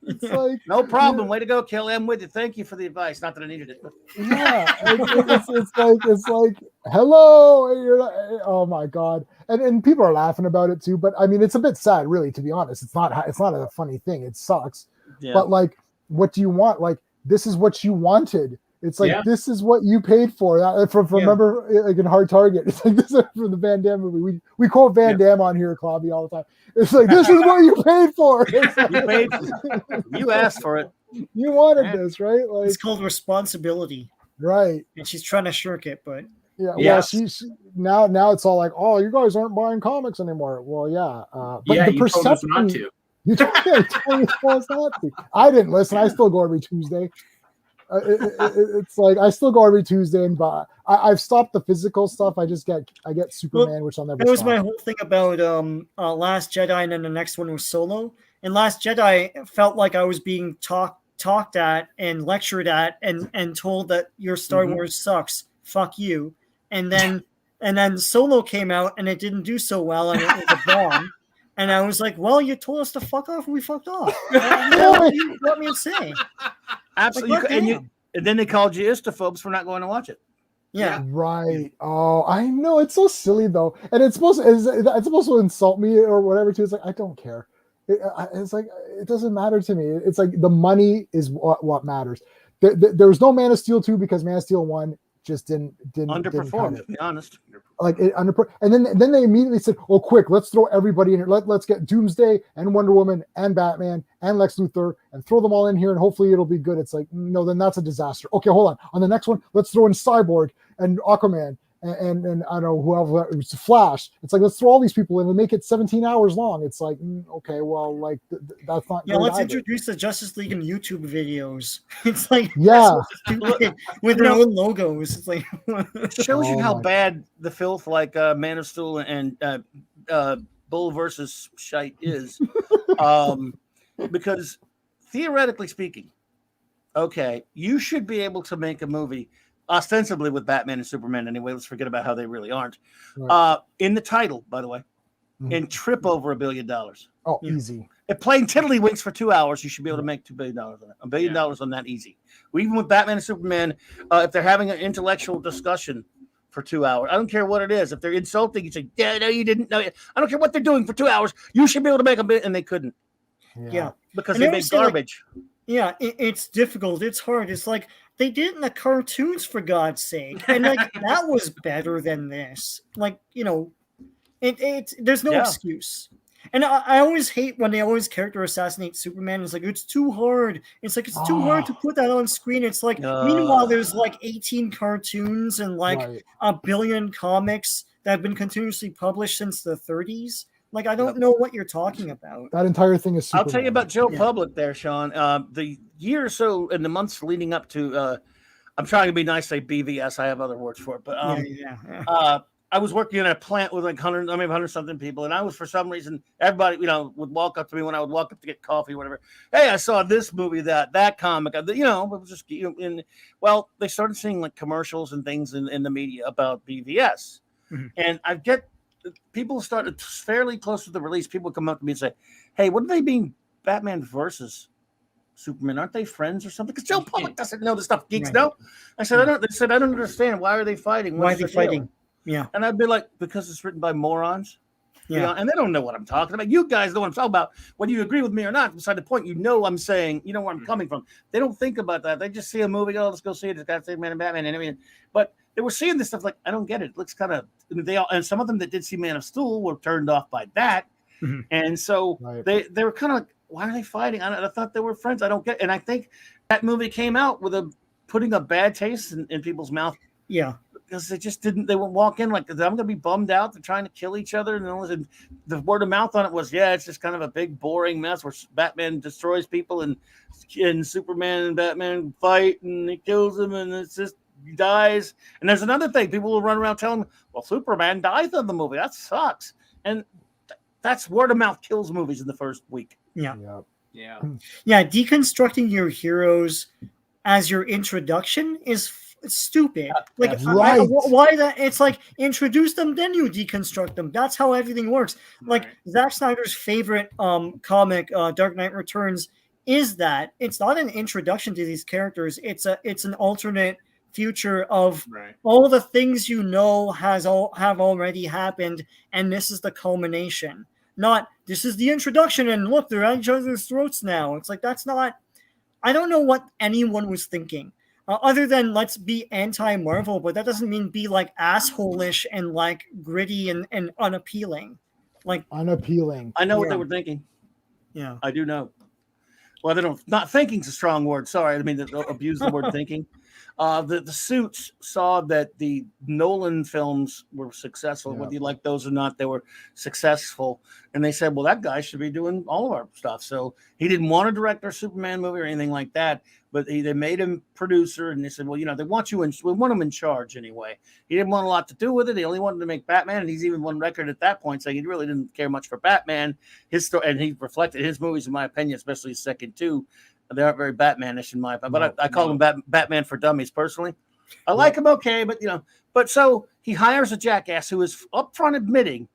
It's like No problem. Way to go, Kelly. I'm with you. Thank you for the advice. Not that I needed it. But... yeah, it's like hello. And you're like, oh my god, and people are laughing about it too. But I mean, it's a bit sad, really, to be honest. It's not a funny thing. It sucks. Yeah. But like, what do you want? Like, this is what you wanted. It's like this is what you paid for. Remember, like in Hard Target, it's like this is from the Van Damme movie. We quote Van Damme on here, Clobby, all the time. It's like this is what you paid for. You asked for it. You wanted this, right? Like It's called responsibility, right. and she's trying to shirk it, but Well, she now it's all like, oh, you guys aren't buying comics anymore. Well, yeah, but the perception not to. You told me not to. I didn't listen. I still go every Tuesday. It's like I still go every Tuesday and buy. I've stopped the physical stuff. I get Superman, which I'll never. That was stop. my whole thing about Last Jedi, and then the next one was Solo. And Last Jedi felt like I was being talked at and lectured at and told that your Star Wars sucks. Fuck you. And then Solo came out and it didn't do so well and it was a bomb. And I was like, well, you told us to fuck off and we fucked off. What do you want me to say? Absolutely. Like, and then they called you istophobes for not going to watch it. Yeah. Right. Oh, I know. It's so silly though, and it's supposed to insult me or whatever too. It's like I don't care. It's like it doesn't matter to me. It's like the money is what matters. There was no Man of Steel 2 because Man of Steel 1 just didn't Underperformed, to be honest. Like it and then they immediately said, "Oh, quick, let's throw everybody in here. Let's get Doomsday and Wonder Woman and Batman and Lex Luthor and throw them all in here and hopefully it'll be good." It's like, no, then that's a disaster. Okay, hold on. On the next one, let's throw in Cyborg and Aquaman and I don't know who else. Flash. It's like let's throw all these people in and make it 17 hours long. It's like okay, well, like that's not. Yeah, let's introduce the Justice League in YouTube videos. It's like so stupid with their own logos. It's like it shows you how bad the filth like Man of Steel and bull versus shite is. Because theoretically speaking, okay, you should be able to make a movie ostensibly with Batman and Superman anyway. Let's forget about how they really aren't. Right. In the title, by the way, Mhm. and trip over $1 billion. Oh, easy. If playing Tiddlywinks for 2 hours, you should be able to make $2 billion on it. $1 billion on that easy. Even with Batman and Superman, if they're having an intellectual discussion for 2 hours, I don't care what it is. If they're insulting, you say, "Yeah, no, you didn't know it." I don't care what they're doing for 2 hours. You should be able to make a bit, and they couldn't. Yeah. Because And they I made always say, like, garbage. It's difficult. It's hard. It's like they did in the cartoons, for God's sake, and like that was better than this. Like, it's there's no excuse. And I always hate when they always character assassinate Superman. It's like it's too hard. It's like it's too hard to put that on screen. It's like meanwhile there's like 18 cartoons and like a billion comics that have been continuously published since the 30s. Like, I don't know what you're talking about. That entire thing is Superman. I'll tell you about Joe Public there, Sean. The year or so in the months leading up to, I'm trying to be nice, say BVS. I have other words for it, but I was working in a plant with like 100 something people, and I was, for some reason, everybody would walk up to me when I would walk up to get coffee or whatever. Hey, I saw this movie, that comic, it was just well, they started seeing like commercials and things in the media about BVS, and I get. People started fairly close to the release. People come up to me and say, "Hey, what do they mean, Batman versus Superman? Aren't they friends or something?" Because Joe Public doesn't know the stuff geeks know. I said, "I don't." They said, "I don't understand. Why are they fighting? Why are they fighting?" Yeah, and I'd be like, "Because it's written by morons." Yeah, and they don't know what I'm talking about. You guys know what I'm talking about. Whether you agree with me or not, beside the point. I'm saying, you know where I'm coming from. They don't think about that. They just see a movie. Oh, let's go see it. It's got Superman and Batman and everything. But they were seeing this stuff like, I don't get it. It looks kind of and some of them that did see Man of Steel were turned off by that. And so they were kind of like, why are they fighting? I thought they were friends. I don't get it. And I think that movie came out with putting a bad taste in people's mouth. Yeah. Because they just didn't, they would walk in like, I'm going to be bummed out. They're trying to kill each other. And the word of mouth on it was, it's just kind of a big, boring mess where Batman destroys people and Superman and Batman fight and he kills them and it's just, he dies. And there's another thing. People will run around telling, well, Superman dies in the movie. That sucks. And that's word of mouth kills movies in the first week. Yeah. Deconstructing your heroes as your introduction is stupid. Like, why that? It's like introduce them, then you deconstruct them. That's how everything works. Like Zack Snyder's favorite comic, Dark Knight Returns, is that it's not an introduction to these characters. It's an alternate future of all the things have already happened, and this is the culmination. Not this is the introduction, and look, they're at each other's throats now. It's like that's not. I don't know what anyone was thinking. Other than let's be anti-Marvel, but that doesn't mean be like asshole-ish and like gritty and unappealing. Like unappealing. I know what they were thinking. Yeah, I do know. Well, they don't. Not thinking's a strong word. Sorry, I mean to abuse the word thinking. The Suits saw that the Nolan films were successful. Whether you like those or not, they were successful. And they said, well, that guy should be doing all of our stuff. So he didn't want to direct our Superman movie or anything like that. But they made him producer. And they said, well, they want we want him in charge anyway. He didn't want a lot to do with it. He only wanted to make Batman. And he's even won record at that point saying he really didn't care much for Batman. His story, and he reflected his movies, in my opinion, especially his second two. They aren't very Batmanish in my opinion, but I call him Batman for dummies personally. I like him okay, but so he hires a jackass who is upfront admitting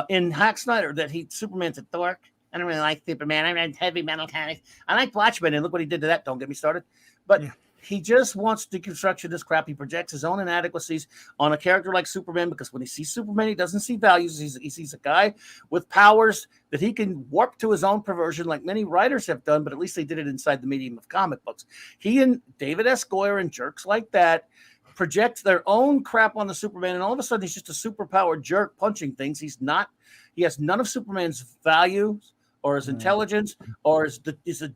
in Zack Snyder that Superman's a dork. I don't really like Superman. I read heavy metal comics. I like Watchmen, and look what he did to that. Don't get me started. But he just wants deconstruction of this crap. He projects his own inadequacies on a character like Superman because when he sees Superman, he doesn't see values. He sees a guy with powers that he can warp to his own perversion like many writers have done, but at least they did it inside the medium of comic books. He and David S. Goyer and jerks like that project their own crap on the Superman, and all of a sudden he's just a superpowered jerk punching things. He has none of Superman's values or his intelligence, or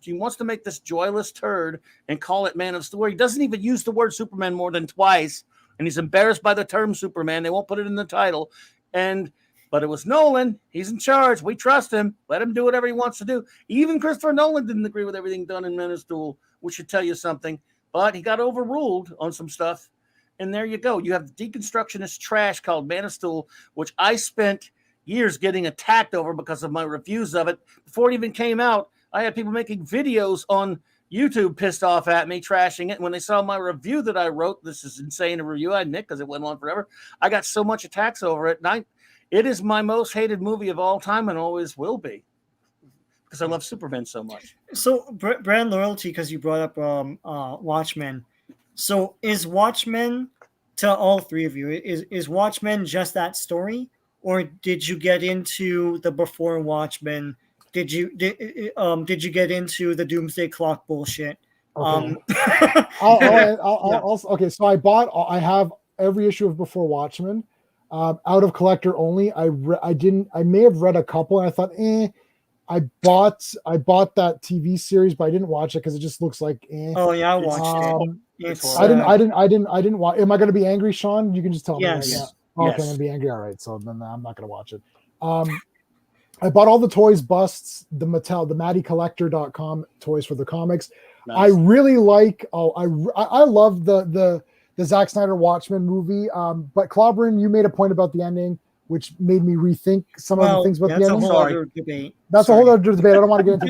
he wants to make this joyless turd and call it Man of Steel. He doesn't even use the word Superman more than twice, and he's embarrassed by the term Superman. They won't put it in the title. But it was Nolan. He's in charge. We trust him. Let him do whatever he wants to do. Even Christopher Nolan didn't agree with everything done in Man of Steel, which should tell you something. But he got overruled on some stuff. And there you go. You have the deconstructionist trash called Man of Steel, which I spent years getting attacked over because of my reviews of it. Before it even came out, I had people making videos on YouTube pissed off at me, trashing it. When they saw my review that I wrote, this is insane a review I admit because it went on forever. I got so much attacks over it. And it is my most hated movie of all time and always will be because I love Superman so much. So brand loyalty, because you brought up Watchmen. So is Watchmen, to all three of you, is Watchmen just that story, or did you get into the before Watchmen? Did you get into the Doomsday Clock bullshit? Okay. Okay, so I have every issue of Before Watchmen, out of collector only. I may have read a couple, and I thought, I bought that TV series, but I didn't watch it because it just looks like. Oh yeah, I watched it. I didn't watch. Am I going to be angry, Sean? You can just tell me. Yes. Right now. Okay, I'm going to be angry. All right, so then I'm not going to watch it. I bought all the toys busts, the MattyCollector.com toys for the comics. Nice. I really like. I love the Zack Snyder Watchmen movie. But Clobberin, you made a point about the ending, which made me rethink some of the things about the ending. That's a whole other debate. I don't want to get into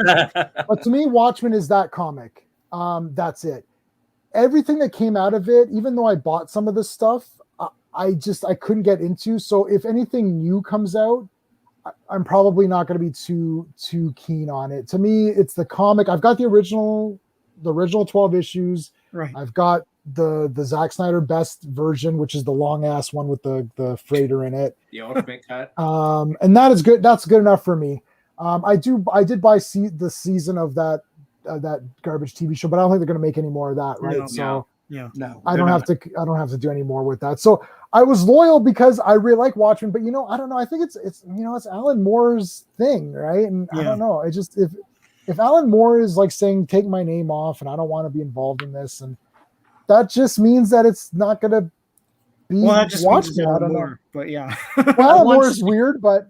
that. But to me, Watchmen is that comic. That's it. Everything that came out of it, even though I bought some of this stuff, I couldn't get into. So if anything new comes out, I'm probably not going to be too keen on it. To me, it's the comic. I've got the original 12 issues. Right. I've got the Zack Snyder best version, which is the long ass one with the freighter in it. The ultimate cut. And that is good. That's good enough for me. I did buy the season of that garbage TV show, but I don't think they're going to make any more of that, right? No, I don't have to do any more with that. So I was loyal because I really like Watchmen, but I don't know. I think it's Alan Moore's thing, right? And I don't know. I just if Alan Moore is like saying take my name off and I don't want to be involved in this, and that just means that it's not going to be Watchmen. I don't know. But yeah, Alan Moore is weird, but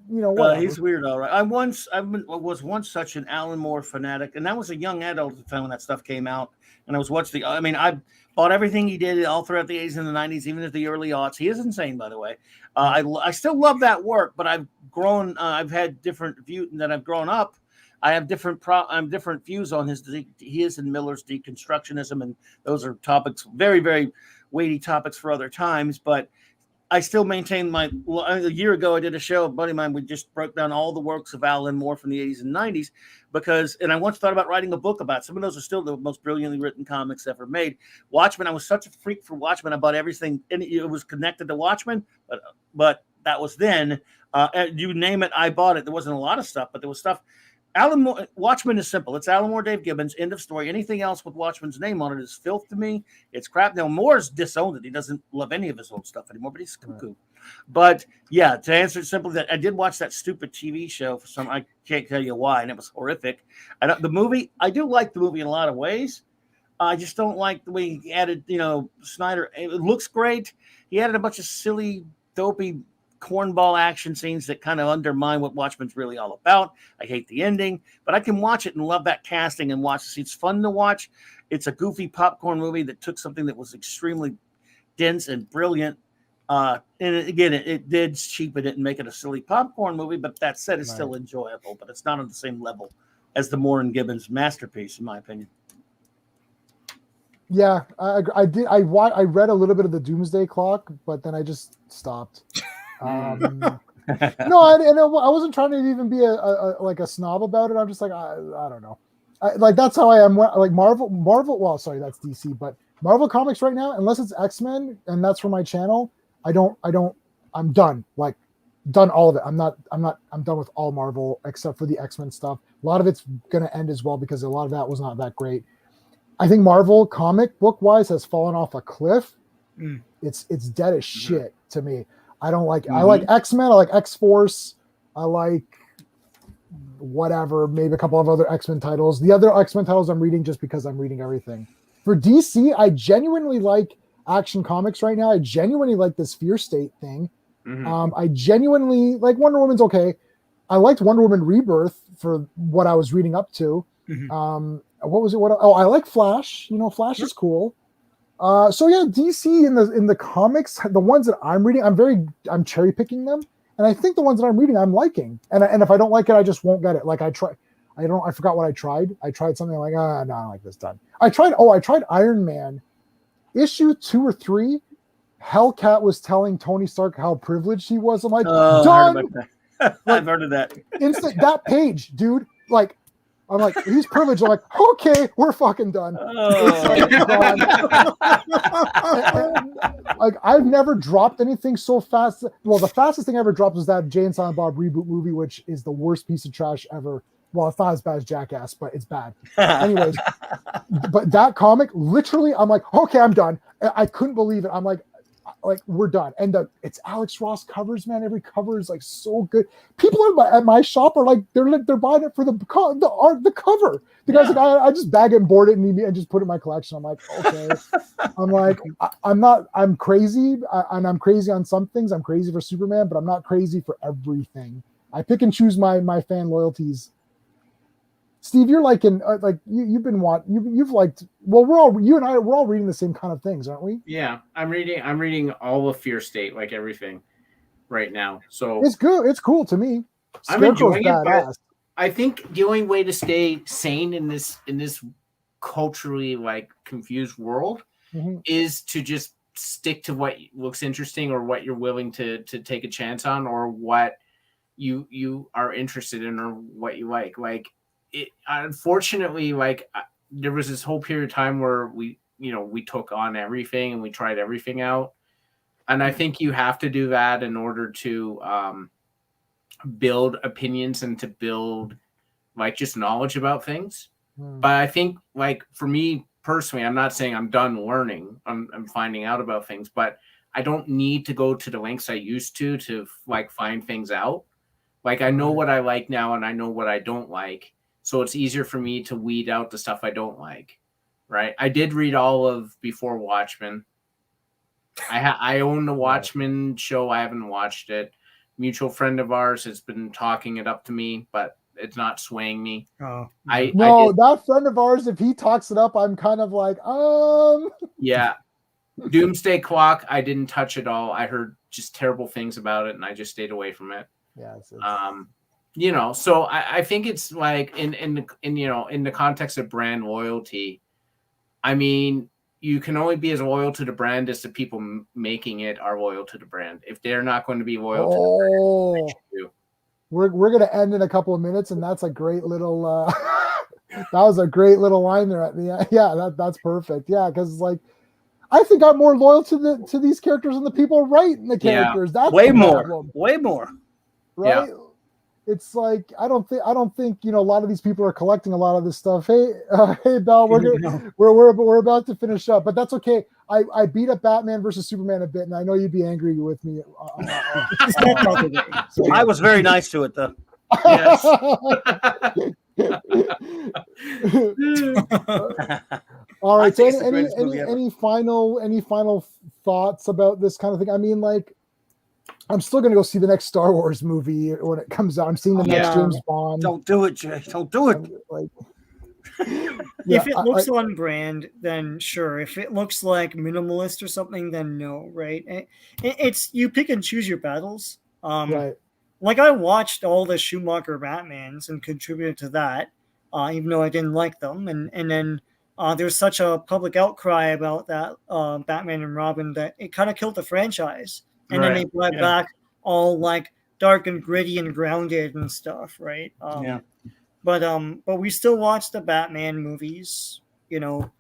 he's weird, all right. I was once such an Alan Moore fanatic, and that was a young adult at the time when that stuff came out. And I was watching I bought everything he did all throughout the 80s and the 90s, even at the early aughts. He is insane, by the way. I still love that work, but I've grown. I've had different views that I've grown up. I have different views on his and Miller's deconstructionism, and those are topics, very, very weighty topics for other times. But I still maintain a year ago, I did a show, a buddy of mine, we just broke down all the works of Alan Moore from the 80s and 90s and I once thought about writing a book about it. Some of those are still the most brilliantly written comics ever made. Watchmen, I was such a freak for Watchmen. I bought everything, and it was connected to Watchmen, but that was then. You name it, I bought it. There wasn't a lot of stuff, but there was stuff. Alan Moore, Watchmen is simple. It's Alan Moore, Dave Gibbons, end of story. Anything else with Watchmen's name on it is filth to me. It's crap. Now, Moore's disowned it. He doesn't love any of his old stuff anymore, but he's cuckoo. Right. But yeah, to answer it simply, that I did watch that stupid TV show for some, I can't tell you why, and it was horrific. The movie, I do like the movie in a lot of ways. I just don't like the way he added, Snyder. It looks great. He added a bunch of silly, dopey cornball action scenes that kind of undermine what Watchmen's really all about. I hate the ending, but I can watch it and love that casting and watch it. It's fun to watch. It's a goofy popcorn movie that took something that was extremely dense and brilliant. And again, it did cheapen it and make it a silly popcorn movie, but that said, it's still enjoyable, but it's not on the same level as the Moore and Gibbons masterpiece, in my opinion. Yeah, I did. I read a little bit of the Doomsday Clock, but then I just stopped. No, I wasn't trying to even be a snob about it. I'm just like, I don't know. That's how I am. Like Marvel. Well, sorry, that's DC, but Marvel Comics right now, unless it's X-Men, and that's for my channel, I'm done. Like, done all of it. I'm done with all Marvel except for the X-Men stuff. A lot of it's gonna end as well because a lot of that was not that great. I think Marvel comic book wise has fallen off a cliff. It's dead as shit to me. I don't like. I like X-Men. I like X-Force. I like whatever. Maybe a couple of other X-Men titles. The other X-Men titles I'm reading just because I'm reading everything. For DC, I genuinely like Action Comics right now. I genuinely like this Fear State thing. I genuinely like Wonder Woman's okay. I liked Wonder Woman Rebirth for what I was reading up to. What was it? I like Flash. Flash is cool. So yeah, DC in the comics, the ones that I'm reading, I'm cherry picking them, And I think the ones that I'm reading, I'm liking. And if I don't like it, I just won't get it. Like I forgot what I tried. I tried something like, no, I don't like this done. I tried Iron Man issue 2 or 3. Hellcat was telling Tony Stark how privileged he was. I'm like, done. I've heard of that. Instant that page, dude. Like, I'm like, he's privileged. I'm like, okay, we're fucking done. Like, I've never dropped anything so fast. Well, the fastest thing I ever dropped was that Jay and Silent Bob reboot movie, which is the worst piece of trash ever. Well, it's not as bad as Jackass, but it's bad. Anyways, but that comic, literally, I'm like, okay, I'm done. I couldn't believe it. I'm like we're done. And it's Alex Ross covers, man. Every cover is like so good. People at my shop are like they're buying it for the art, the cover. The guy's like, I just bag it and board it and just put it in my collection. I'm like, okay. I'm like, I'm crazy, and I'm crazy on some things. I'm crazy for Superman, but I'm not crazy for everything. I pick and choose my fan loyalties. Steve, you're liking you've liked. Well, we're all reading the same kind of things, aren't we? Yeah, I'm reading all of Fear State, like everything, right now. So it's good. It's cool to me. I'm enjoying it, but I think the only way to stay sane in this culturally like confused world is to just stick to what looks interesting or what you're willing to take a chance on or what you are interested in or what you like. Like it, unfortunately, like there was this whole period of time where we took on everything and we tried everything out. And I think you have to do that in order to build opinions and to build like just knowledge about things. But I think like for me personally, I'm not saying I'm done learning. I'm finding out about things, but I don't need to go to the lengths I used to like find things out. Like I know what I like now and I know what I don't like. So it's easier for me to weed out the stuff I don't like. Right. I did read all of Before Watchmen. I own the Watchmen show. I haven't watched it. Mutual friend of ours has been talking it up to me, but it's not swaying me. Oh, that friend of ours, if he talks it up, I'm kind of like, Yeah. Doomsday Clock, I didn't touch at all. I heard just terrible things about it, and I just stayed away from it. Yeah. So I think it's like in the context of brand loyalty, I mean, you can only be as loyal to the brand as the people making it are loyal to the brand. If they're not going to be loyal to the brand, they should do. We're going to end in a couple of minutes, and that's a great little that was a great little line there at the end. Yeah, that's perfect. Yeah, because like I think I'm more loyal to these characters than the people writing the characters. That's way more. Right? Yeah. It's like I don't think a lot of these people are collecting a lot of this stuff. Hey Bell, we're about to finish up, but that's okay. I beat up Batman versus Superman a bit, and I know you'd be angry with me. I was very nice to it, though. Yes. All right. So any final thoughts about this kind of thing? I mean, like, I'm still going to go see the next Star Wars movie when it comes out. I'm seeing the next James Bond. Don't do it, Jay. Don't do it. If it looks on brand, then sure. If it looks like minimalist or something, then no, right? It's you pick and choose your battles. Right. Like I watched all the Schumacher Batmans and contributed to that, even though I didn't like them. And then there's such a public outcry about that Batman and Robin that it kind of killed the franchise. And then they brought back all like dark and gritty and grounded and stuff, right? But we still watch the Batman movies, it's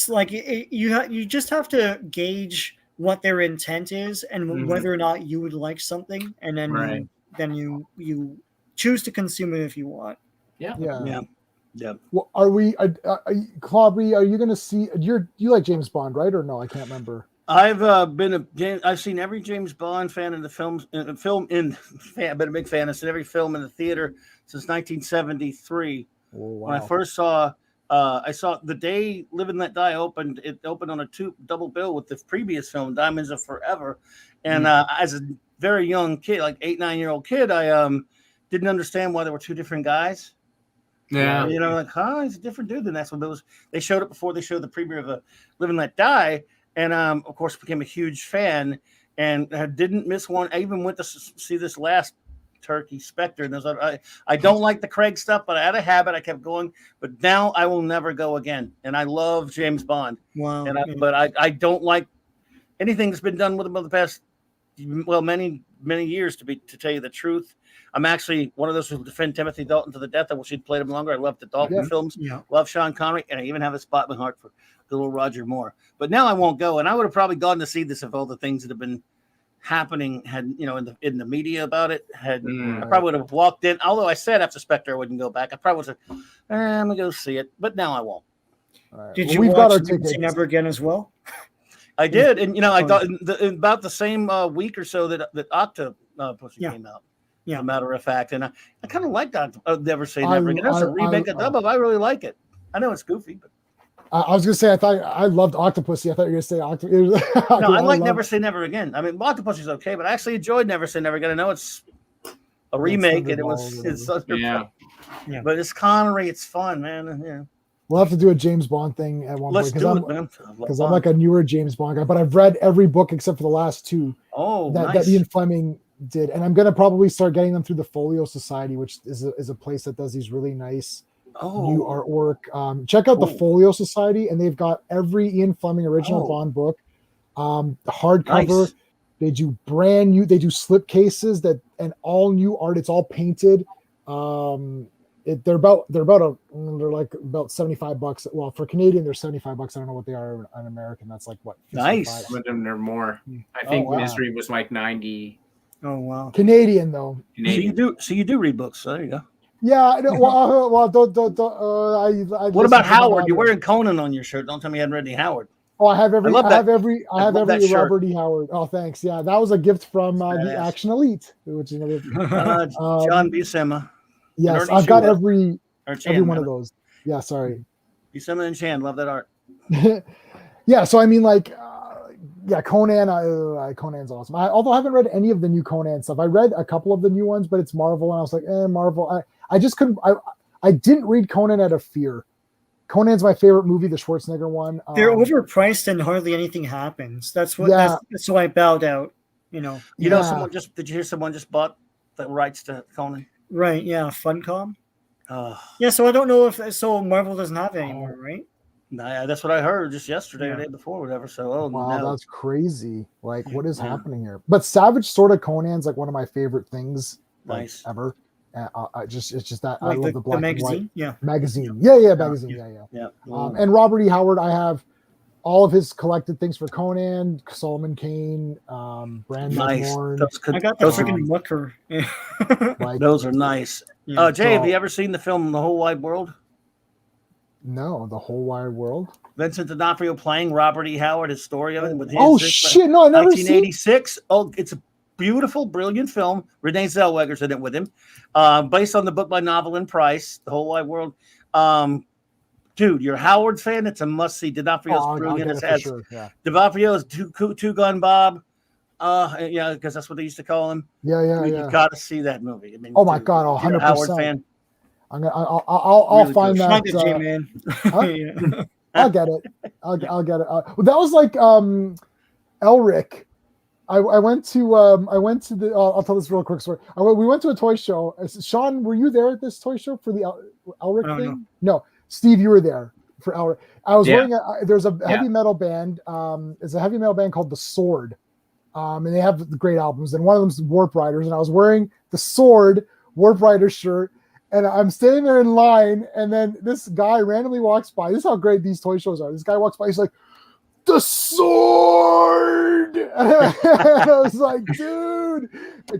like you just have to gauge what their intent is and whether or not you would like something, and then you choose to consume it if you want. Yeah. Well, are we, Clobberin, are you going to see? You like James Bond, right? Or no? I can't remember. I've seen every James Bond fan in the films. I've been a big fan. I've seen every film in the theater since 1973. Oh, wow. When I first saw, I saw The Day Live and Let Die opened. It opened on a double bill with the previous film, Diamonds of Forever. And as a very young kid, like 8-9-year-old kid, I didn't understand why there were two different guys. Yeah, he's a different dude than that's what those. They showed it before they showed the premiere of Live and Let Die. And of course, became a huge fan. and I didn't miss one. I even went to see this last Turkey Spectre, and I don't like the Craig stuff, but I had a habit. I kept going, but now I will never go again. And I love James Bond. Wow. But I don't like anything that's been done with him over the past many years. To tell you the truth, I'm actually one of those who defend Timothy Dalton to the death. I wish he'd played him longer. I love the Dalton films. Yeah. Love Sean Connery, and I even have a spot in my heart for the little Roger Moore. But now I won't go, and I would have probably gone to see this if all the things that have been happening had in the media about it had. I probably would have walked in. Although I said after Spectre I wouldn't go back. I probably would have said, I'm gonna go see it, but now I won't. Right. Did you watch Never Again as well? I did, and I thought in about the same week or so that Octopussy came out. Yeah, as a matter of fact, and I kind of liked Never Say Never Again. That's a remake of Dub. I really like it. I know it's goofy, but I was gonna say I loved Octopussy. I thought you were gonna say Octopussy. No, I like Never Say Never Again. I mean, Octopussy's okay, but I actually enjoyed Never Say Never Again. I know it's a remake, and it's such a but it's Connery. It's fun, man. Yeah. We'll have to do a James Bond thing at one point because I'm like a newer James Bond guy, but I've read every book except for the last two. That Ian Fleming did, and I'm gonna probably start getting them through the Folio Society, which is a place that does these really nice new artwork. Check out the Folio Society, and they've got every Ian Fleming original Bond book, the hardcover. Nice. They do brand new. They do slip cases and all new art. It's all painted. They're about $75. Well, for Canadian, they're $75. I don't know what they are on American. That's like what? Nice. Some of them are more. I think Misery was like 90. Oh wow. Canadian though. Canadian. So you do read books. So there you go. Yeah. Don't. What about Howard? You're wearing Conan on your shirt. Don't tell me you hadn't read any Howard. Oh, I have every Robert E. Howard. Oh, thanks. Yeah, that was a gift from the Action Elite, which is another. John Buscema. Yes, I've got every one of those. Yeah, sorry. Buscema and Chan, love that art. Yeah, so I mean, like, Conan. Conan's awesome. Although I haven't read any of the new Conan stuff. I read a couple of the new ones, but it's Marvel, and I was like, Marvel. I just couldn't. I didn't read Conan out of fear. Conan's my favorite movie, the Schwarzenegger one. They're overpriced and hardly anything happens. That's what. Yeah. That's why I bowed out. Did you hear someone just bought the rights to Conan? Right. Yeah. Funcom. Yeah. So I don't know if Marvel doesn't have it anymore, right? Nah, that's what I heard just yesterday or the day before, whatever. So that's crazy. Like, what is happening here? But Savage Sword of Conan's like one of my favorite things ever. It's just that I love the black magazine. And white magazine. Yeah, magazine. Yeah. And Robert E. Howard, I have all of his collected things for Conan, Solomon Kane, Brand Morn. I got the freaking Mucker. Those are nice. Jay, have you ever seen the film The Whole Wide World? No, The Whole Wide World. Vincent D'Onofrio playing Robert E. Howard, his story of it with his. Oh shit! No, I never 1986. It's a beautiful, brilliant film. Renee Zellweger's in it with him, based on the book by Novelyn Price, The Whole Wide World. Dude, you're a Howard fan. It's a must see. D'Onofrio's brilliant as head. Sure, D'Onofrio is Two Gun Bob. Because that's what they used to call him. Yeah. You got to see that movie. I mean, oh my god, 100%. Howard fan. I'll really find that. Man. I'll get it. I'll get it. That was like Elric. I went to the. I'll tell this real quick story. We went to a toy show. Sean, were you there at this toy show for the Elric thing? No, Steve, you were there for Elric. I was wearing there's a heavy metal band. It's a heavy metal band called The Sword, and they have the great albums. And one of them's Warp Riders, and I was wearing the Sword Warp Rider shirt. And I'm standing there in line, and then this guy randomly walks by. This is how great these toy shows are. This guy walks by. He's like, "The Sword!" And I was like, "Dude,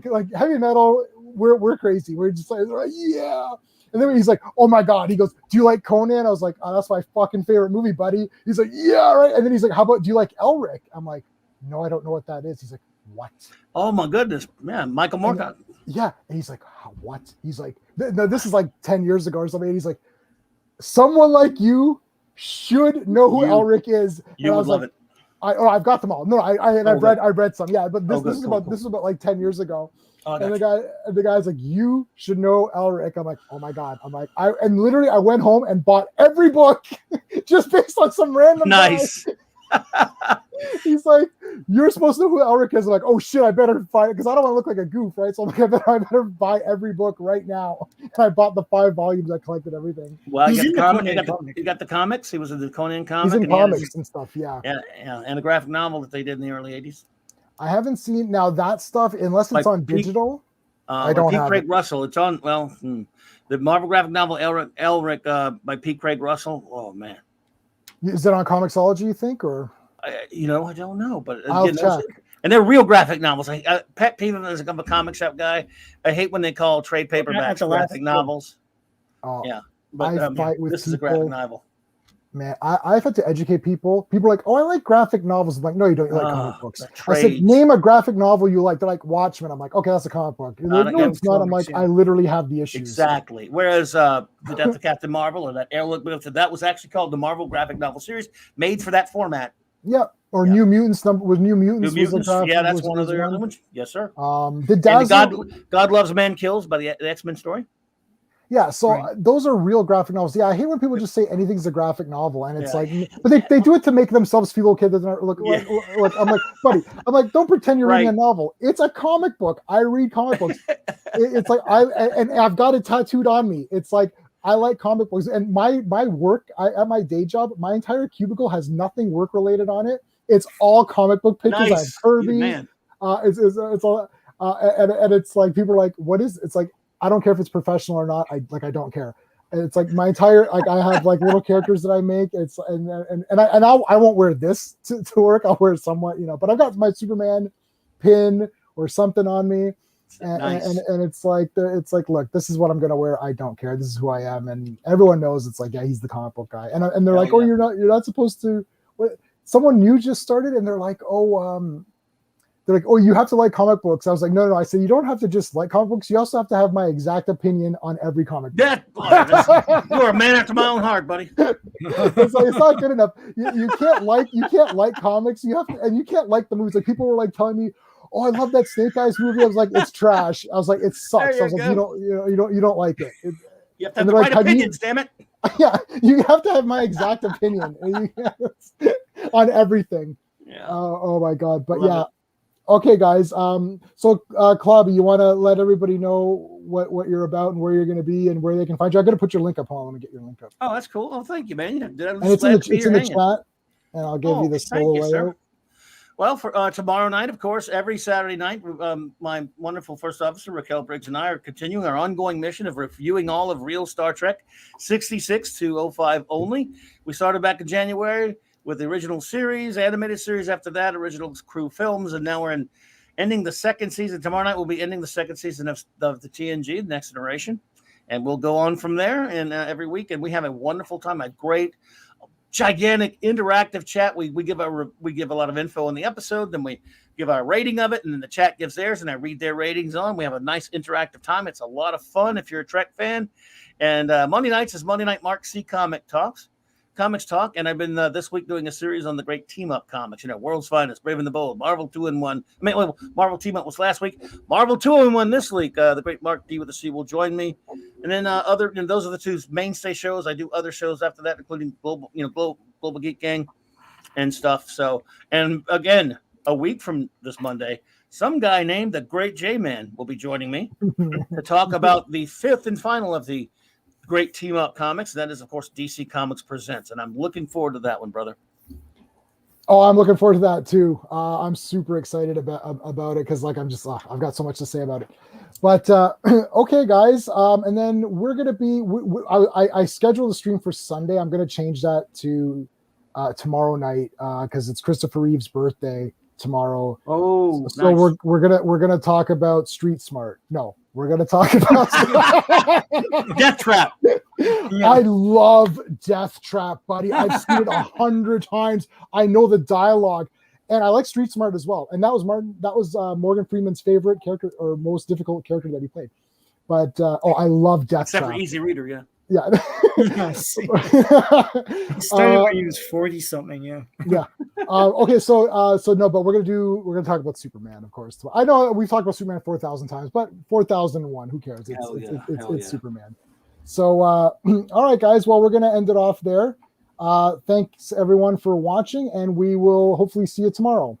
like heavy metal, we're crazy. We're just like, yeah." And then he's like, "Oh my god!" He goes, "Do you like Conan?" I was like, "Oh, that's my fucking favorite movie, buddy." He's like, "Yeah, right." And then he's like, "How about do you like Elric?" I'm like, "No, I don't know what that is." He's like, "What?" Oh my goodness, man, Michael Moorcock. Yeah, and he's like, "What?" He's like, "No, this is like 10 years ago or something." And he's like, "Someone like you should know who Elric is." You would love it. I've got them all. No, I've read some. Yeah, but this is about like 10 years ago. Oh, and the guy's like, "You should know Elric." I'm like, "Oh my god!" I'm like, I went home and bought every book just based on some random. Nice. He's like, you're supposed to know who Elric is. I'm like, oh shit, I better find it because I don't want to look like a goof, right? So I'm like, I better buy every book right now. And I bought the 5 volumes. I collected everything. Well, He's you in the got Conan the comic. you got the comics. He was in the Conan comic. He's in and he had comics and stuff. Yeah. and a graphic novel that they did in the early '80s. I haven't seen now that stuff unless it's on digital. I don't Pete have Craig it. Russell. It's on the Marvel graphic novel Elric by Pete Craig Russell. Oh man, Is it on Comixology? You think, or I don't know, but I'll check. And they're real graphic novels. Pet peeve as I'm a comic shop guy. I hate when they call trade paperbacks graphic novels. Oh, yeah, but fight with this is a people. graphic novel. Man, I've had to educate people. People are like, oh, I like graphic novels. I'm like, no, you don't. You like comic books. I said, name a graphic novel you like. They're like, Watchmen. I'm like, okay, that's a comic book. Like, no, it's not. I'm like, I literally have the issues. Exactly. Whereas the Death of Captain Marvel or that Airlook, that was actually called the Marvel graphic novel series, made for that format. Yeah. Or New Mutants. Was New Mutants? New Mutants. Yeah, that's one of the other ones. Yes, sir. God Loves Man Kills by the X-Men story. Yeah, so those are real graphic novels. Yeah, I hate when people just say anything's a graphic novel, and it's like, but they do it to make themselves feel okay. Look, I'm like, buddy, I'm like, don't pretend you're reading a novel. It's a comic book. I read comic books. It's like I've got it tattooed on me. It's like I like comic books, and my work at my day job, my entire cubicle has nothing work related on it. It's all comic book pictures. I have Kirby. It's all, and it's like people are like, what is? It's like, I don't care if it's professional or not. I don't care. And it's like my entire, like I have like little characters that I make. It's and I won't wear this to work. I'll wear somewhat, but I've got my Superman pin or something on me. And it's like, look, this is what I'm going to wear. I don't care. This is who I am. And everyone knows it's like, yeah, he's the comic book guy. And they're like, oh, you're not supposed to, someone new just started. And they're like, you have to like comic books. I was like, no. I said, you don't have to just like comic books. You also have to have my exact opinion on every comic book. You're a man after my own heart, buddy. It's not good enough. You can't like comics. You have to, and you can't like the movies. Like people were like telling me, oh, I love that Snake Eyes movie. I was like, it's trash. I was like, it sucks. I was like, you don't like it. You have to have the right opinions, damn it. Yeah, you have to have my exact opinion on everything. Yeah. Oh my God. But yeah. Okay, guys. So, Clobby, you want to let everybody know what you're about and where you're going to be and where they can find you? I'm going to put your link up. Hold on, let me get your link up. Oh, that's cool. Oh, thank you, man. And it's in the chat, and I'll give you the solo layout. Well, for tomorrow night, of course, every Saturday night, my wonderful first officer, Raquel Briggs, and I are continuing our ongoing mission of reviewing all of real Star Trek 66 to 05 only. We started back in January with the original series, animated series after that, original crew films, and now we're ending the second season. Tomorrow night we'll be ending the second season of the TNG, The Next Generation, and we'll go on from there. And every week, and we have a wonderful time, a great, gigantic, interactive chat. We give a lot of info on the episode, then we give our rating of it, and then the chat gives theirs, and I read their ratings on. We have a nice interactive time. It's a lot of fun if you're a Trek fan. And Monday nights is Monday Night Mark C Comics Talk, and I've been this week doing a series on the great team-up comics, World's Finest, Brave and the Bold, Marvel 2-in-1. Marvel Team-Up was last week. Marvel 2-in-1 this week. The great Mark D with the C will join me. And then those are the two mainstay shows. I do other shows after that, including Global Geek Gang and stuff. So, and again, a week from this Monday, some guy named the Great J-Man will be joining me to talk about the fifth and final of the great team up comics. That is, of course, DC Comics Presents, and I'm looking forward to that one, brother. Oh, I'm looking forward to that too. I'm super excited about it because, like, I've got so much to say about it. But okay, guys, and then we're gonna be. I scheduled the stream for Sunday. I'm gonna change that to tomorrow night because it's Christopher Reeve's birthday tomorrow. Oh, so nice. we're gonna talk about Street Smart. No. We're going to talk about Death Trap. Yeah. I love Death Trap, buddy. I've seen it 100 times. I know the dialogue, and I like Street Smart as well. And that was Morgan Freeman's favorite character or most difficult character that he played. But I love Death Trap. Except for Easy Reader, yeah. Yeah. Yes. He started when he was 40 something. Yeah. Yeah. Okay. So no, but we're gonna talk about Superman, of course. I know we've talked about Superman 4,000 times, but 4,001, who cares? It's Superman. So all right, guys. Well, we're gonna end it off there. Thanks everyone for watching, and we will hopefully see you tomorrow.